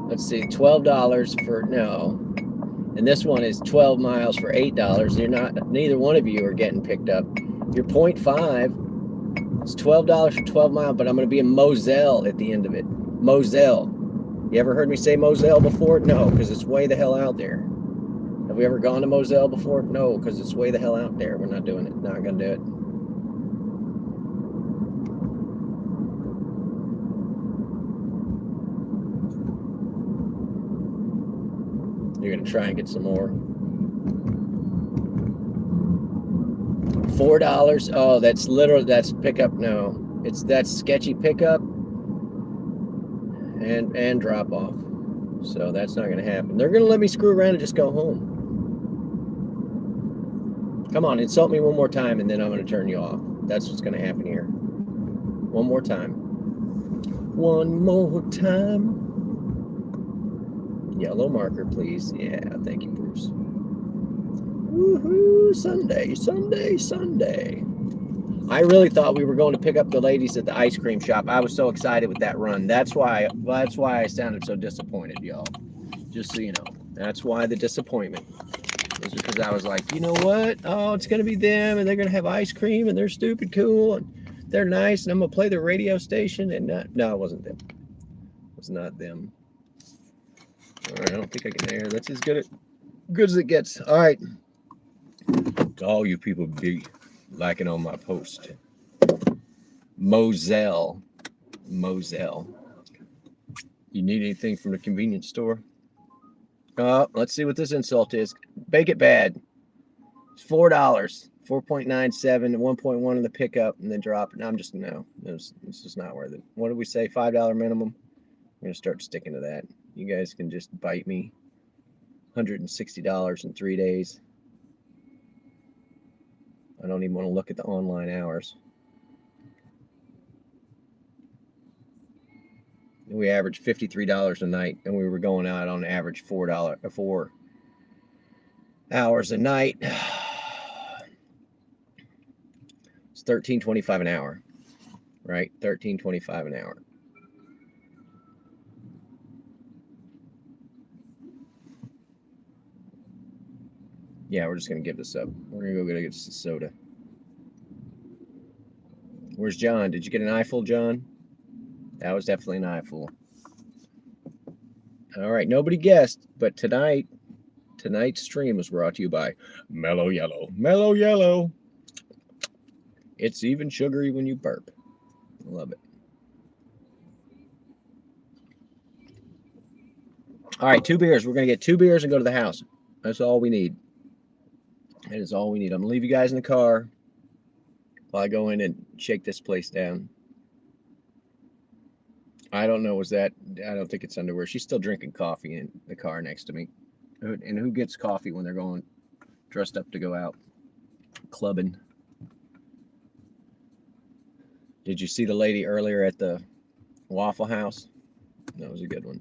Let's see, $12 for no, and this one is 12 miles for $8. You're not. Neither one of you are getting picked up. You're 0.5. It's $12 for 12 miles, but I'm going to be in Moselle at the end of it. Moselle. You ever heard me say Moselle before? No, because it's way the hell out there. Have we ever gone to Moselle before? No, because it's way the hell out there. We're not doing it. Not going to do it. You're gonna try and get some more. $4. Oh, that's literal. That's pickup. No, that's sketchy pickup and drop off. So that's not gonna happen. They're gonna let me screw around and just go home. Come on, insult me one more time, and then I'm gonna turn you off. That's what's gonna happen here. One more time. One more time. Yellow marker, please. Yeah, thank you, Bruce. Woohoo! Sunday, Sunday, Sunday. I really thought we were going to pick up the ladies at the ice cream shop. I was so excited with that run. That's why I sounded so disappointed, y'all. Just so you know. That's why the disappointment. Is because I was like, you know what? Oh, it's gonna be them, and they're gonna have ice cream, and they're stupid cool, and they're nice, and I'm gonna play the radio station, and no, it wasn't them. It was not them. All right, I don't think I can air. That's as good as it gets. All right. To all you people be liking on my post. Moselle. You need anything from the convenience store? Let's see what this insult is. Bake it bad. It's $4. 4.97, 1.1 in the pickup, and then drop it. No, this is not worth it. What did we say? $5 minimum. I'm gonna start sticking to that. You guys can just bite me. $160 in 3 days. I don't even want to look at the online hours. We averaged $53 a night, and we were going out on average $4 hours a night. It's $13.25 an hour, right? $13.25 an hour. Yeah, we're just gonna give this up. We're gonna go get some soda. Where's John? Did you get an eyeful, John? That was definitely an eyeful. All right, nobody guessed, but tonight's stream was brought to you by Mellow Yellow. Mellow Yellow. It's even sugary when you burp. I love it. All right, 2 beers. We're gonna get 2 beers and go to the house. That's all we need. That is all we need. I'm gonna leave you guys in the car while I go in and shake this place down. I don't know. I don't think it's underwear. She's still drinking coffee in the car next to me. And who gets coffee when they're going dressed up to go out clubbing? Did you see the lady earlier at the Waffle House? That was a good one.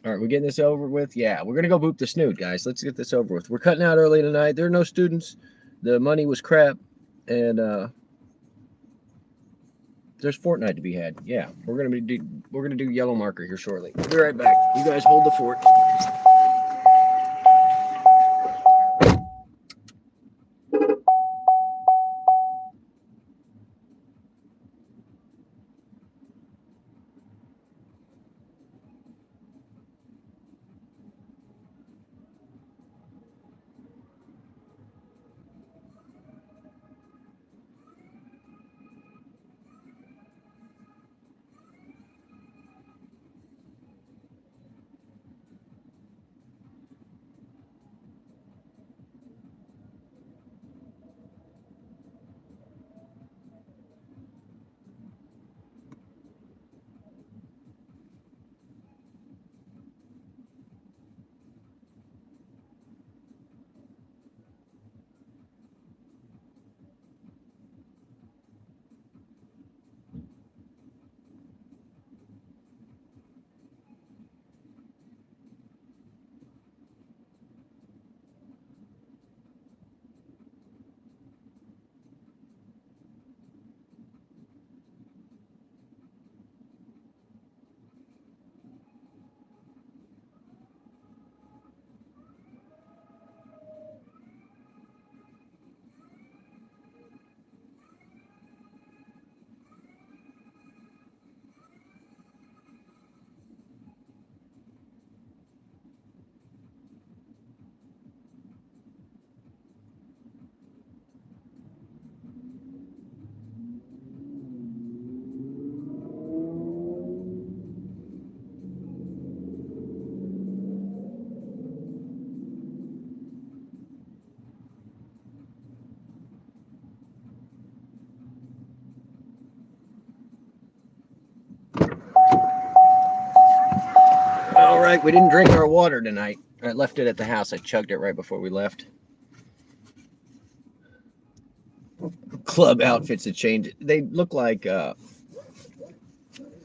All right, we're getting this over with. Yeah, we're gonna go boop the snoot, guys. Let's get this over with. We're cutting out early tonight. There are no students. The money was crap. And there's Fortnite to be had. Yeah, we're gonna do yellow marker here shortly. We'll be right back. You guys hold the fort. right, we didn't drink our water tonight. I left it at the house. I chugged it right before we left. Club outfits have changed. They look like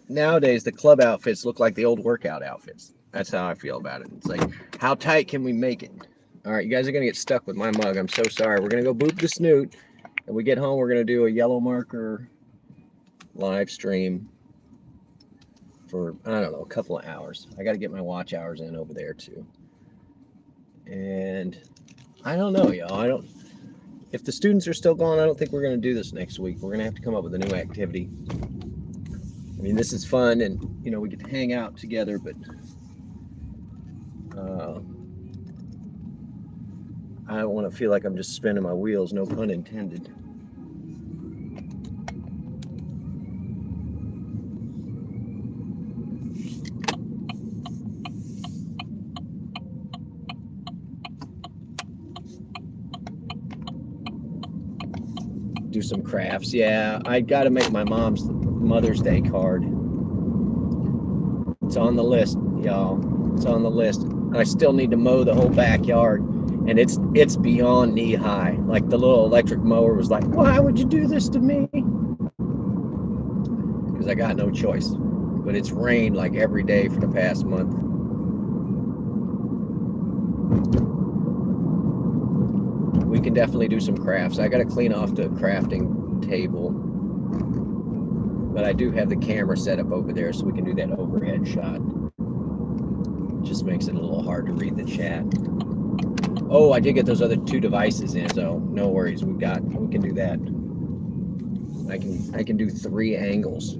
nowadays the club outfits look like the old workout outfits. That's how I feel about it. It's like, how tight can we make it? All right, you guys are gonna get stuck with my mug. I'm so sorry. We're gonna go boop the snoot. And we get home, we're gonna do a yellow marker live stream for, I don't know, a couple of hours. I got to get my watch hours in over there too. And I don't know, y'all. If the students are still gone, I don't think we're going to do this next week. We're going to have to come up with a new activity. I mean, this is fun and, you know, we get to hang out together, but I don't want to feel like I'm just spinning my wheels, no pun intended. Do some crafts. Yeah, I got to make my mom's Mother's Day card. It's on the list, y'all. It's on the list. I still need to mow the whole backyard, and it's beyond knee high. Like the little electric mower was like, "Why would you do this to me?" Because I got no choice. But it's rained like every day for the past month. We can definitely do some crafts. I got to clean off the crafting table, but I do have the camera set up over there so we can do that overhead shot. Just makes it a little hard to read the chat. Oh, I did get those other 2 devices in, so no worries. We can do that. I can do 3 angles.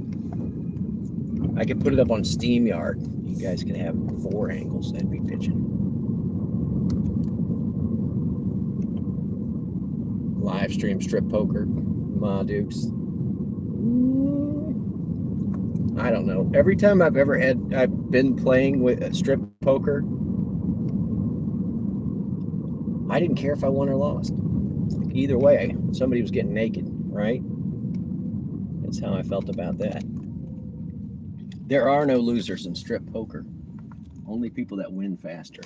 I can put it up on SteamYard. You guys can have 4 angles. That'd be pitching. Live stream strip poker, Ma Dukes. I don't know. Every time I've been playing with strip poker, I didn't care if I won or lost. Either way, somebody was getting naked, right? That's how I felt about that. There are no losers in strip poker. Only people that win faster.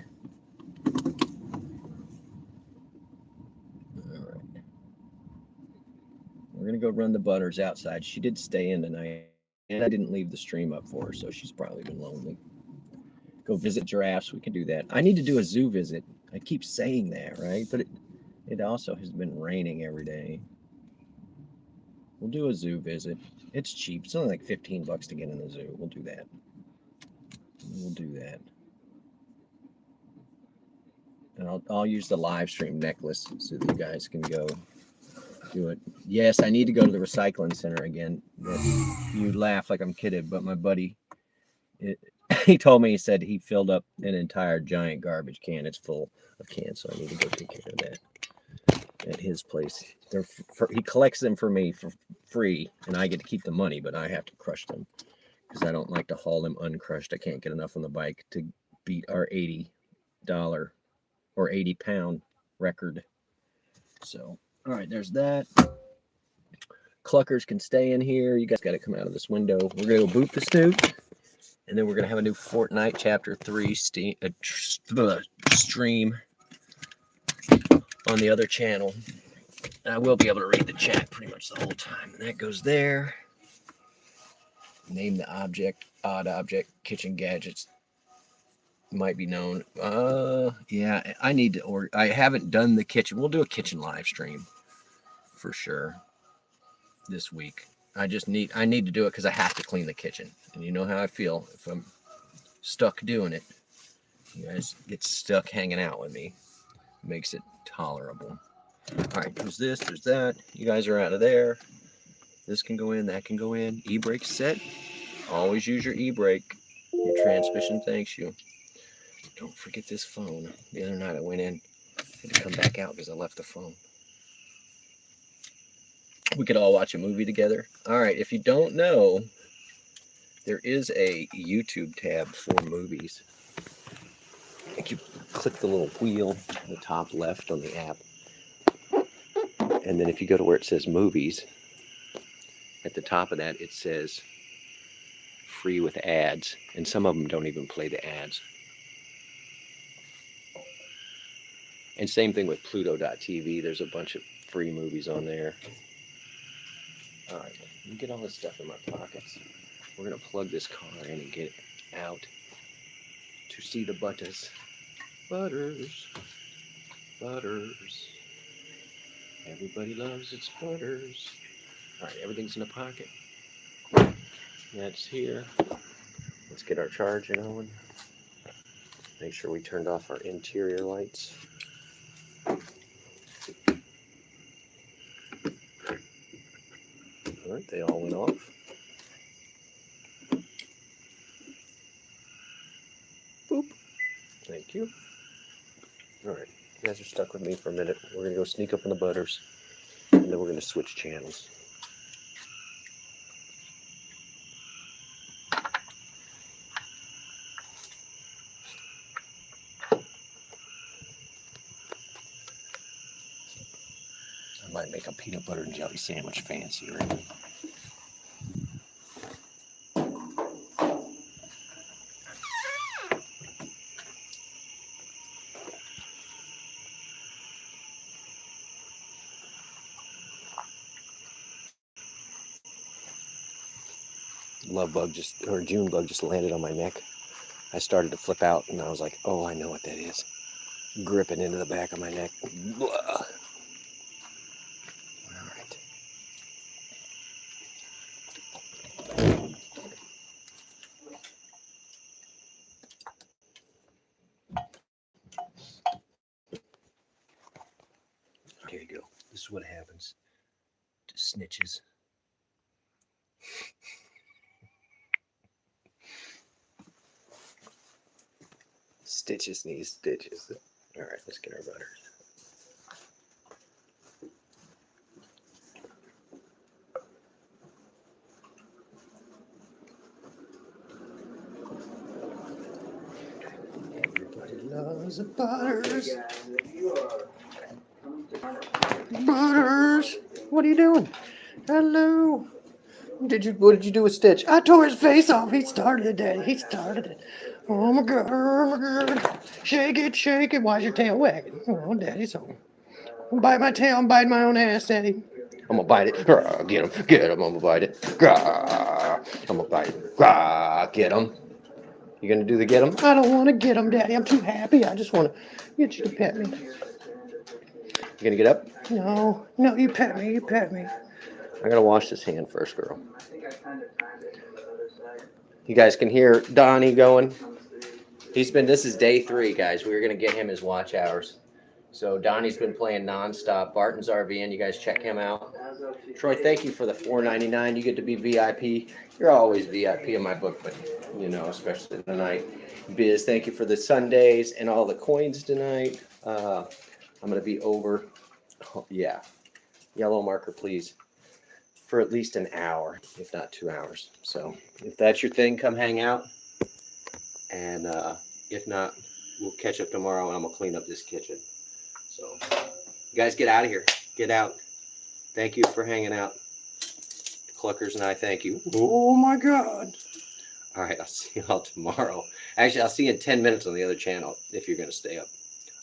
We're going to go run the Butters outside. She did stay in tonight, and I didn't leave the stream up for her, so she's probably been lonely. Go visit giraffes. We can do that. I need to do a zoo visit. I keep saying that, right? But it also has been raining every day. We'll do a zoo visit. It's cheap. It's only like $15 to get in the zoo. We'll do that. We'll do that. And I'll use the live stream necklace so that you guys can go do it. Yes, I need to go to the recycling center again. You laugh like I'm kidding, but my buddy, he told me, he said he filled up an entire giant garbage can. It's full of cans, so I need to go take care of that at his place. He collects them for me for free, and I get to keep the money, but I have to crush them because I don't like to haul them uncrushed. I can't get enough on the bike to beat our $80 or 80-pound record. So, all right, there's that. Cluckers can stay in here. You guys got to come out of this window. We're going to go boot the snoot, and then we're going to have a new Fortnite Chapter 3 stream on the other channel. And I will be able to read the chat pretty much the whole time. And that goes there. Name the object, odd object, kitchen gadgets. Might be known. Yeah, I need to order. I haven't done the kitchen. We'll do a kitchen live stream for sure this week. I need to do it because I have to clean the kitchen. And you know how I feel if I'm stuck doing it. You guys get stuck hanging out with me. Makes it tolerable. All right, there's this, there's that. You guys are out of there. This can go in, that can go in. E-brake set. Always use your e-brake. Your transmission thanks you. Don't forget this phone. The other night I went in, had to come back out because I left the phone. We could all watch a movie together. All right, if you don't know, there is a YouTube tab for movies. If you click the little wheel in the top left on the app, and then if you go to where it says movies, at the top of that it says free with ads, and some of them don't even play the ads. And same thing with Pluto.tv. There's a bunch of free movies on there. All right, let me get all this stuff in my pockets. We're gonna plug this car in and get it out to see the butters. Butters. Butters. Everybody loves its butters. All right, everything's in the pocket. That's here. Let's get our charging on. Make sure we turned off our interior lights. All right, they all went off. Boop. Thank you. All right, you guys are stuck with me for a minute. We're gonna go sneak up on the butters, and then we're gonna switch channels. I might make a peanut butter and jelly sandwich fancier. Love bug or June bug just landed on my neck. I started to flip out and I was like, oh, I know what that is. Gripping into the back of my neck. Blah. All right. Here you go. This is what happens to snitches. Stitches need stitches. All right, let's get our butters. Everybody loves the butters. Butters, what are you doing? Hello. What did you do with Stitch? I tore his face off. He started it, Daddy. He started it. Oh my God, oh my God. Shake it, shake it. Why's your tail wagging? Oh, Daddy's home. Bite my tail. I'm biting my own ass, Daddy. I'm gonna bite it. Grah, get him. Get him. I'm gonna bite it. Grah, I'm gonna bite it. Grah, get him. You gonna do the get him? I don't want to get him, Daddy. I'm too happy. I just want to get you to pet me. You gonna get up? No, no. You pet me. You pet me. I gotta wash this hand first, girl. You guys can hear Donnie going. This is day 3, guys. We were gonna get him his watch hours. So Donnie's been playing nonstop. Barton's RVN, you guys check him out. Troy, thank you for the $4.99. You get to be VIP. You're always VIP in my book, but you know, especially tonight. Biz, thank you for the Sundays and all the coins tonight. I'm gonna be over. Oh, yeah, yellow marker, please. For at least an hour, if not 2 hours. So if that's your thing, come hang out. And if not, we'll catch up tomorrow and I'm gonna clean up this kitchen. So you guys get out of here. Get out. Thank you for hanging out. Cluckers and I thank you. Oh my God. All right, I'll see y'all tomorrow. Actually, I'll see you in 10 minutes on the other channel if you're gonna stay up.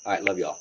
All right, love y'all.